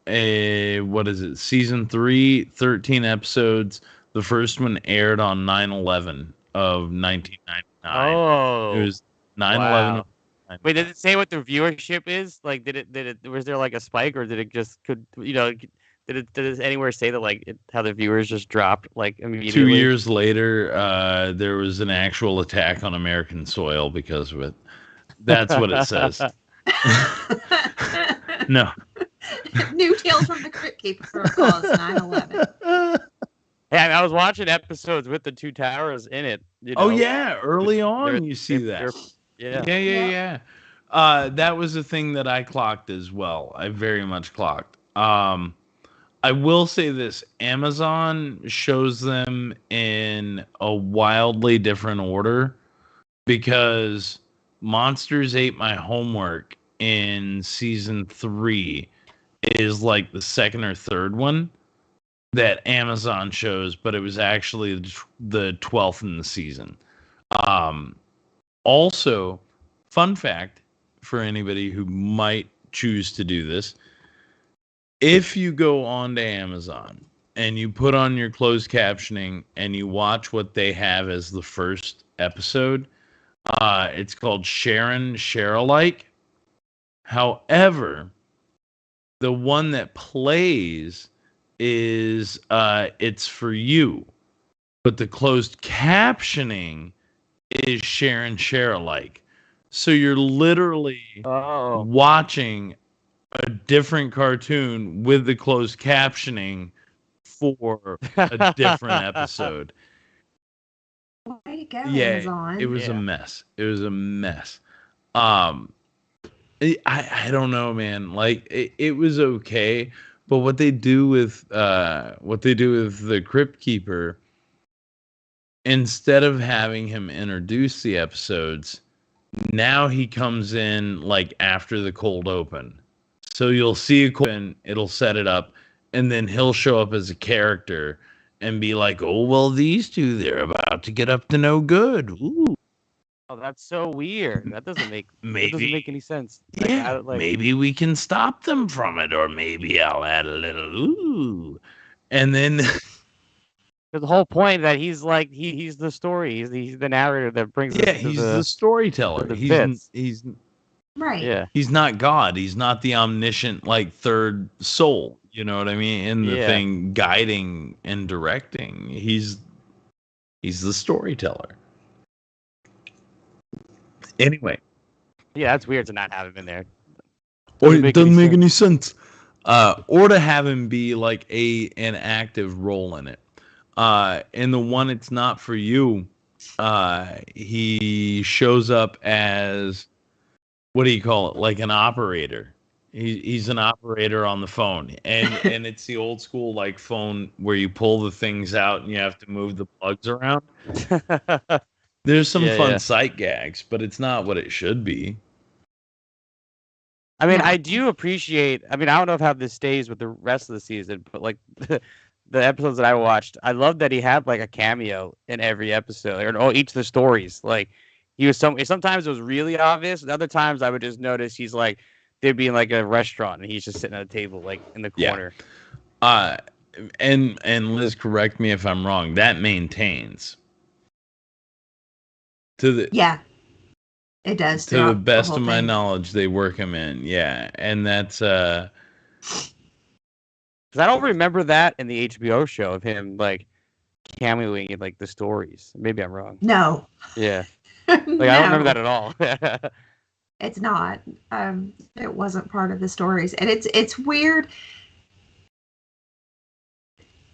Speaker 8: What is it? Season 3, 13 episodes. The first one aired on 9/11 of 1999.
Speaker 7: Oh.
Speaker 8: It was 9/11.
Speaker 7: Wow. Wait, did it say what the viewership is? Like, did it? Was there like a spike, or did it just did it anywhere say that like how the viewers just dropped like immediately?
Speaker 8: 2 years later, there was an actual attack on American soil because of it. That's what it says. No.
Speaker 9: New Tales from the Cryptkeeper for a cause 9/11.
Speaker 7: And I was watching episodes with the two towers in it.
Speaker 8: Oh yeah, early on
Speaker 7: they're-
Speaker 8: you see that.
Speaker 7: Yeah.
Speaker 8: Yeah. That was a thing that I clocked as well. I very much clocked. I will say this: Amazon shows them in a wildly different order because Monsters Ate My Homework in season 3 is like the second or third one that Amazon shows, but it was actually the 12th in the season. Also, fun fact for anybody who might choose to do this, if you go on to Amazon and you put on your closed captioning and you watch what they have as the first episode, it's called Share Alike. However, the one that plays is It's For You, but the closed captioning is Share Alike. So you're literally watching a different cartoon with the closed captioning for a different episode.
Speaker 9: Way to go,
Speaker 8: Yeah,
Speaker 9: Amazon.
Speaker 8: it was a mess. It was a mess. I don't know, man. Like it was okay, but what they do with the Crypt Keeper, instead of having him introduce the episodes, now he comes in like after the cold open. So you'll see a cold open, it'll set it up, and then he'll show up as a character and be like, "Oh well, these two, they're about to get up to no good." Ooh.
Speaker 7: Oh, that's so weird. That doesn't make any sense.
Speaker 8: Yeah, maybe we can stop them from it, or maybe I'll add a little ooh, and then
Speaker 7: the whole point that he's like he's the story. He's the narrator that brings.
Speaker 8: He's the storyteller. He's
Speaker 9: right.
Speaker 7: Yeah,
Speaker 8: he's not God. He's not the omniscient like third soul. You know what I mean? In the thing guiding and directing, he's the storyteller. Anyway,
Speaker 7: yeah, that's weird to not have him in there.
Speaker 8: Or it doesn't make any sense. Or to have him be like an active role in it. In the one It's Not For You, he shows up as, what do you call it? Like an operator. He's an operator on the phone, and it's the old school like phone where you pull the things out and you have to move the plugs around. There's some fun sight gags, but it's not what it should be.
Speaker 7: I mean, I do appreciate. I mean, I don't know how this stays with the rest of the season, but like the episodes that I watched, I love that he had like a cameo in every episode, or each of the stories. Like he was sometimes it was really obvious, and other times I would just notice he's like they'd be in like a restaurant and he's just sitting at a table like in the corner.
Speaker 8: And Liz, correct me if I'm wrong. That maintains.
Speaker 9: It does.
Speaker 8: To the best of my knowledge, they work him in. Yeah, and that's because
Speaker 7: I don't remember that in the HBO show of him like cameoing in like the stories. Maybe I'm wrong.
Speaker 9: No.
Speaker 7: Yeah. Like I don't remember that at all.
Speaker 9: It's not. It wasn't part of the stories, and it's weird.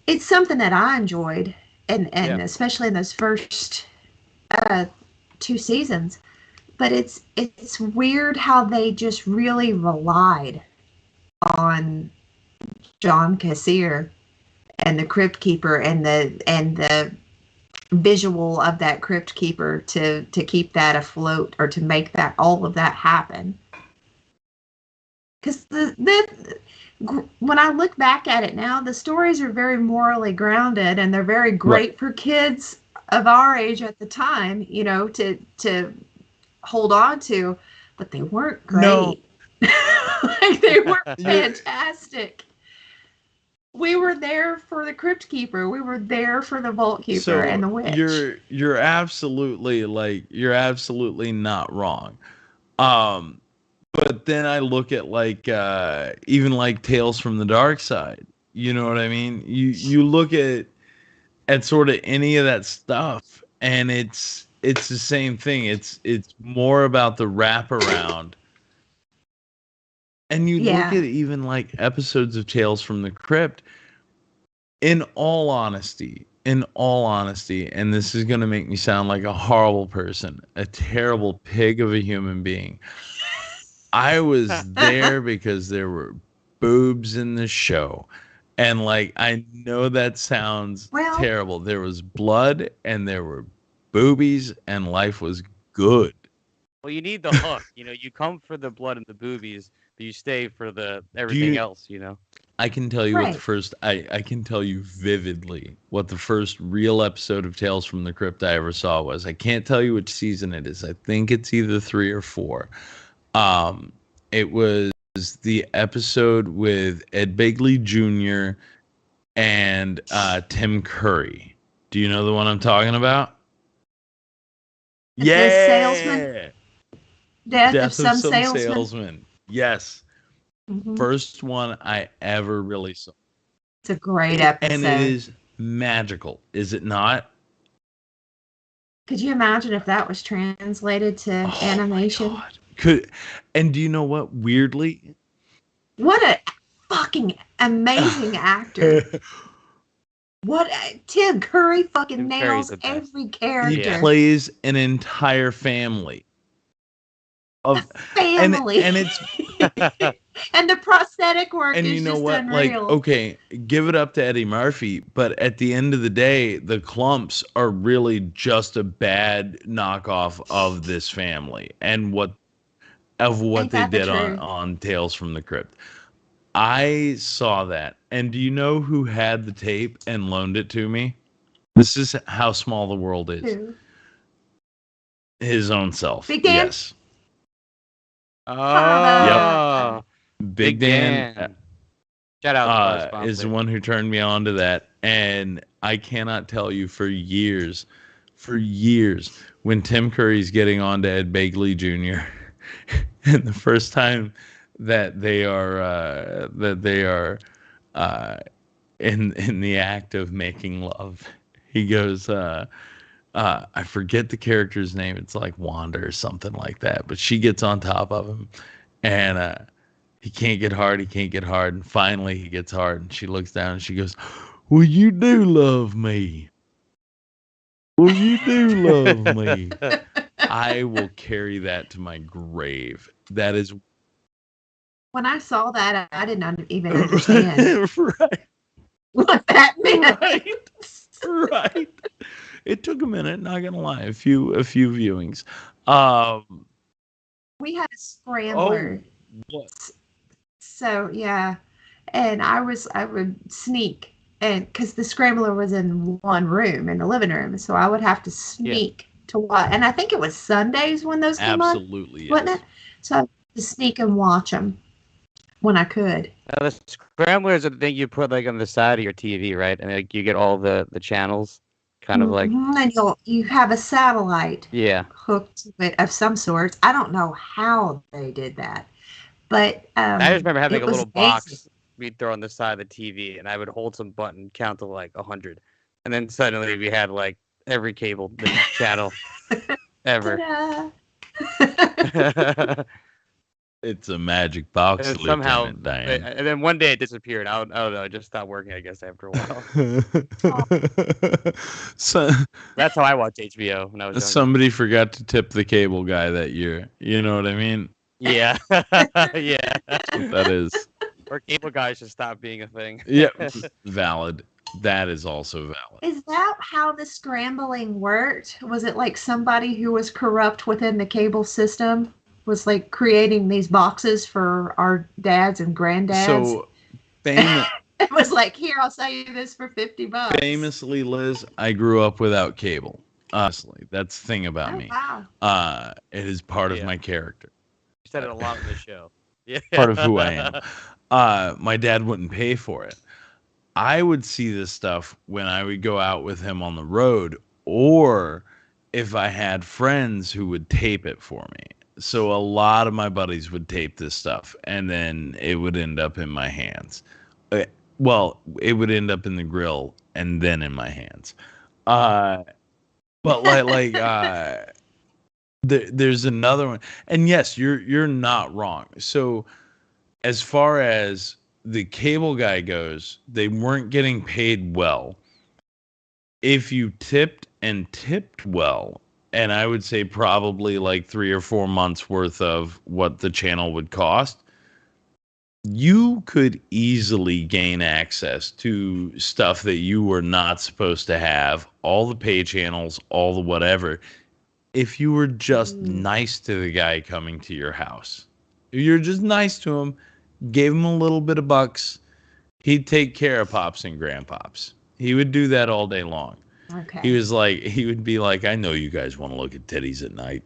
Speaker 9: It's something that I enjoyed, and especially in those first 2 seasons. But it's weird how they just really relied on John Cassier and the Crypt Keeper and the visual of that Crypt Keeper to keep that afloat or to make that all of that happen. Because when I look back at it now, the stories are very morally grounded and they're very great for kids of our age at the time, you know, to hold on to, but they weren't great.
Speaker 8: No.
Speaker 9: Like they weren't fantastic. We were there for the Crypt Keeper. We were there for the Vault Keeper and the Witch.
Speaker 8: You're absolutely not wrong. But then I look at like even like Tales from the Dark Side. You know what I mean? You look at sort of any of that stuff, and it's the same thing. It's more about the wraparound. And you look at even like episodes of Tales from the Crypt. In all honesty, in all honesty, and this is going to make me sound like a horrible person, a terrible pig of a human being. I was there because there were boobs in the show. And like, I know that sounds terrible. There was blood and there were boobies and life was good.
Speaker 7: Well, you need the hook. You come for the blood and the boobies, but you stay for the everything else.
Speaker 8: I can tell you what the first. I can tell you vividly what the first real episode of Tales from the Crypt I ever saw was. I can't tell you which season it is. I think it's either 3 or 4. It was the episode with Ed Begley Jr. and Tim Curry. Do you know the one I'm talking about?
Speaker 9: The salesman. Death of some
Speaker 8: salesman. Yes.
Speaker 9: Mm-hmm.
Speaker 8: First one I ever really saw.
Speaker 9: It's a great episode.
Speaker 8: And it is magical, is it not?
Speaker 9: Could you imagine if that was translated to animation?
Speaker 8: My God. And do you know what? Weirdly,
Speaker 9: what a fucking amazing actor. Tim Curry fucking nails every character.
Speaker 8: He plays an entire family.
Speaker 9: And it's and the prosthetic work
Speaker 8: and
Speaker 9: is
Speaker 8: you know
Speaker 9: just
Speaker 8: what
Speaker 9: unreal.
Speaker 8: Like, okay, give it up to Eddie Murphy, but at the end of the day the Clumps are really just a bad knockoff of this family and what they did on Tales from the Crypt. I saw that, and do you know who had the tape and loaned it to me? This is how small the world is.
Speaker 9: Who?
Speaker 8: His own self.
Speaker 9: Big Dan?
Speaker 8: Yes.
Speaker 7: Oh,
Speaker 8: yep. Big Dan.
Speaker 7: Shout out
Speaker 8: is the one who turned me on to that, and I cannot tell you for years, when Tim Curry's getting on to Ed Begley Jr. and the first time that they are in the act of making love, he goes, I forget the character's name. It's like Wanda or something like that. But she gets on top of him, and he can't get hard. And finally, he gets hard. And she looks down and she goes, "Well, you do love me. Well, you do love me." I will carry that to my grave. That is.
Speaker 9: When I saw that, I didn't even understand
Speaker 8: right.
Speaker 9: what that meant.
Speaker 8: Right. It took a minute, not gonna lie. A few viewings.
Speaker 9: We had a scrambler.
Speaker 8: Oh, what?
Speaker 9: So yeah, and I would sneak, and because the scrambler was in one room in the living room, so I would have to sneak to watch. And I think it was Sundays when those came on.
Speaker 8: Absolutely,
Speaker 9: wasn't it? So I had to sneak and watch them when I could.
Speaker 7: The scramblers are the thing you put like on the side of your TV, right? And like you get all the channels. Kind of like,
Speaker 9: and you have a satellite hooked to it of some sort. I don't know how they did that, but
Speaker 7: I just remember having a little box we'd throw on the side of the TV, and I would hold some button, count to like 100, and then suddenly we had like every cable channel ever.
Speaker 8: It's a magic box,
Speaker 7: and somehow,
Speaker 8: Lieutenant Diane.
Speaker 7: And then one day it disappeared. I don't know. It just stopped working, I guess, after a while.
Speaker 8: So
Speaker 7: that's how I watched HBO when I was younger.
Speaker 8: Somebody forgot to tip the cable guy that year. You know what I mean?
Speaker 7: Yeah. Yeah.
Speaker 8: That's what that is.
Speaker 7: Or cable guys should stop being a thing.
Speaker 8: Yeah, valid. That is also valid.
Speaker 9: Is that how the scrambling worked? Was it like somebody who was corrupt within the cable system was like creating these boxes for our dads and granddads?
Speaker 8: So,
Speaker 9: it was like, here, I'll sell you this for $50.
Speaker 8: Famously, Liz, I grew up without cable. Honestly, that's the thing about me.
Speaker 9: Wow.
Speaker 8: It is part of my character.
Speaker 7: You said it a lot in the show. Yeah.
Speaker 8: Part of who I am. My dad wouldn't pay for it. I would see this stuff when I would go out with him on the road, or if I had friends who would tape it for me. So a lot of my buddies would tape this stuff, and then it would end up in my hands. Well, it would end up in the grill and then in my hands. But there's another one, and yes, you're not wrong. So as far as the cable guy goes, they weren't getting paid well. if you tipped and tipped well, and I would say probably like 3 or 4 months worth of what the channel would cost, you could easily gain access to stuff that you were not supposed to have, all the pay channels, all the whatever, if you were just nice to the guy coming to your house. If you're just nice to him, gave him a little bit of bucks, he'd take care of pops and grandpops. He would do that all day long.
Speaker 9: Okay.
Speaker 8: He would be like, I know you guys want to look at titties at night.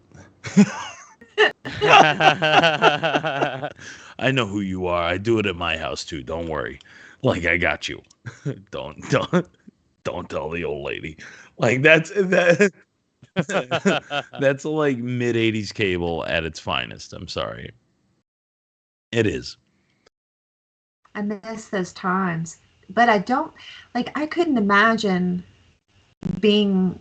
Speaker 8: I know who you are. I do it at my house too. Don't worry. Like, I got you. Don't tell the old lady. Like, that's like mid 80s cable at its finest. I'm sorry. It is.
Speaker 9: I miss those times, but I couldn't imagine being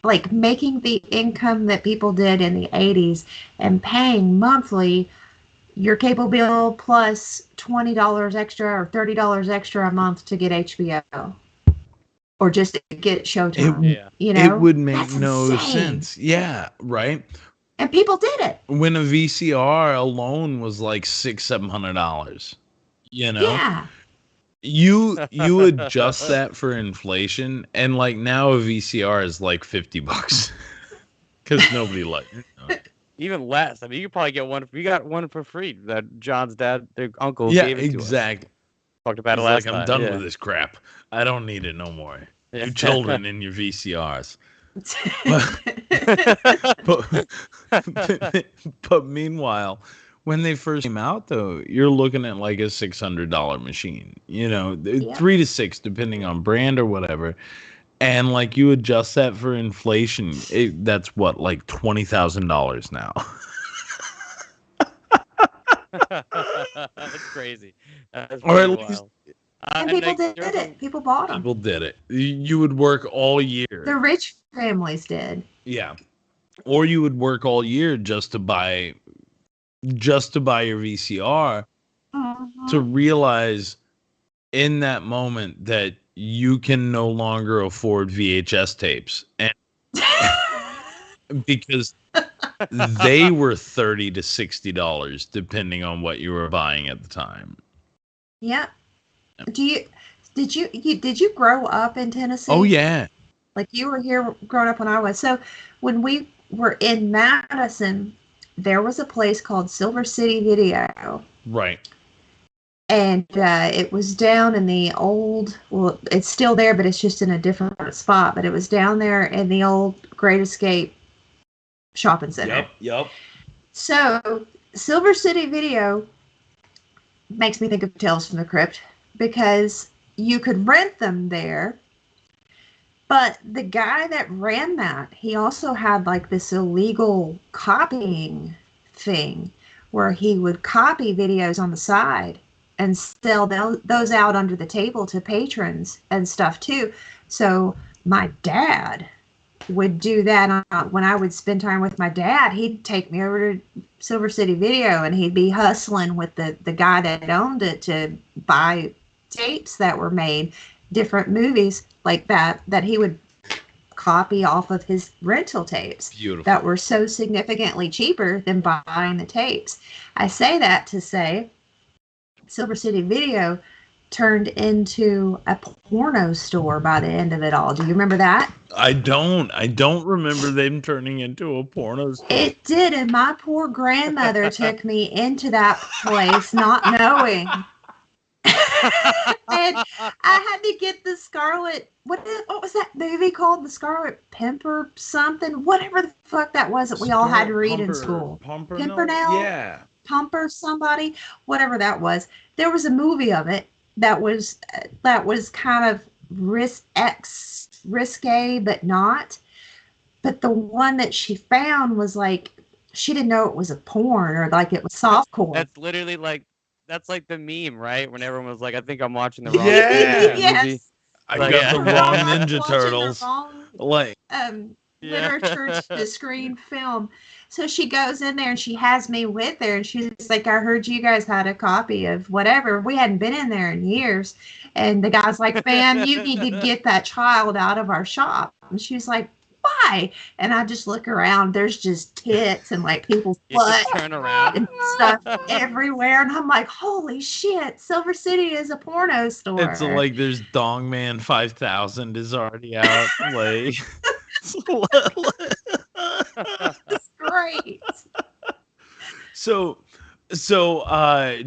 Speaker 9: like making the income that people did in the 80s and paying monthly your cable bill plus $20 extra or $30 extra a month to get HBO or just to get Showtime.
Speaker 8: It would make
Speaker 9: That's
Speaker 8: no
Speaker 9: insane.
Speaker 8: sense. Yeah, right.
Speaker 9: And people did it.
Speaker 8: When a VCR alone was like $600-$700,
Speaker 9: Yeah.
Speaker 8: You adjust that for inflation, and like now a VCR is like $50 because nobody
Speaker 7: Even less. I mean, you could probably get one. We got one for free that John's dad, their uncle,
Speaker 8: Yeah,
Speaker 7: gave it to us.
Speaker 8: exactly.
Speaker 7: Talked about it
Speaker 8: He's
Speaker 7: last
Speaker 8: like,
Speaker 7: time.
Speaker 8: I'm done with this crap. I don't need it no more. You children in your VCRs. But meanwhile, when they first came out, though, you're looking at like a $600 machine. 3 to 6, depending on brand or whatever. And like you adjust that for inflation, that's what, like $20,000 now.
Speaker 7: That's crazy. That's
Speaker 8: Or at
Speaker 7: pretty
Speaker 8: least,
Speaker 7: wild.
Speaker 9: And people did it. People bought them.
Speaker 8: people did it. You would work all year.
Speaker 9: The rich families did.
Speaker 8: Yeah. Or you would work all year just to buy your VCR to realize in that moment that you can no longer afford VHS tapes, and because they were $30 to $60 depending on what you were buying at the time.
Speaker 9: Yeah. Did you grow up in Tennessee?
Speaker 8: Oh yeah.
Speaker 9: Like you were here growing up when I was. So when we were in Madison, there was a place called Silver City Video.
Speaker 8: Right.
Speaker 9: And it was down in the old, well, it's still there, but it's just in a different spot. But it was down there in the old Great Escape shopping center.
Speaker 8: Yep.
Speaker 9: So Silver City Video makes me think of Tales from the Crypt because you could rent them there. But the guy that ran that, he also had like this illegal copying thing where he would copy videos on the side and sell those out under the table to patrons and stuff too. So my dad would do that when I would spend time with my dad. He'd take me over to Silver City Video and he'd be hustling with the guy that owned it to buy tapes that were made, different movies like that he would copy off of his rental tapes.
Speaker 8: Beautiful.
Speaker 9: That were so significantly cheaper than buying the tapes. I say that to say Silver City Video turned into a porno store by the end of it all. Do you remember that?
Speaker 8: I don't remember them turning into a porno store.
Speaker 9: It did, and my poor grandmother took me into that place not knowing. And I had to get the Scarlet, what was that movie called? The Scarlet Pimpernel something? Whatever the fuck that was that we all had to read in school. Pimpernel?
Speaker 8: Yeah.
Speaker 9: Pumper somebody, whatever that was. There was a movie of it that was kind of risque, but not. But the one that she found was like, she didn't know it was a porn or like it was softcore.
Speaker 7: That's literally like, that's like the meme, right? When everyone was like, I think I'm watching the wrong
Speaker 8: Yeah.
Speaker 7: movie.
Speaker 9: Yes.
Speaker 8: I
Speaker 7: Like,
Speaker 8: got
Speaker 7: yeah.
Speaker 8: the wrong Ninja
Speaker 9: Watching the
Speaker 8: Turtles.
Speaker 9: wrong,
Speaker 8: Like,
Speaker 9: literature to screen film. So she goes in there and she has me with her, and she's like, I heard you guys had a copy of whatever. We hadn't been in there in years. And the guy's like, ma'am, you need to get that child out of our shop. And she's like, why? And I just look around. There's just tits and like people's butt
Speaker 7: Turn around.
Speaker 9: and stuff everywhere. And I'm like, holy shit, Silver City is a porno store.
Speaker 8: It's like there's Dongman 5000 is already out. Like,
Speaker 9: It's great.
Speaker 8: So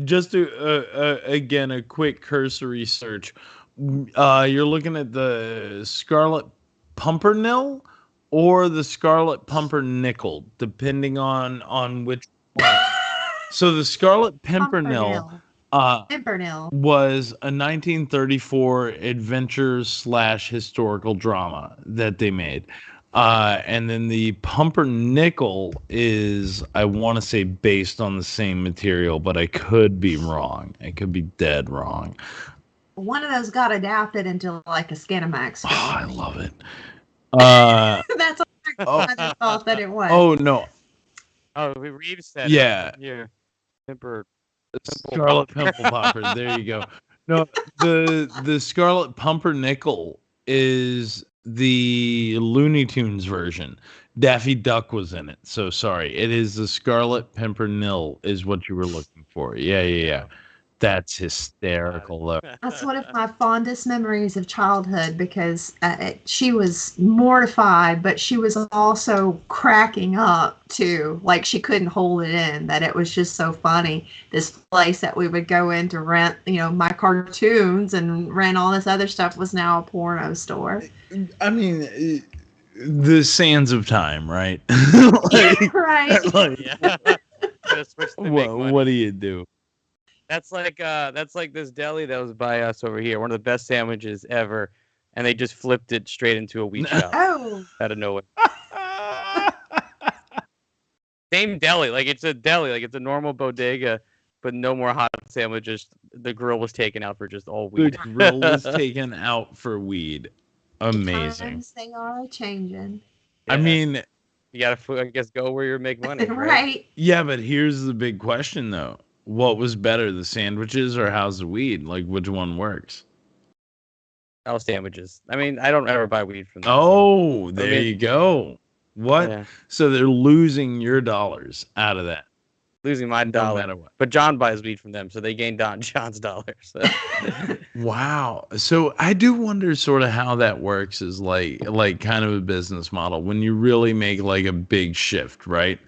Speaker 8: just to again a quick cursory search. You're looking at the Scarlet Pumpernickel or the Scarlet Pumpernickel, depending on which one. So the Scarlet Pimpernel
Speaker 9: Pimpernel
Speaker 8: was a 1934 adventure / historical drama that they made. And then the Pumpernickel is, I want to say, based on the same material, but I could be wrong. I could be dead wrong.
Speaker 9: One of those got adapted into like a Skinamax film.
Speaker 8: Oh, I love it.
Speaker 9: That's all I just thought that it was.
Speaker 8: Oh, no.
Speaker 7: Oh, Reeves said.
Speaker 8: Yeah.
Speaker 7: Here. Pimper.
Speaker 8: Scarlet Pimple Popper. There you go. No, the Scarlet Pumpernickel is the Looney Tunes version. Daffy Duck was in it. So sorry. It is the Scarlet Pimpernel is what you were looking for. Yeah. That's hysterical, though.
Speaker 9: That's one of my fondest memories of childhood because she was mortified, but she was also cracking up too. Like she couldn't hold it in, that it was just so funny. This place that we would go in to rent, my cartoons and rent all this other stuff was now a porno store.
Speaker 8: I mean, the sands of time, right?
Speaker 9: Right.
Speaker 8: What do you do?
Speaker 7: That's like this deli that was by us over here. One of the best sandwiches ever, and they just flipped it straight into a wheat shop
Speaker 9: Oh.
Speaker 7: out of nowhere. Same deli, like it's a deli, like it's a normal bodega, but no more hot sandwiches. The grill was taken out for just all
Speaker 8: The
Speaker 7: weed.
Speaker 8: grill was taken out for weed. Amazing.
Speaker 9: Times they are changing.
Speaker 8: I mean,
Speaker 7: You gotta, I guess, go where you make money, right?
Speaker 9: Right.
Speaker 8: yeah, but here's the big question, though. What was better, the sandwiches or how's the weed? Like, which one works?
Speaker 7: Oh, sandwiches. I mean, I don't ever buy weed from them.
Speaker 8: Oh, there
Speaker 7: Okay.
Speaker 8: you go. What?
Speaker 7: Yeah.
Speaker 8: So they're losing your dollars out of that.
Speaker 7: Losing my
Speaker 8: No
Speaker 7: dollar.
Speaker 8: matter what.
Speaker 7: But John buys weed from them, so they gain John's dollars. So.
Speaker 8: Wow. So I do wonder sort of how that works is like kind of a business model when you really make like a big shift, right?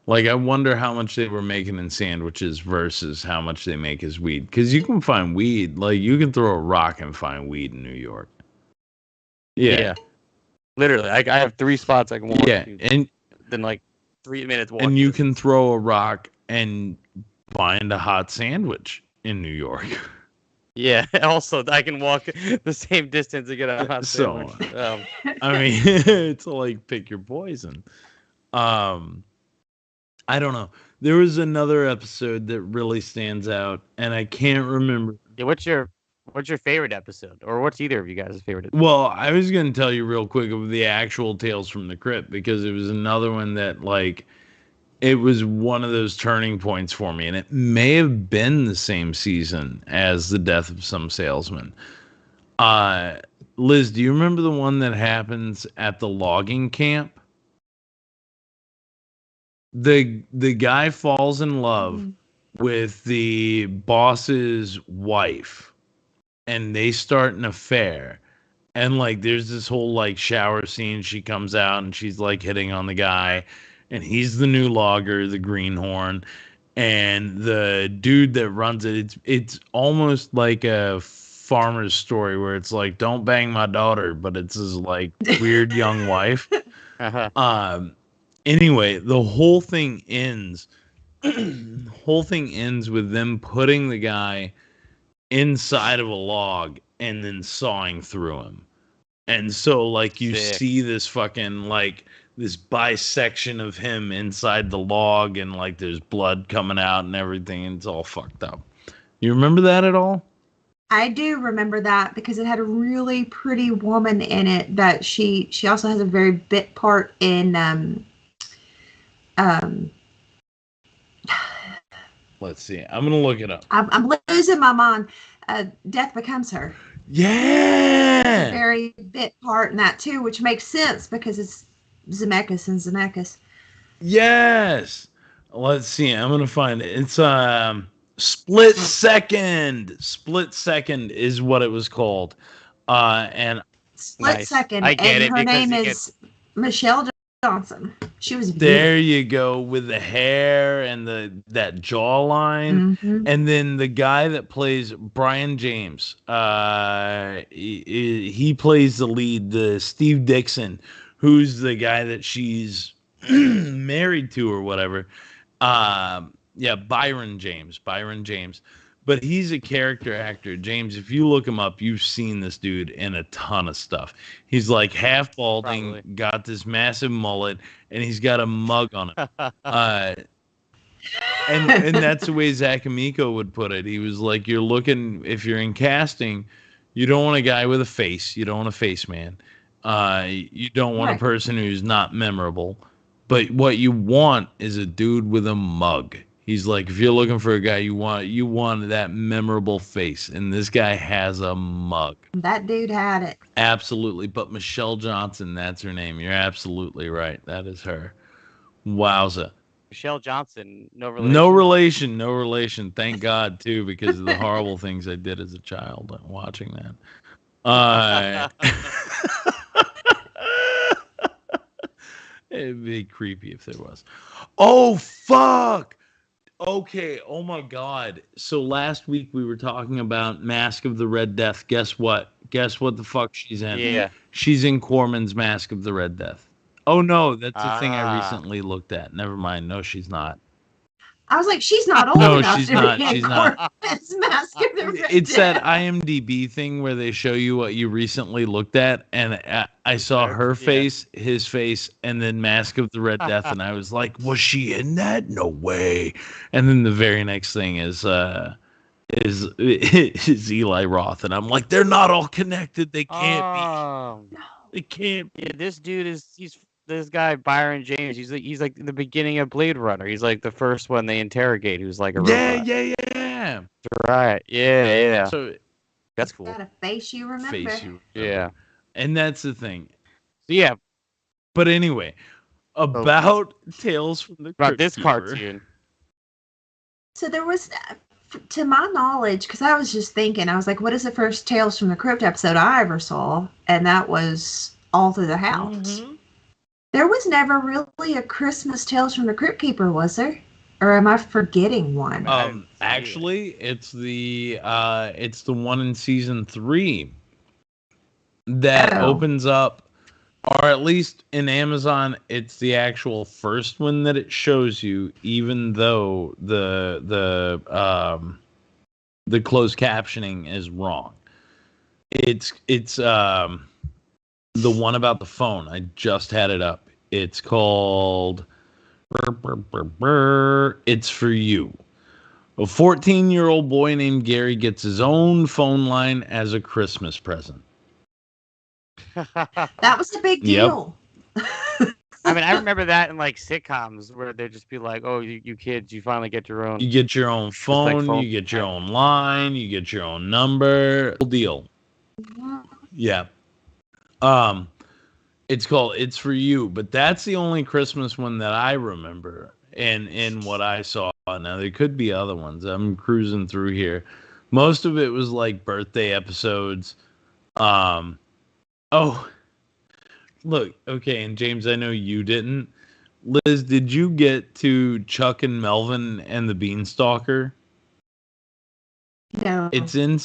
Speaker 8: Like I wonder how much they were making in sandwiches versus how much they make as weed. Because you can find weed, like you can throw a rock and find weed in New York. Yeah.
Speaker 7: Literally, I have 3 spots I can walk
Speaker 8: Yeah.
Speaker 7: to.
Speaker 8: And
Speaker 7: Then like 3 minutes walking.
Speaker 8: you can throw a rock and find a hot sandwich in New York.
Speaker 7: Yeah. Also, I can walk the same distance to get a hot
Speaker 8: So-
Speaker 7: sandwich.
Speaker 8: I mean, it's like pick your poison. I don't know. There was another episode that really stands out, and I can't remember.
Speaker 7: Yeah, what's your favorite episode, or what's either of you guys' favorite?
Speaker 8: Well, I was going to tell you real quick of the actual Tales from the Crypt because it was another one that like it was one of those turning points for me, and it may have been the same season as The Death of Some Salesman. Liz, do you remember the one that happens at the logging camp? The guy falls in love with the boss's wife, and they start an affair. And like there's this whole like shower scene. She comes out and she's like hitting on the guy, and he's the new logger, the greenhorn, and the dude that runs it. It's almost like a farmer's story where it's like, don't bang my daughter, but it's his like weird young wife. Anyway, the whole thing ends. The whole thing ends with them putting the guy inside of a log and then sawing through him. And so, like, you
Speaker 7: Sick.
Speaker 8: see this fucking like this bisection of him inside the log, and like there's blood coming out and everything, and it's all fucked up. You remember that at all?
Speaker 9: I do remember that because it had a really pretty woman in it that she also has a very bit part in um
Speaker 8: Let's see. I'm gonna look it up.
Speaker 9: I'm losing my mind. Death Becomes Her.
Speaker 8: Yeah.
Speaker 9: A very bit part in that too, which makes sense because it's Zemeckis and Zemeckis.
Speaker 8: Yes. Let's see. I'm gonna find it. It's Split Second. Split Second is what it was called. And
Speaker 9: Split
Speaker 7: Nice.
Speaker 9: Second.
Speaker 7: I get
Speaker 9: and
Speaker 7: it
Speaker 9: her
Speaker 7: because
Speaker 9: name
Speaker 7: you
Speaker 9: is Michelle Johnson. She was
Speaker 8: there
Speaker 9: beautiful.
Speaker 8: you go with the hair and that jawline.
Speaker 9: Mhm.
Speaker 8: And then the guy that plays Brian James, he plays the lead, the Steve Dixon, who's the guy that she's married to or whatever. Yeah, Byron James. But he's a character actor. James, if you look him up, you've seen this dude in a ton of stuff. He's like half balding,
Speaker 7: Probably.
Speaker 8: got this massive mullet, and he's got a mug on him. And that's the way Zach Amico would put it. He was like, you're looking, if you're in casting, you don't want a guy with a face. You don't want a face man. You don't want a
Speaker 9: Right.
Speaker 8: person who's not memorable. But what you want is a dude with a mug. He's like, if you're looking for a guy, you want that memorable face, and this guy has a mug.
Speaker 9: That dude had it.
Speaker 8: Absolutely. But Michelle Johnson, that's her name. You're absolutely right. That is her. Wowza.
Speaker 7: Michelle Johnson, no relation.
Speaker 8: No relation. Thank God too, because of the horrible things I did as a child watching that. It'd be creepy if there was. Oh fuck. Okay. Oh my God. So last week we were talking about Mask of the Red Death. Guess what? Guess what the fuck she's in?
Speaker 7: Yeah.
Speaker 8: She's in Corman's Mask of the Red Death. Oh no, that's the thing I
Speaker 7: Ah.
Speaker 8: recently looked at. Never mind. No, she's not.
Speaker 9: I was like, she's not old
Speaker 8: No,
Speaker 9: enough
Speaker 8: she's
Speaker 9: to
Speaker 8: not.
Speaker 9: be in
Speaker 8: She's not.
Speaker 9: Corman's Mask of the Red
Speaker 8: It's that
Speaker 9: Death.
Speaker 8: IMDb thing where they show you what you recently looked at, and I saw her face, his face, and then Mask of the Red Death, and I was like, was she in that? No way. And then the very next thing is Eli Roth, and I'm like, they're not all connected. They can't be. They can't be.
Speaker 7: Yeah, this dude he's this guy Byron James. He's like in the beginning of Blade Runner. He's like the first one they interrogate. Who's like a robot.
Speaker 8: Yeah.
Speaker 7: Right. Yeah.
Speaker 8: So
Speaker 7: That's cool.
Speaker 9: Got a face you remember.
Speaker 8: face you.
Speaker 7: Yeah.
Speaker 8: And that's the thing.
Speaker 7: So yeah,
Speaker 8: But anyway, about Tales from the
Speaker 7: about this
Speaker 8: Cryptkeeper.
Speaker 7: cartoon.
Speaker 9: So there was, to my knowledge, because I was just thinking, I was like, what is the first Tales from the Crypt episode I ever saw? And that was All Through the House.
Speaker 8: Mm-hmm.
Speaker 9: There was never really a Christmas Tales from the Crypt Keeper, was there? Or am I forgetting one?
Speaker 8: Actually, it's the one in season 3 that opens up, or at least in Amazon, it's the actual first one that it shows you, even though the closed captioning is wrong. It's the one about the phone. I just had it up. It's called It's For You. A 14-year-old boy named Gary gets his own phone line as a Christmas present.
Speaker 9: That was a big
Speaker 8: Yep.
Speaker 9: deal.
Speaker 7: I mean, I remember that in like sitcoms where they'd just be like, "Oh, you kids, you finally get your own."
Speaker 8: You get your own phone,
Speaker 7: phone.
Speaker 8: you get your own line, you get your own number. Whole deal. Yeah. It's called It's For You, but that's the only Christmas one that I remember in what I saw. Now there could be other ones. I'm cruising through here. Most of it was like birthday episodes. Oh, look, okay, and James, I know you didn't. Liz, did you get to Chuck and Melvin and the Beanstalker?
Speaker 9: No.
Speaker 8: It's in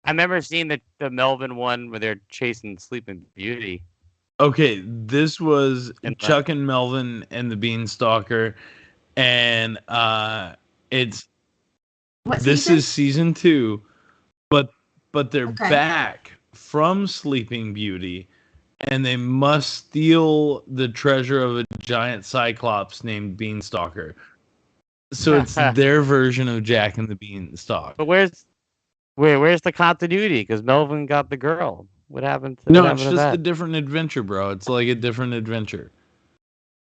Speaker 7: I remember seeing the Melvin one where they're chasing Sleeping Beauty.
Speaker 8: Okay, this was
Speaker 7: And
Speaker 8: Chuck and Melvin and the Beanstalker, and it's
Speaker 9: What
Speaker 8: this
Speaker 9: season?
Speaker 8: is season 2, but they're
Speaker 9: Okay.
Speaker 8: back from Sleeping Beauty, and they must steal the treasure of a giant cyclops named Beanstalker. So it's their version of Jack and the Beanstalk.
Speaker 7: But where's Where's the continuity? Because Melvin got the girl. What happened to,
Speaker 8: No,
Speaker 7: what
Speaker 8: it's
Speaker 7: happened to
Speaker 8: just
Speaker 7: that?
Speaker 8: a different adventure, bro. It's like a different adventure.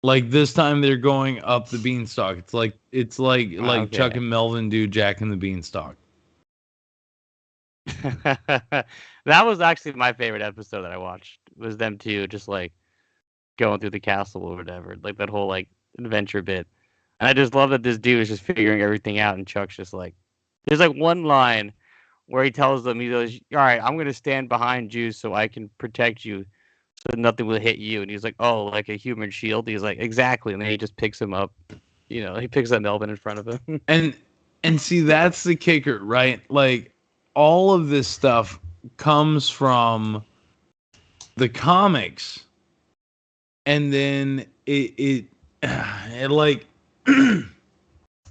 Speaker 8: Like this time they're going up the beanstalk. It's like
Speaker 7: Okay.
Speaker 8: Chuck and Melvin do Jack and the Beanstalk.
Speaker 7: That was actually my favorite episode that I watched. Was them two just like going through the castle or whatever, like that whole like adventure bit. And I just love that this dude is just figuring everything out, and Chuck's just like, there's like one line where he tells them, he goes, "All right, I'm gonna stand behind you so I can protect you, so nothing will hit you." And he's like, "Oh, like a human shield?" He's like, "Exactly." And then he just picks him up. He picks up Melvin in front of him.
Speaker 8: And see, that's the kicker, right? Like all of this stuff comes from the comics, and then it like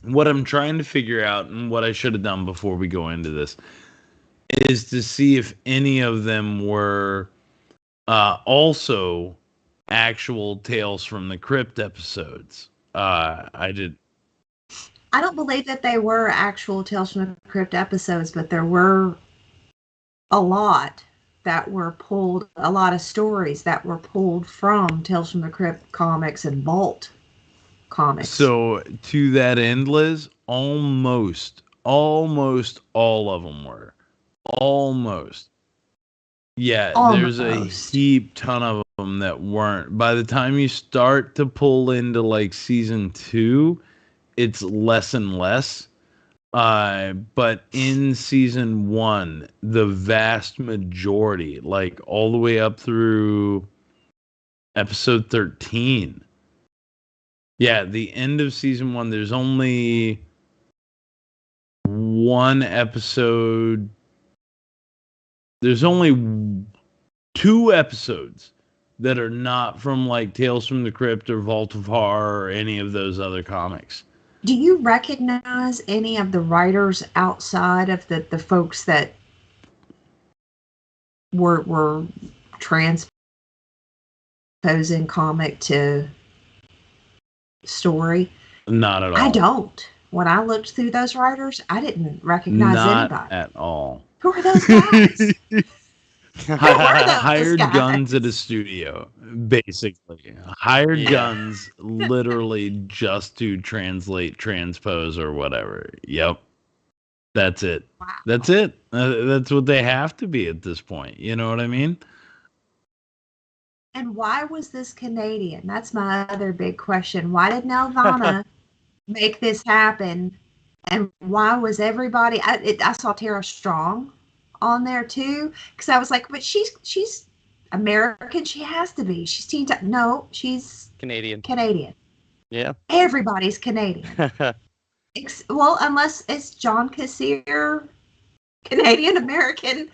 Speaker 8: what I'm trying to figure out, and what I should have done before we go into this, is to see if any of them were also actual Tales from the Crypt episodes. I did.
Speaker 9: I don't believe that they were actual Tales from the Crypt episodes, but there were a lot that were pulled, a lot of stories that were pulled from Tales from the Crypt comics and Vault comics.
Speaker 8: So to that end, Liz, almost all of them were. Almost. Yeah, there's a
Speaker 9: Almost.
Speaker 8: heap ton of them that weren't. By the time you start to pull into like season 2, it's less and less. But in season 1, the vast majority, like all the way up through episode 13. Yeah, the end of season 1, there's only one episode. There's only 2 episodes that are not from like Tales from the Crypt or Vault of Horror or any of those other comics.
Speaker 9: Do you recognize any of the writers outside of the folks that were transposing comic to story?
Speaker 8: Not at all.
Speaker 9: I don't. When I looked through those writers, I didn't recognize
Speaker 8: Not
Speaker 9: anybody.
Speaker 8: at all.
Speaker 9: Who are those guys?
Speaker 8: Hired
Speaker 9: guys?
Speaker 8: guns at a studio, basically. Hired
Speaker 7: Yeah.
Speaker 8: guns literally just to translate, transpose, or whatever. Yep. That's it.
Speaker 9: Wow.
Speaker 8: That's it. That's what they have to be at this point. You know what I mean?
Speaker 9: And why was this Canadian? That's my other big question. Why did Nelvana make this happen? And why was everybody? I saw Tara Strong on there too, because I was like, but she's American. She has to be. She's teen. No, she's
Speaker 7: Canadian. Yeah.
Speaker 9: Everybody's Canadian. Well, unless it's John Cassier, Canadian American.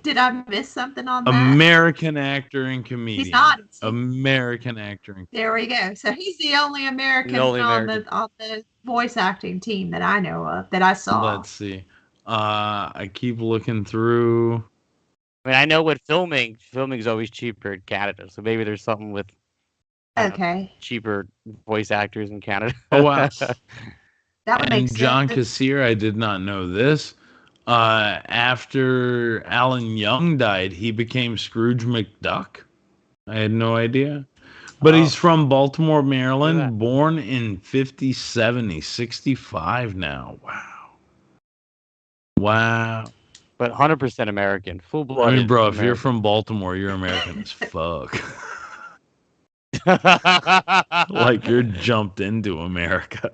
Speaker 9: Did I miss something on that?
Speaker 8: American actor and comedian.
Speaker 9: He's not.
Speaker 8: American actor and
Speaker 9: There we go. So he's the only American,
Speaker 7: The only
Speaker 9: on
Speaker 7: American.
Speaker 9: the voice acting team that I know of, that I saw.
Speaker 8: Let's see. I keep looking through.
Speaker 7: I mean, I know with filming's always cheaper in Canada, so maybe there's something with
Speaker 9: Okay.
Speaker 7: cheaper voice actors in Canada.
Speaker 8: Oh, wow.
Speaker 9: That would make
Speaker 8: And
Speaker 9: sense.
Speaker 8: John Cassier, I did not know this. After Alan Young died, he became Scrooge McDuck. I had no idea. But he's from Baltimore,
Speaker 7: Look at that.
Speaker 8: Maryland, born in 57. He's 65 now. Wow.
Speaker 7: But 100% American, full
Speaker 8: I
Speaker 7: blooded.
Speaker 8: mean, bro, if you're from Baltimore, you're American as fuck. Like you're jumped into America.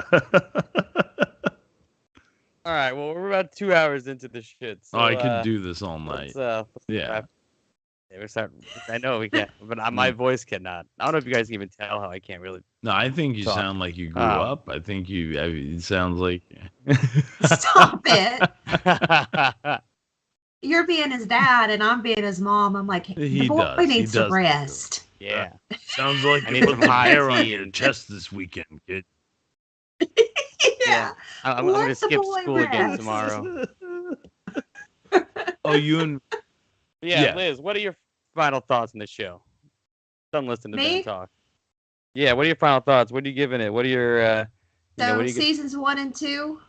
Speaker 7: All right, well, we're about 2 hours into the shit. So,
Speaker 8: I could do this all night.
Speaker 7: let's
Speaker 8: Yeah.
Speaker 7: wrap- we're starting- I know we can't, but my voice cannot. I don't know if you guys can even tell how I can't really.
Speaker 8: No, I think you
Speaker 7: Talk.
Speaker 8: sound like you grew
Speaker 7: Oh.
Speaker 8: up. I think it sounds like.
Speaker 9: Stop it. You're being his dad and I'm being his mom. I'm like, the
Speaker 8: He
Speaker 9: boy
Speaker 8: does. He
Speaker 9: needs to
Speaker 8: does.
Speaker 9: rest.
Speaker 7: Yeah.
Speaker 8: Sounds like
Speaker 7: I
Speaker 8: you
Speaker 7: need
Speaker 8: put
Speaker 7: some
Speaker 8: some
Speaker 7: high
Speaker 8: hair on
Speaker 7: tea.
Speaker 8: your chest this weekend, kid.
Speaker 9: Yeah.
Speaker 7: I'm
Speaker 9: Let
Speaker 7: going to
Speaker 9: the
Speaker 7: skip
Speaker 9: boy
Speaker 7: school again
Speaker 9: rest.
Speaker 7: tomorrow.
Speaker 8: Oh, you and
Speaker 7: Yeah,
Speaker 8: Yeah.
Speaker 7: Liz, what are your final thoughts on the show? Done listening to
Speaker 9: Me?
Speaker 7: them talk. Yeah, what are your final thoughts? What are you giving it? What are your,
Speaker 9: So
Speaker 7: what are you
Speaker 9: seasons 1 and 2,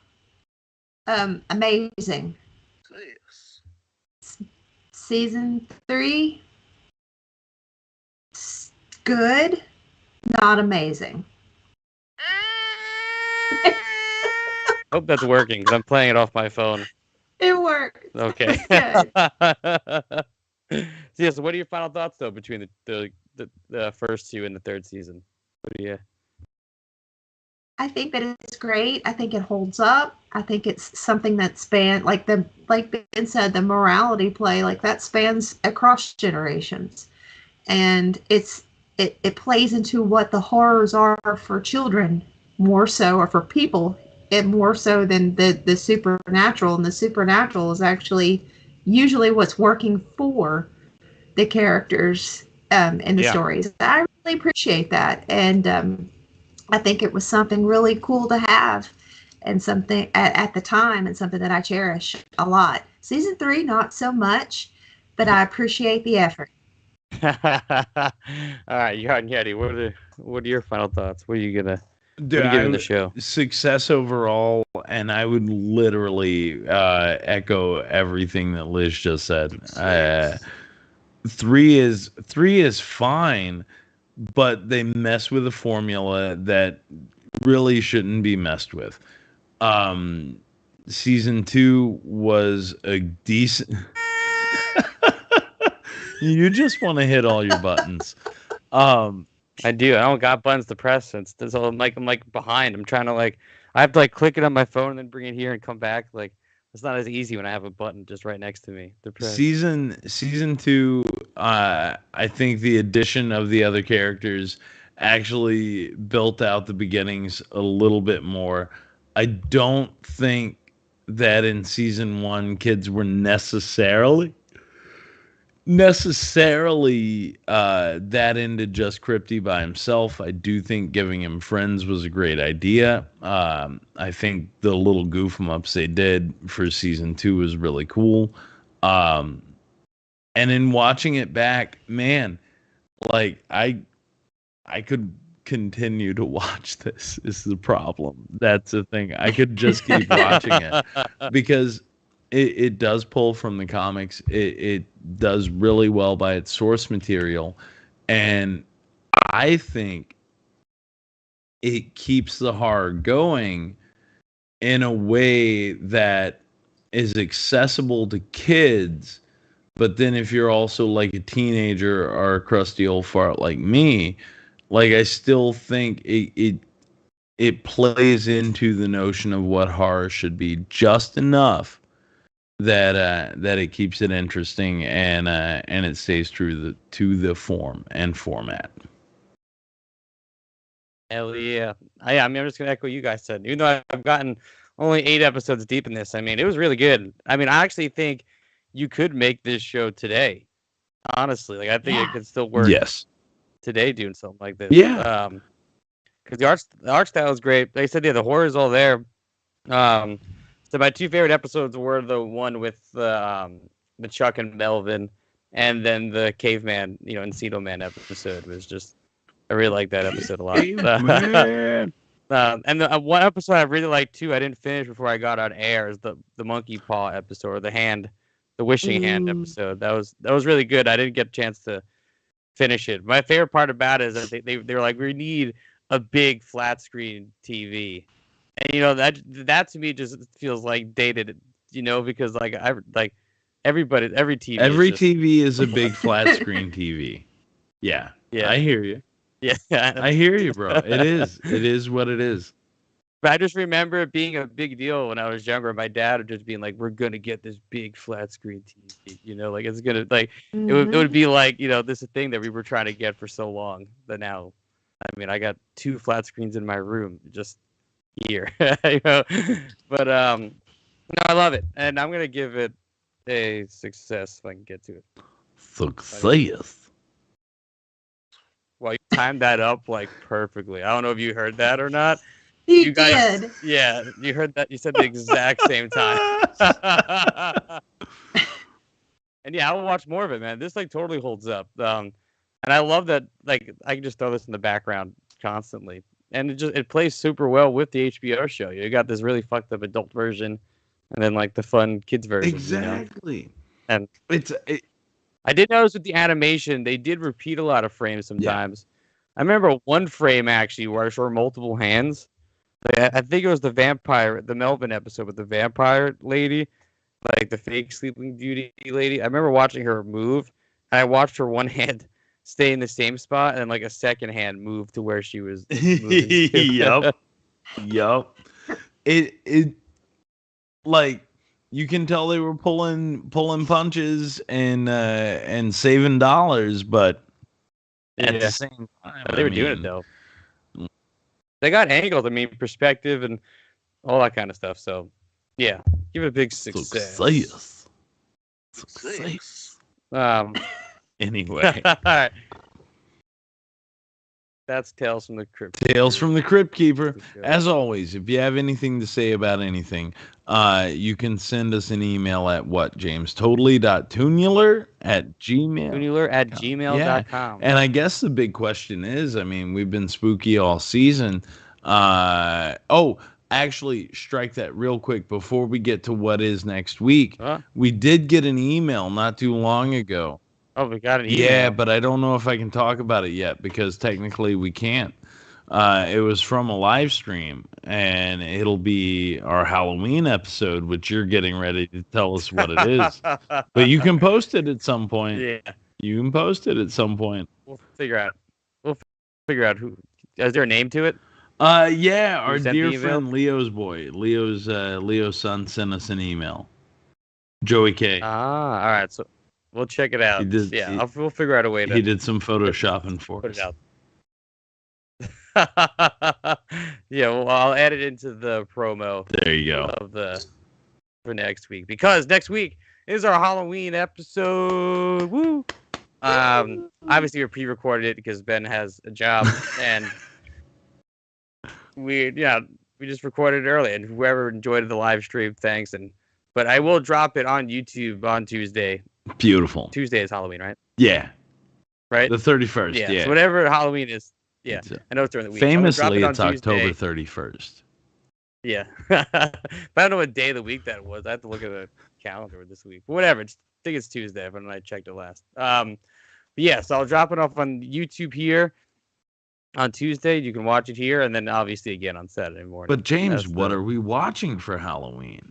Speaker 9: amazing.
Speaker 10: this?
Speaker 9: Season 3, good, not amazing.
Speaker 7: Hope that's working because I'm playing it off my phone.
Speaker 9: It worked.
Speaker 7: Okay.
Speaker 9: It was
Speaker 7: So, yeah, so what are your final thoughts though between the first two and the third season? What do you?
Speaker 9: I think that it's great. I think it holds up. I think it's something that like Ben said, the morality play, like that spans across generations, and it plays into what the horrors are for children more so, or for people, and more so than the supernatural. And the supernatural is actually usually what's working for the characters in the stories. I really appreciate that, and I think it was something really cool to have, and something at the time, and something that I cherish a lot. Season 3, not so much, but I appreciate the effort.
Speaker 7: All right, Yeti. What are your final thoughts? What are you giving the show?
Speaker 8: Success overall, and I would literally echo everything that Liz just said. 3 is fine, but they mess with a formula that really shouldn't be messed with. Season 2 was a decent. You just want to hit all your buttons.
Speaker 7: I do. I don't got buttons to press. So I'm like behind. I'm trying to I have to click it on my phone and then bring it here and come back. It's not as easy when I have a button just right next to me to press.
Speaker 8: Season 2, I think the addition of the other characters actually built out the beginnings a little bit more. I don't think that in season 1 kids were necessarily that into just Crypty by himself. I do think giving him friends was a great idea. I think the little goof 'em ups they did for season 2 was really cool. And in watching it back, man, I could continue to watch this. Is the problem. That's the thing. I could just keep watching it because it does pull from the comics. It does really well by its source material. And I think it keeps the horror going in a way that is accessible to kids. But then if you're also like a teenager or a crusty old fart like me, I still think it plays into the notion of what horror should be just enough that it keeps it interesting and it stays true to the form and format.
Speaker 7: Hell yeah! I'm just gonna echo you guys said. Even though I've gotten only 8 episodes deep in this, it was really good. I actually think you could make this show today. Honestly, I think it could still work.
Speaker 8: Yes.
Speaker 7: Today, doing something like this.
Speaker 8: Yeah.
Speaker 7: Because the art style is great. Like I said, the horror is all there. So my 2 favorite episodes were the one with the Chuck and Melvin, and then the Caveman, Encino Man episode was just, I really liked that episode a lot. And the one episode I really liked too, I didn't finish before I got on air, is the monkey paw episode, or the wishing hand episode. That was really good. I didn't get a chance to finish it. My favorite part about it is that they were like, we need a big flat screen TV. And that to me just feels like dated, because every TV
Speaker 8: is a big flat screen TV. Yeah. I hear you.
Speaker 7: Yeah.
Speaker 8: I hear you, bro. It is what it is.
Speaker 7: But I just remember it being a big deal when I was younger. My dad would just being like, "We're gonna get this big flat screen TV." It's gonna it would be like, this is a thing that we were trying to get for so long. That now, I got 2 flat screens in my room just here. But no, I love it, and I'm gonna give it a success if I can get to it.
Speaker 8: Success.
Speaker 7: Well, you timed that up perfectly. I don't know if you heard that or not.
Speaker 9: You guys did.
Speaker 7: Yeah, you heard that. You said the exact same time. And yeah, I will watch more of it, man. This totally holds up. And I love that I can just throw this in the background constantly. And it plays super well with the HBO show. You got this really fucked up adult version and then like the fun kids version.
Speaker 8: Exactly.
Speaker 7: You know? And
Speaker 8: It,
Speaker 7: I did notice with the animation, they did repeat a lot of frames sometimes. I remember one frame actually where I saw multiple hands. Like, I think it was the Melvin episode with the vampire lady, like the fake Sleeping Beauty lady. I remember watching her move, and I watched her one hand stay in the same spot, and like a second hand move to where she was moving to.
Speaker 8: Yup. It like you can tell they were pulling punches and saving dollars, but at the same time,
Speaker 7: they were doing it though. They got angles. I mean, perspective and all that kind of stuff. So, yeah, give it a big success.
Speaker 8: Success.
Speaker 7: Anyway, all right. That's Tales from the Crypt.
Speaker 8: Tales from the Cryptkeeper. As always, if you have anything to say about anything, you can send us an email at what, James? Toonular@gmail.
Speaker 7: Toonular@gmail.com.
Speaker 8: And I guess the big question is, I mean, we've been spooky all season. Actually, strike that real quick before we get to what is next week. We did get an email not too long ago.
Speaker 7: Oh, we got an email.
Speaker 8: Yeah, but I don't know if I can talk about it yet because technically we can't. It was from a live stream, and it'll be our Halloween episode, which you're getting ready to tell us what it is. But you can post it at some point.
Speaker 7: Yeah.
Speaker 8: You can post it at some point.
Speaker 7: We'll figure out who. Is there a name to it?
Speaker 8: Yeah, our
Speaker 7: sent
Speaker 8: dear
Speaker 7: the email?
Speaker 8: friend Leo's son sent us an email. Joey K.
Speaker 7: All right. So we'll check it out. We'll figure out a way to.
Speaker 8: He did some photoshopping for
Speaker 7: put
Speaker 8: us.
Speaker 7: it out. Yeah, well, I'll add it into the promo.
Speaker 8: There you go.
Speaker 7: For next week, because next week is our Halloween episode. Woo! Obviously we pre-recorded it because Ben has a job, and we just recorded it early. And whoever enjoyed the live stream, thanks. But I will drop it on YouTube on Tuesday.
Speaker 8: Beautiful.
Speaker 7: Tuesday is Halloween, right?
Speaker 8: Yeah.
Speaker 7: Right.
Speaker 8: The 31st. Yeah.
Speaker 7: So whatever Halloween is. Yeah, I know it's during the week.
Speaker 8: Famously, it's
Speaker 7: Tuesday.
Speaker 8: October 31st.
Speaker 7: Yeah. But I don't know what day of the week that was. I have to look at the calendar this week. Whatever. I think it's Tuesday when I checked it last. But yeah, so I'll drop it off on YouTube here on Tuesday. You can watch it here, and then obviously again on Saturday morning.
Speaker 8: But James, what are we watching for Halloween?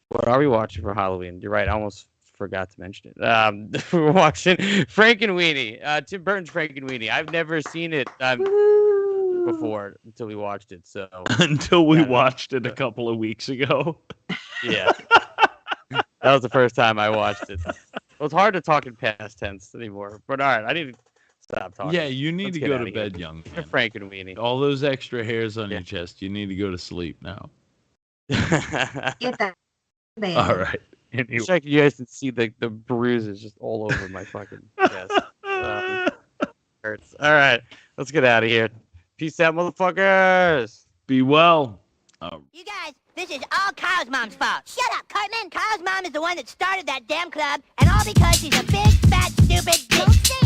Speaker 7: What are we watching for Halloween? You're right. I almost forgot to mention it. We're watching Frankenweenie. Tim Burton's Frankenweenie. I've never seen it before until we watched it. So
Speaker 8: until we watched it a couple of weeks ago.
Speaker 7: Yeah, that was the first time I watched it. Well, it's hard to talk in past tense anymore. But all right, I need to stop talking.
Speaker 8: Yeah, you need to go to bed, young man.
Speaker 7: Frankenweenie.
Speaker 8: All those extra hairs on your chest. You need to go to sleep now.
Speaker 9: Get that bed.
Speaker 8: All right.
Speaker 7: Anyway. Check, you guys can see the bruises just all over my fucking chest. Hurts. All right, let's get out of here. Peace out, motherfuckers.
Speaker 8: Be well.
Speaker 2: You guys, this is all Kyle's mom's fault. Shut up, Cartman. Kyle's mom is the one that started that damn club, and all because she's a big, fat, stupid bitch.